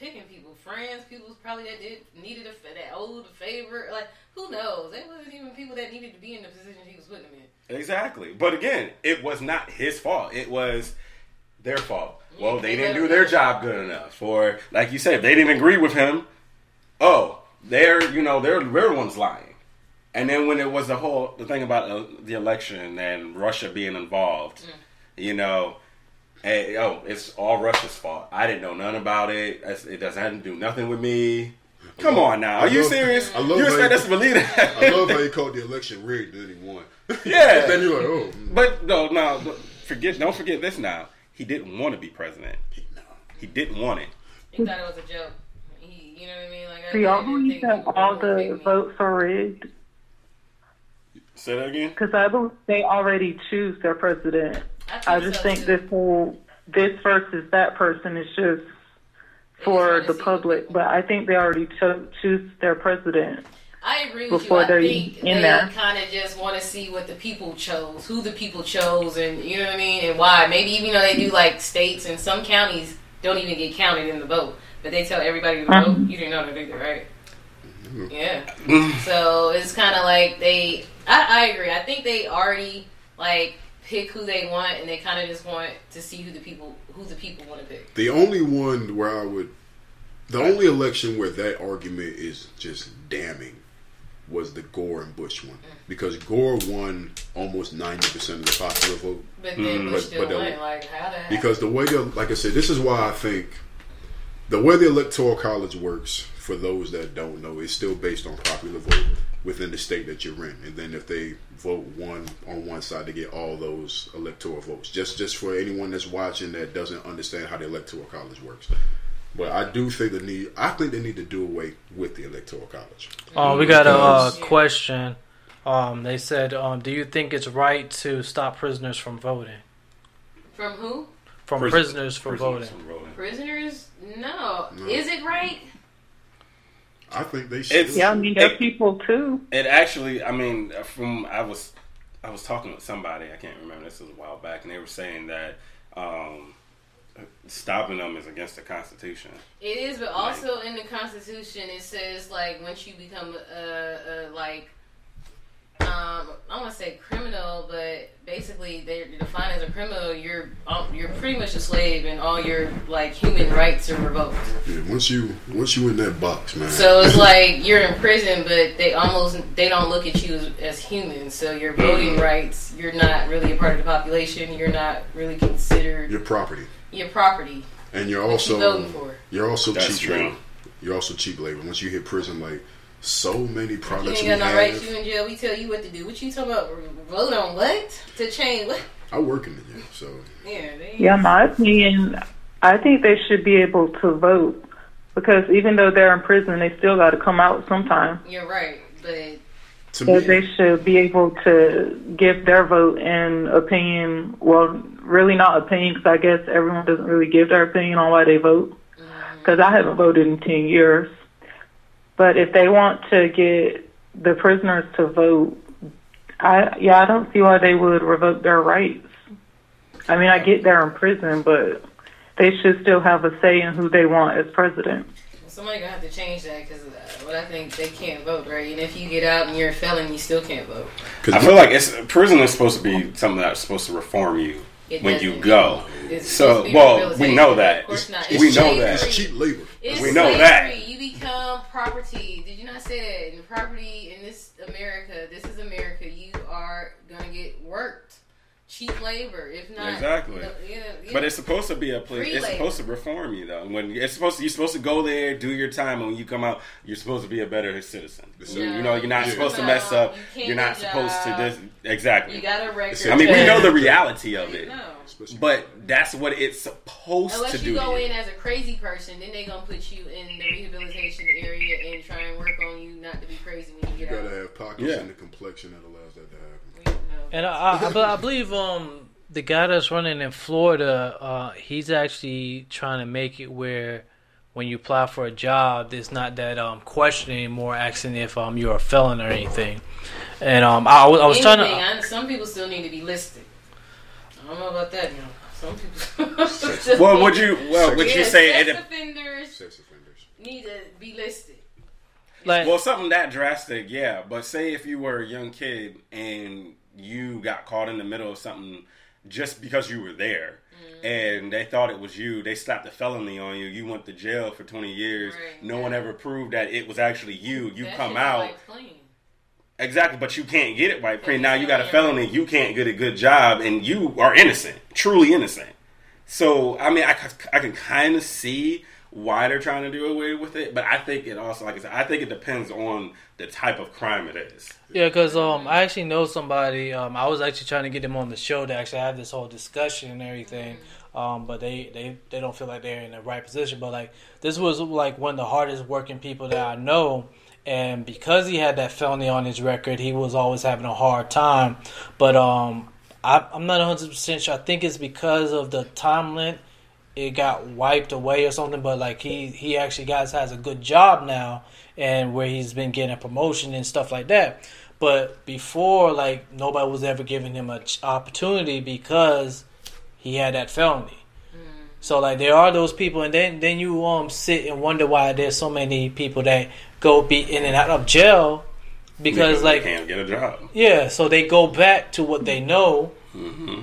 friends, people probably that needed that old favor. Like, who knows? It wasn't even people that needed to be in the position he was putting them in. Exactly. But again, it was not his fault. It was their fault. Well, they didn't do their job good enough. Or, like you said, if they didn't agree with him, they're the ones lying. And then when it was the thing about the election and Russia being involved, it's all Russia's fault. I didn't know nothing about it. It doesn't do nothing with me. Come on now. Are you serious? You expect us to believe that? I love how he called the election rigged and then he won. Yeah. Then you're like, oh. But no, don't forget this now. He didn't want to be president. He didn't want it. He thought it was a joke. You know what I mean? Like, do y'all believe that all the votes are rigged? Say that again? Because I believe they already choose their president. I just think this versus that person is just for the public, but I think they already choose their president. I agree with before you. they're I think in they there. kind of just want to see what the people chose, who the people chose, and you know what I mean, and why. Maybe even though they do like states and some counties don't even get counted in the vote, but they tell everybody to vote. You didn't know that either, right? Yeah. So it's kind of like I agree. I think they already like pick who they want, and they kind of just want to see who the people want to pick. The only one where the only election where that argument is just damning was the Gore and Bush one, because Gore won almost 90% of the popular vote. But then Bush still won. Like, how that? Because the way like I said, this is why I think the way the Electoral College works, for those that don't know, is still based on popular vote within the state that you're in, and then if they vote on one side, to get all those electoral votes. Just for anyone that's watching that doesn't understand how the Electoral College works. But I do think they need to do away with the Electoral College. We got a question. They said, do you think it's right to stop prisoners from voting? From who? From prisoners from voting. Prisoners? No. Is it right? I think they should. Yeah, I mean, they're people too. It actually, I mean, I was talking with somebody, I can't remember, this was a while back, and they were saying that stopping them is against the Constitution. It is, but also in the Constitution it says like once you become I want to say criminal, but basically they're defined as a criminal. You're pretty much a slave, and all your like human rights are revoked. Yeah, once you in that box, man. So it's like you're in prison, but they don't look at you as human. So your voting rights, you're not really a part of the population. You're not really considered your property. Your property. And you're also cheap labor. You're also cheap labor. Once you hit prison, like so many products you ain't got no rights. You in jail. We tell you what to do. What you talking about? Vote on what? To change what? I work in the jail, so yeah. My opinion, I think they should be able to vote, because even though they're in prison, they still got to come out sometime. You're right, but so they should be able to give their vote and opinion. Well, really not opinion, because I guess everyone doesn't really give their opinion on why they vote. Because I haven't voted in 10 years. But if they want to get the prisoners to vote, I don't see why they would revoke their rights. I mean, I get they're in prison, but they should still have a say in who they want as president. Somebody gonna have to change that, because I think they can't vote, right? And if you get out and you're a felon, you still can't vote. I feel like prison is supposed to be something that's supposed to reform you when you go. So, we know that. We know that. It's cheap labor. We know that. You become property. Did you not say that? And property in this is America. You are gonna get worked. Cheap labor, if not exactly. But it's supposed to be a place. It's supposed to reform you, though. When you're supposed to go there, do your time, and when you come out, you're supposed to be a better citizen. So, you're not supposed to mess up. You're not supposed to this. Exactly. You got a record. I mean, we know the reality of it, but that's what it's supposed Unless to do. Unless you go in as a crazy person, then they're gonna put you in the rehabilitation area and try and work on you not to be crazy when you get out. You gotta have pockets and the complexion that allows that to happen. And I believe the guy that's running in Florida, he's actually trying to make it where when you apply for a job, there's not that question anymore, asking if you're a felon or anything. And I was trying to. Some people still need to be listed. I don't know about that. Some people. Would you say sex offenders need to be listed? Something that drastic, yeah. But say if you were a young kid and you got caught in the middle of something just because you were there, and they thought it was you, they slapped a felony on you, you went to jail for 20 years, no one ever proved that it was actually you come out. Exactly, but you can't get it wiped clean. Now you got a felony, you can't get a good job, and you are innocent, truly innocent. So, I mean, I can kind of see why they're trying to do away with it, but I think it also, like I said, I think it depends on the type of crime it is. Yeah, because I actually know somebody. I was actually trying to get them on the show to actually have this whole discussion and everything, but they don't feel like they're in the right position. But like this was like one of the hardest working people that I know, and because he had that felony on his record, he was always having a hard time. But I'm not 100% sure. I think it's because of the time length. It got wiped away or something, but like he actually has a good job now, and where he's been getting a promotion and stuff like that. But before, like, nobody was ever giving him an opportunity because he had that felony. So like there are those people, and then you sit and wonder why there's so many people that go be in and out of jail because they can't get a job. Yeah, so they go back to what they know, Mm-hmm.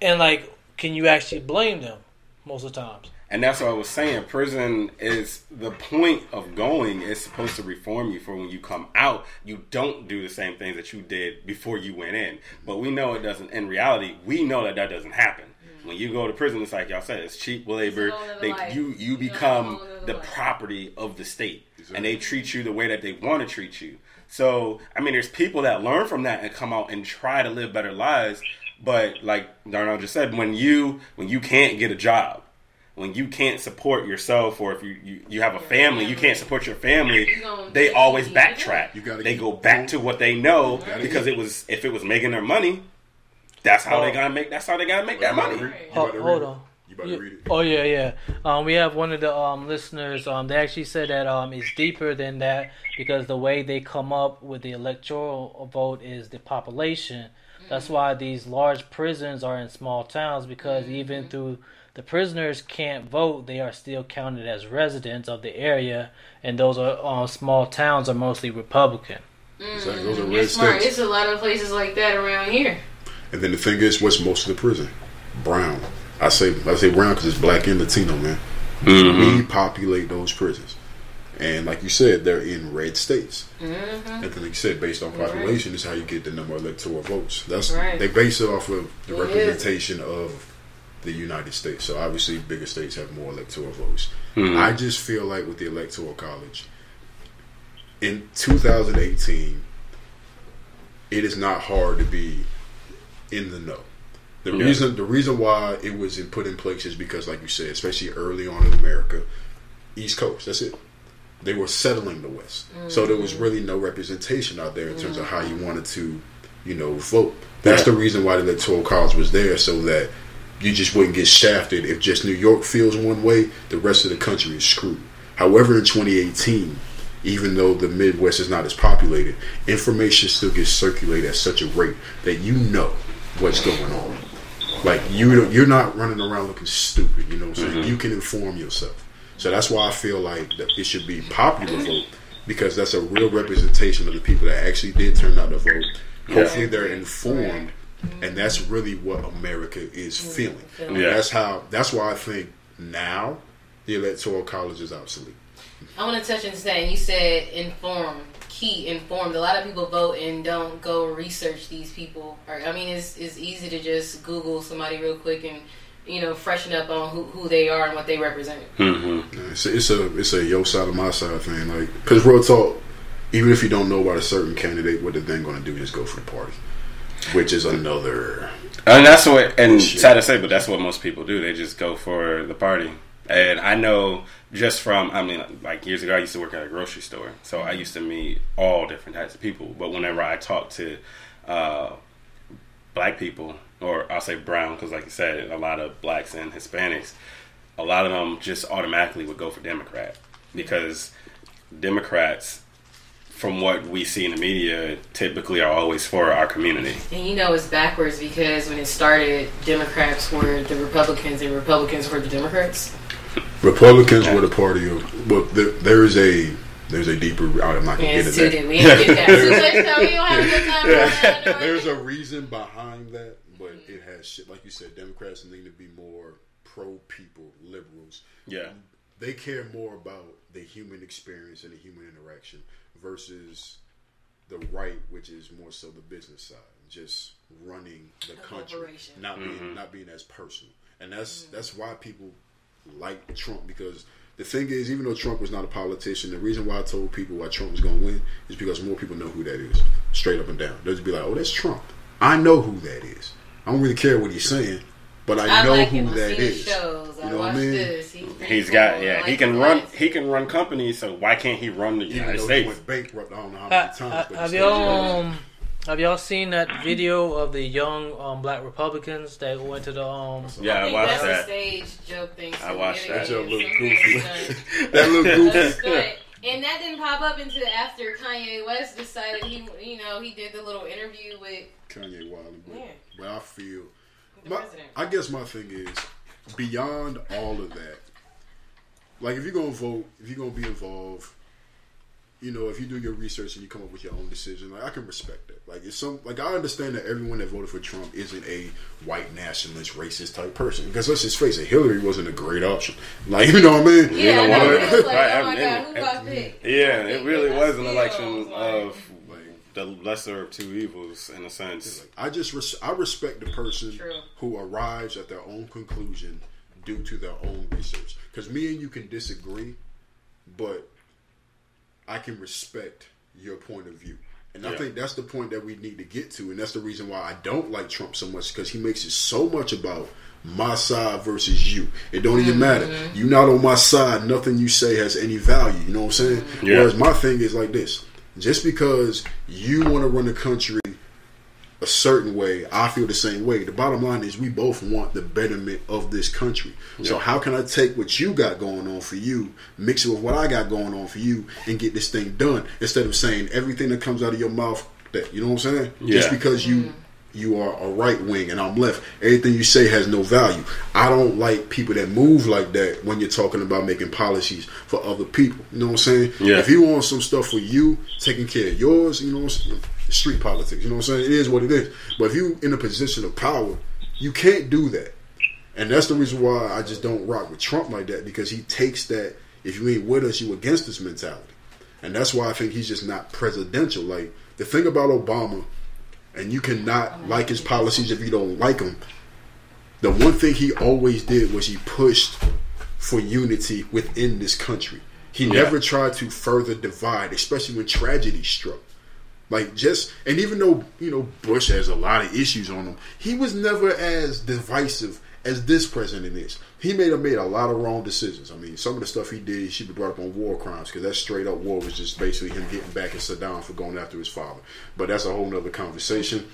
and like, can you actually blame them most of the times? And that's what I was saying. Prison is the point of going. It's supposed to reform you for when you come out. You don't do the same things that you did before you went in. But we know it doesn't. In reality, we know that doesn't happen. When you go to prison, it's like y'all said, it's cheap labor. You become the property of the state, and they treat you the way that they want to treat you. So I mean, there's people that learn from that and come out and try to live better lives. But like Darnell just said, when you can't get a job, when you can't support yourself, or if you have a family, you can't support your family, they always backtrack. They go back to what they know because if it was making their money, that's how they gotta make. That's how they gotta make that money. Hold on. You better read it. Oh yeah. We have one of the listeners. They actually said that it's deeper than that because the way they come up with the electoral vote is the population. That's why these large prisons are in small towns, because even though the prisoners can't vote, they are still counted as residents of the area, and those are small towns are mostly Republican. Exactly. Those are red Smart. states. It's a lot of places like that around here. And then the thing is, what's most of the prison? Brown. I say brown because it's black and Latino, man. Mm-hmm. We populate those prisons. And like you said, they're in red states. Mm-hmm. And then like you said, based on population, is how you get the number of electoral votes. Right. They base it off of the representation of the United States. So obviously bigger states have more electoral votes. Mm-hmm. I just feel like with the Electoral College, in 2018, it is not hard to be in the know. The reason why it was put in place is because, like you said, especially early on in America, East Coast, that's it. They were settling the West. So there was really no representation out there in terms of how you wanted to, vote. That's the reason why the Electoral College was there, so that you just wouldn't get shafted. If just New York feels one way, the rest of the country is screwed. However, in 2018, even though the Midwest is not as populated, information still gets circulated at such a rate that you know what's going on. Like, you're not running around looking stupid, you know what I'm saying? You can inform yourself. So that's why I feel like that it should be popular vote, because that's a real representation of the people that actually did turn out to vote. Hopefully they're informed, and that's really what America is feeling. And that's why I think now the Electoral College is obsolete. I want to touch into that. You said informed. A lot of people vote and don't go research these people. It's easy to just Google somebody real quick and freshen up on who they are and what they represent. Mm-hmm. It's a your side of my side thing. Like, because real talk, even if you don't know about a certain candidate, what they're then going to do is go for the party, which is another. And that's what. And sad to say, but that's what most people do. They just go for the party. And I know just from, like years ago, I used to work at a grocery store, so I used to meet all different types of people. But whenever I talk to black people, or I'll say brown, because like you said, a lot of blacks and Hispanics, a lot of them just automatically would go for Democrat, because Democrats, from what we see in the media, typically are always for our community. And it's backwards, because when it started, Democrats were the Republicans and Republicans were the Democrats. Republicans were the party of, but there's a deeper. I'm not gonna get into that. We ain't get that. We don't have a good time. There's a reason behind that, but it has shit. Like you said, Democrats need to be more pro people, liberals. Yeah, they care more about the human experience and the human interaction versus the right, which is more so the business side, just running the country, not being as personal. And that's why people like Trump, because the thing is, even though Trump was not a politician, the reason why I told people why Trump was going to win is because more people know who that is, straight up and down. They'll just be like, oh, that's Trump. I know who that is. I don't really care what he's saying, but I know like who that is. Shows. You know what I mean? He's got, he can run companies, so why can't he run the United States? He went bankrupt, I don't know how many times. But have y'all seen that video of the young black Republicans that went to the Yeah, I watched that. A stage joke thing. I watched that. That joke looked goofy. That looked goofy. And that didn't pop up until after Kanye West decided he did the little interview with Kanye Wild. Yeah. But I feel, the president. I guess my thing is, beyond all of that, like if you're gonna vote, if you're gonna be involved, you know, if you do your research and you come up with your own decision, like I can respect that. Like it's like I understand that everyone that voted for Trump isn't a white nationalist, racist type person. Because let's just face it, Hillary wasn't a great option. Like you know what I mean? Yeah, you know, it was like, oh my God, who got picked? Yeah, it really was an election of the lesser of two evils in a sense. I respect the person who arrives at their own conclusion due to their own research. Because me and you can disagree, but I can respect your point of view. And I think that's the point that we need to get to. And that's the reason why I don't like Trump so much, because he makes it so much about my side versus you. It don't even matter. You're not on my side. Nothing you say has any value. You know what I'm saying? Yeah. Whereas my thing is like this. Just because you want to run the country a certain way, I feel the same way. The bottom line is we both want the betterment of this country. Yeah. So how can I take what you got going on for you, mix it with what I got going on for you, and get this thing done, instead of saying everything that comes out of your mouth, that you know what I'm saying? Yeah. Just because you are a right wing and I'm left, everything you say has no value. I don't like people that move like that when you're talking about making policies for other people. You know what I'm saying? Yeah. If you want some stuff for you, taking care of yours, you know what I'm saying? Street politics, you know what I'm saying? It is what it is. But if you in a position of power, you can't do that. And that's the reason why I just don't rock with Trump like that, because he takes that, if you ain't with us, you against us mentality. And that's why I think he's just not presidential. Like, the thing about Obama, and you cannot like his policies if you don't like him, the one thing he always did was he pushed for unity within this country. He never tried to further divide, especially when tragedy struck. Like and even though, you know, Bush has a lot of issues on him, he was never as divisive as this president is. He made a lot of wrong decisions. I mean, some of the stuff he did, he should be brought up on war crimes, because that straight up war was just basically him getting back at Saddam for going after his father. But that's a whole nother conversation.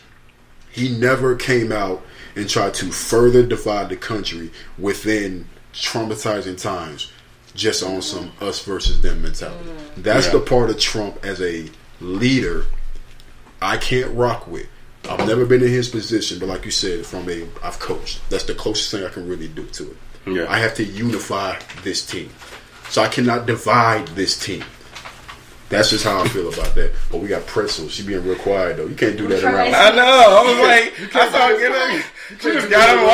He never came out and tried to further divide the country within traumatizing times, just on some us versus them mentality. That's the part of Trump as a leader I can't rock with. I've never been in his position, but like you said, I've coached. That's the closest thing I can really do to it. Yeah. I have to unify this team. So I cannot divide this team. That's just how I feel about that. But we got Pretzel. She being real quiet though. You can't do that around. I know. I was like, I saw her she just got him.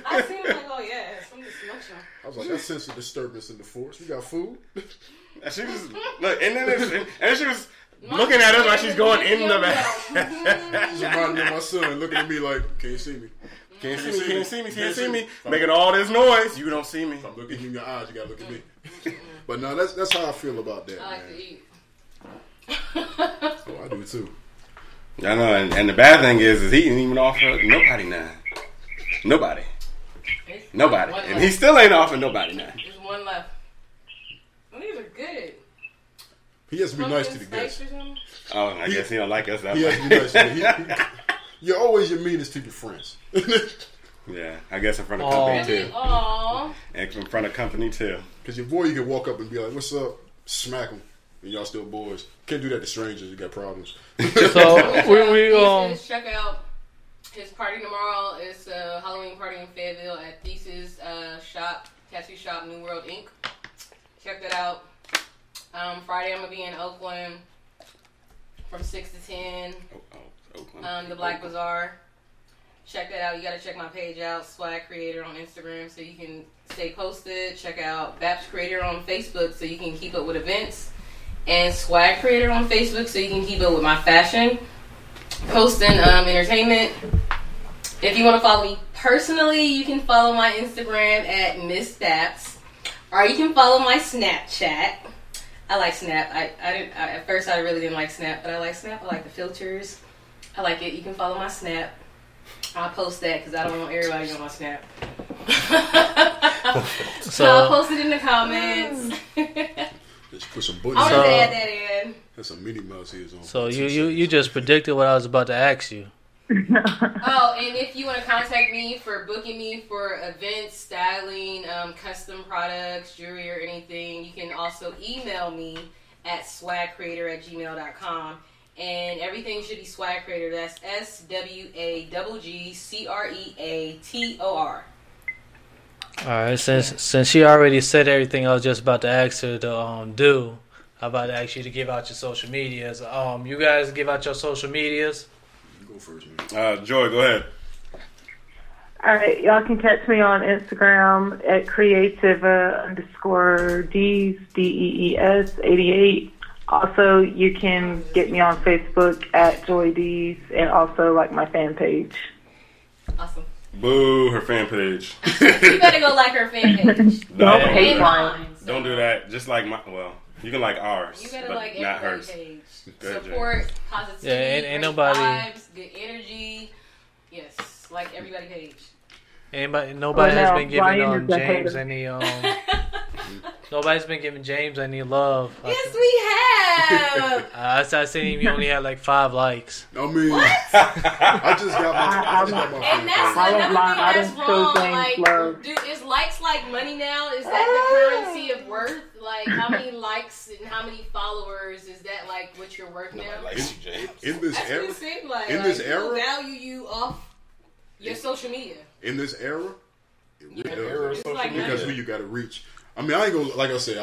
I seen him like, oh yeah, something smushing. I was like, I sense a disturbance in the force. We got food. And she was and she was looking at us like she's going in the back. She's reminding me of my son, looking at me like, can't you see me? Can't see me. Making all this noise. You don't see me. If I'm looking you in your eyes, you gotta look at me. But no, that's how I feel about that. I like to eat. Oh, I do too. I know, and the bad thing is he didn't even offer nobody now. Nobody. And he still ain't offering nobody now. There's one left. Well, these are good. He has to be nice to the guests. Oh, I guess he don't like us that much. He has to be nice to them. You're always your meanest to your friends. Yeah, I guess in front of company too. Aww. And in front of company too. Because your boy, you can walk up and be like, "What's up?" Smack him, and y'all still boys. Can't do that to strangers. You got problems. So we check out his party tomorrow. It's a Halloween party in Fayetteville at Thesis Tattoo Shop, New World Inc. Check that out. Friday I'm gonna be in Oakland from 6 to 10. Oakland. The Black Bazaar. Check that out. You gotta check my page out, Swagg Creator on Instagram, so you can stay posted. Check out Babs Creator on Facebook, so you can keep up with events, and Swagg Creator on Facebook, so you can keep up with my fashion, posting, entertainment. If you want to follow me personally, you can follow my Instagram at Miss Daps, or you can follow my Snapchat. I like Snap. At first I really didn't like Snap, but I like Snap. I like the filters. I like it. You can follow my Snap. I'll post that because I don't want everybody on my Snap. So I'll post it in the comments. Just put some buttons. I wanted to add that in. There's some Minnie Mouse ears on. So you just predicted what I was about to ask you. Oh, and if you want to contact me for booking me for events, styling, custom products, jewelry, or anything, you can also email me at swaggcreator@gmail.com. And everything should be Swagg Creator. That's SWAGGCreator. All right, since she already said everything I was just about to ask her to do, I'm about to ask you to give out your social medias. You guys give out your social medias. You go first, man. Joy, go ahead. All right, y'all can catch me on Instagram at creativa_Dees, DEES 88. Also, you can get me on Facebook at Joy Dees and also like my fan page. Awesome. Boo, her fan page. You better go like her fan page. No, hate mine. Don't do that. Just like you can like ours. You better but like not everybody's hers. page. Good, Support, positivity, ain't great nobody- vibes, good energy. Yes, like everybody page. Nobody has been giving Ryan is a James hater. any nobody's been giving James any love. Yes, we have. I seen him. He only had like 5 likes. I mean, I just got my And that's I don't another lie. thing I that's don't show wrong. James Like, love. dude, is likes like money now? Is that the currency of worth? Like, how many likes and how many followers is that like what you're worth now? In this That's era, what it seemed like. in this people era, value you off your social media. in this era, it really does. It's like Because who money. you got to reach. I mean, I ain't gonna, like I said,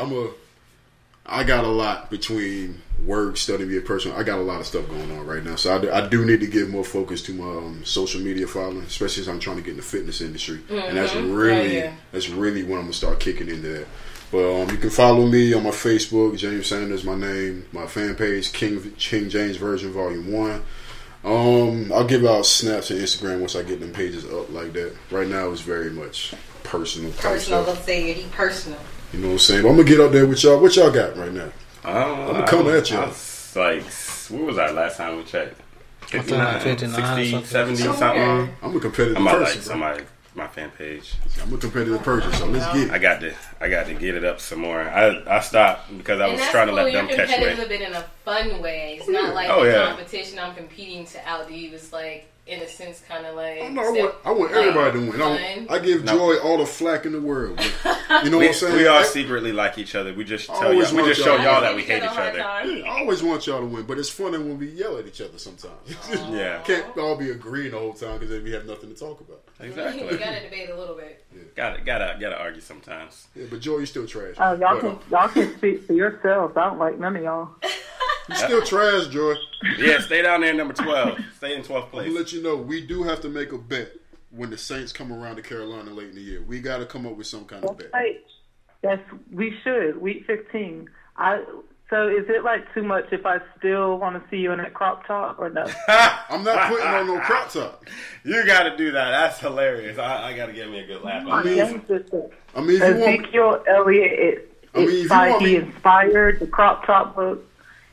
I got a lot between work, studying, being personal. I got a lot of stuff going on right now, so I do need to give more focus to my social media following, especially as I'm trying to get in the fitness industry, and that's really when I'm gonna start kicking into that. But you can follow me on my Facebook, James Sanders, my name, my fan page, King James Version Volume 1. I'll give out snaps and Instagram once I get them pages up like that. Right now, it's very much personal. Personal, let's say it. Personal. You know what I'm saying? But I'm gonna get out there with y'all. What y'all got right now? I'm gonna come at y'all. Like, what was our last time we checked? 59, 60, 70, something. I'm a competitive I'm person. like somebody, my fan page. I'm a competitive person, so let's get it. I got to get it up some more. I stopped because I was trying to let them catch You're me. competitive a bit in a fun way. It's not like competition. I'm competing to outdo you. It's like, in a sense, kind of like. I want everybody to win. I give Joy all the flack in the world. But, you know what I'm saying? We all secretly like each other. We just tell y'all. We just show y'all that we hate each other. I always want y'all to win, but it's funny when we yell at each other sometimes. Yeah. Can't all be agreeing the whole time because then we have nothing to talk about. Exactly. We gotta debate a little bit. Yeah. Gotta argue sometimes. Yeah, but Joy, you still trash. Y'all can speak for yourselves. I don't like none of y'all. You still trash, Joy. Yeah, stay down there, number 12. Stay in 12th place. I'm gonna let you know, we do have to make a bet when the Saints come around to Carolina late in the year. We got to come up with some kind of bet. We should. Week 15. So is it like too much if I still want to see you in that crop top or no? I'm not putting on no crop top. You got to do that. That's hilarious. I got to give me a good laugh. I mean, if you want, Ezekiel Elliott, he inspired the crop top look.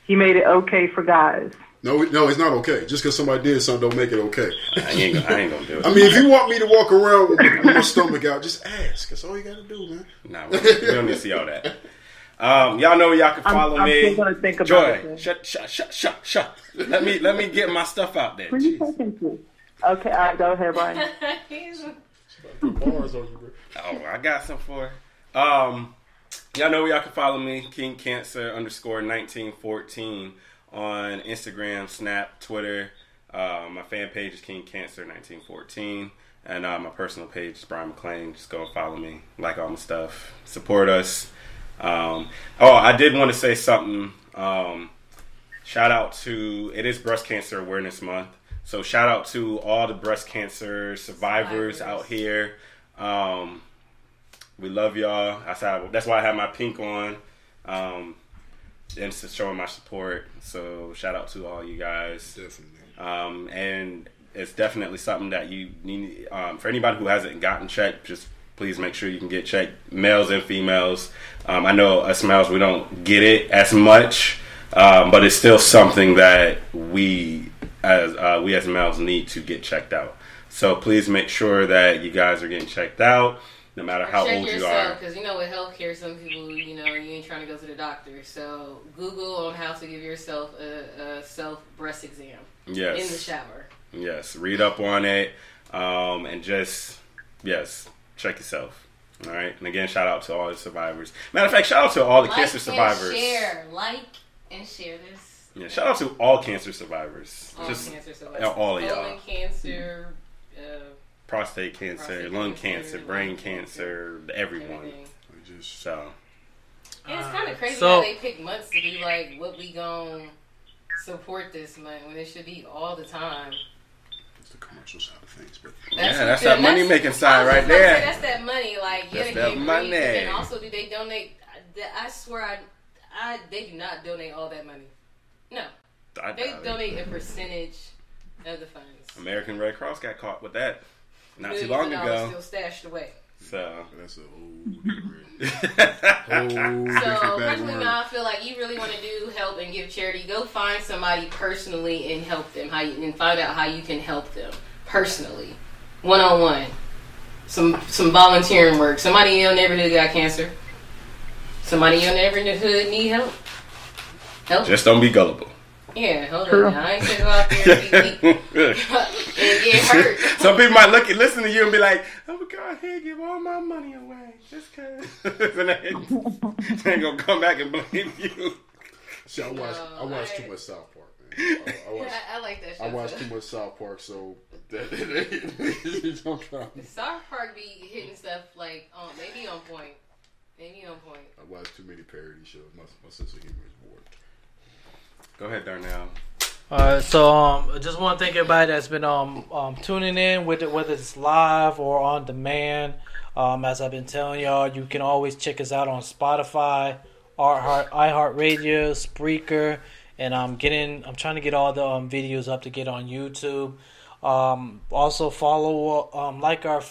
He made it okay for guys. No, it's not okay. Just because somebody did something don't make it okay. I ain't gonna do it. I mean, if you want me to walk around with my stomach out, just ask. That's all you got to do, man. Nah, we don't need to see all that. Y'all know where y'all can follow me. I'm still gonna think about Joy, it. shut. Let me get my stuff out there. Who are you talking to? Okay, all right, go ahead, Brian. Bars on you, bro. Oh, I got some for. Y'all know where y'all can follow me, King Cancer _1914 on Instagram, Snap, Twitter. My fan page is King Cancer 1914, and my personal page is Brian McClain. Just go and follow me, like all my stuff, support us. I did want to say something. Shout out to, it is Breast Cancer Awareness Month, so shout out to all the breast cancer survivors out here. We love y'all. That's why I have my pink on. And it's showing my support. So shout out to all you guys. Definitely. And it's definitely something that you need. For anybody who hasn't gotten checked, just please make sure you can get checked. Males and females. I know us males, we don't get it as much. But it's still something that we as males need to get checked out. So please make sure that you guys are getting checked out. No matter how old you are. Because you know with healthcare, some people, you ain't trying to go to the doctor. So Google on how to give yourself a self breast exam. Yes. In the shower. Yes. Read up on it. And just, check yourself. All right. And again, shout out to all the survivors. Matter of fact, shout out to all the cancer survivors. Like and share this. Yeah. Shout out to all cancer survivors. All just cancer survivors. all of y'all. Colon cancer. prostate cancer, lung cancer, brain cancer, everyone. So. And it's kind of crazy So- how they pick months to be like, what we gon' support this month when it should be all the time. It's the commercial side of things, but That's that money making side right there. That's that money. Like, yeah, That's they that get money. money. And also, do they donate? I swear, they do not donate all that money. No, they donate a percentage of the funds. American Red Cross got caught with that not too Millions long of dollars ago. still stashed away. So that's a So personally, I feel like you really want to do help and give charity. Go find somebody personally and help them. And find out how you can help them personally, 1-on-1. Some volunteering work. Somebody in your neighborhood got cancer. Somebody in your neighborhood need help. Just don't be gullible. Yeah, hold on. Now. I ain't gonna go out there and be weak and get hurt. Some people might listen to you and be like, "I'm gonna go ahead and give all my money away just cause," and they ain't gonna come back and blame you. See, I watch too much South Park, man. I like that show. I watch too much South Park, so that don't count. South Park be hitting stuff like maybe on point. Maybe on point. I watch too many parody shows. My sense of humor is warped. Go ahead, Darnell. So I just want to thank everybody that's been tuning in, whether it's live or on demand. As I've been telling y'all, you can always check us out on Spotify, iHeartRadio, Spreaker, and I'm trying to get all the videos up to get on YouTube. Also follow like our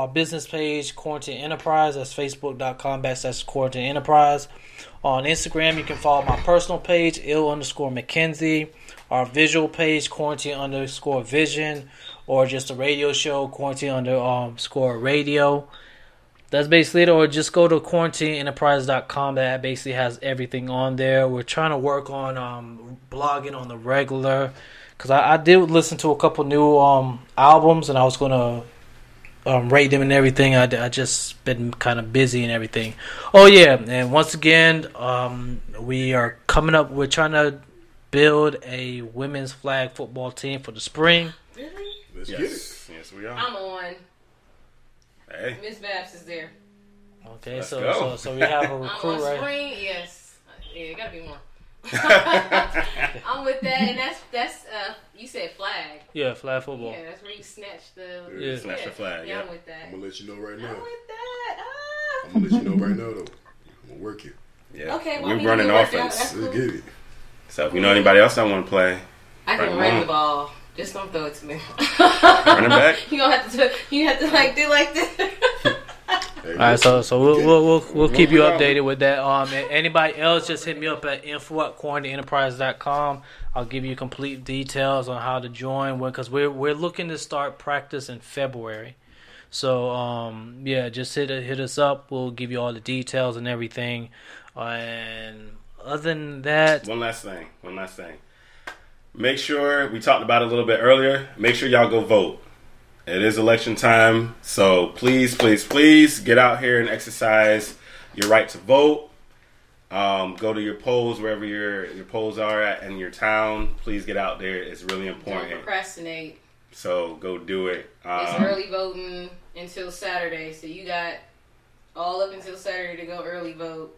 business page, Quarantine Enterprise. That's facebook.com/Quarantine Enterprise. On Instagram, you can follow my personal page, ill_Mackenzie. Our visual page, Quarantine_Vision, or just a radio show, Quarantine_Radio. That's basically it. Or just go to QuarantineEnterprise.com. That basically has everything on there. We're trying to work on blogging on the regular. Because I did listen to a couple new albums, and I was going to rate them and everything. I just been kind of busy and everything. Oh, yeah. And once again, we are coming up. We're trying to build a women's flag football team for the spring. Really? Let's get it. Yes, we are. I'm on. Hey. Miss Babs is there. Okay, Let's so go. so we have a recruit, I'm on right? spring, yes. Yeah, it gotta be more. I'm with that, and that's you said flag. Yeah, flag football. Yeah, that's where you snatch the snatch the flag. Yeah, I'm with that. I'm gonna let you know right now. I'm with that. I'm gonna let you know right now, though. I'm gonna work you. Yeah. Okay, well, we're I mean, running you work offense. out, that's cool. Let's get it. So if you know anybody else that want to play, I can right run the ball. Just don't throw it to me. Running back. You gonna have to. You have to like do like this. All right, so we'll keep you updated with that. And anybody else, just hit me up at info@quarantineenterprise.com. I'll give you complete details on how to join, because we're looking to start practice in February. So yeah, just hit us up. We'll give you all the details and everything. And other than that, one last thing. Make sure, we talked about it a little bit earlier, make sure y'all go vote. It is election time, so please get out here and exercise your right to vote. Go to your polls, wherever your polls are at in your town. Please get out there. It's really important. Don't procrastinate. So go do it. It's early voting until Saturday, so you got all up until Saturday to go early vote.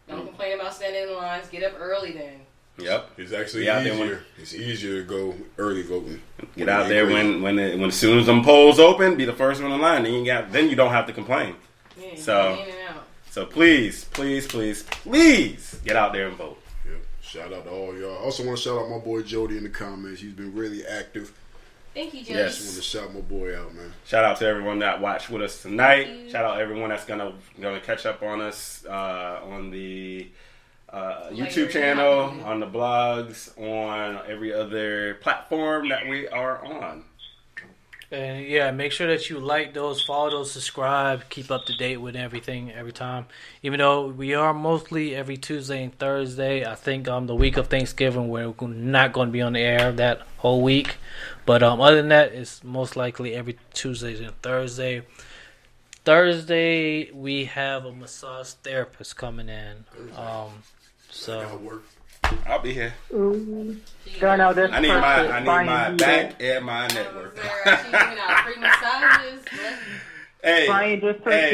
Don't complain about standing in lines. Get up early then. Yep. It's actually easier. It's easier to go early voting. Get out there when as soon as them polls open, be the first one in line. Then you don't have to complain. Yeah, so please get out there and vote. Yep. Shout out to all y'all. I also want to shout out my boy Jody in the comments. He's been really active. Thank you, Jody. Yes, I want to shout my boy out, man. Shout out to everyone that watched with us tonight. Shout out everyone that's gonna catch up on us on the YouTube channel, on the blogs, on every other platform that we are on. and yeah, make sure that you like those, follow those, subscribe, keep up to date with everything every time. Even though we are mostly every Tuesday and Thursday, I think the week of Thanksgiving we're not going to be on the air that whole week. But other than that, it's most likely every Tuesday and Thursday. Thursday we have a massage therapist coming in. So I'll be here. Ooh. Don't know this. I need my back and my network. Hey, Brian,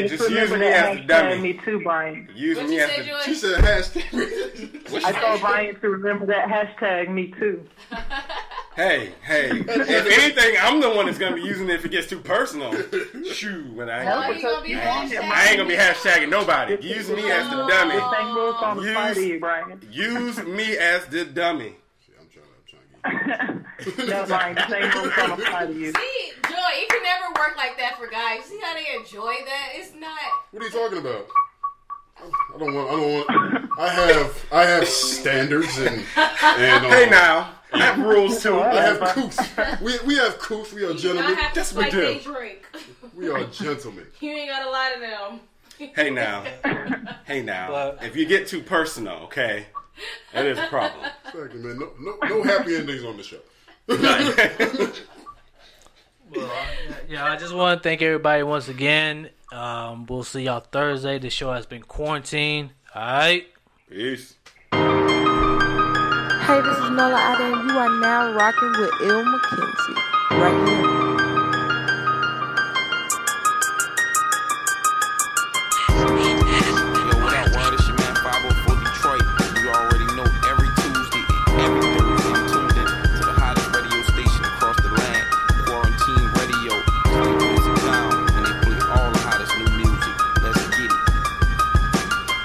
just use me as the dummy. Me too, Brian. Use me as the. She said hashtag. I told Brian to remember that hashtag. Me too. Hey, if anything, I'm the one that's gonna be using it if it gets too personal. Shoot, when I ain't gonna be hashtagging nobody. Use me as the dummy. Use me as the dummy. No, Brian, the same rules don't apply to you. See, Joy, it can never work like that for guys. See how they enjoy that? It's not. What are you talking about? I don't want. I have standards and hey now, I have rules too. I have couths. We have couths. We are gentlemen. That's what we do. We are gentlemen. You ain't got a lot of them. Hey now, if you get too personal, okay, that is a problem. Exactly, man. No happy endings on the show. Yeah, I just want to thank everybody once again. We'll see y'all Thursday. The show has been quarantined. All right. Peace. Hey, this is Nola Ada, and you are now rocking with Il McKenzie. Right here. Yo, what up, world? It's your man 504 Detroit. You already know every Tuesday, every Thursday, I'm tuned in to the hottest radio station across the land, Quarantine Radio. They music down, and they play all the hottest new music. Let's get it.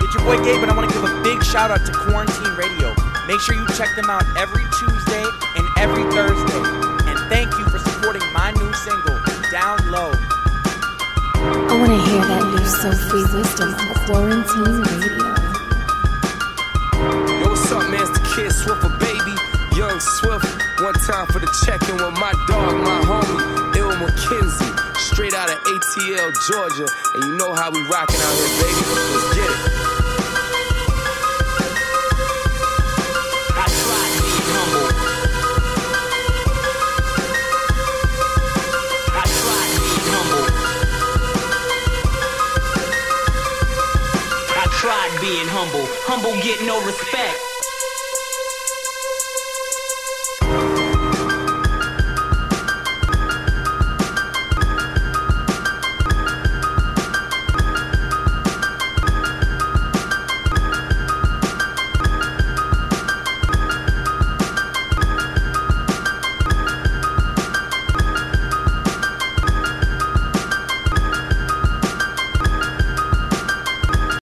It's your boy Gabe, and I want to give a big shout out to Quarantine Radio. Make sure you check them out every Tuesday and every Thursday. And thank you for supporting my new single, Down Low. I want to hear that new soul-free wisdom on Quarantine Radio. Yo, what's up, man? It's the Kid Swift, baby. Young Swift. One time for the check-in with my dog, my homie, Il McKenzie. Straight out of ATL, Georgia. And you know how we rockin' out here, baby. Let's get it. Being humble, get no respect.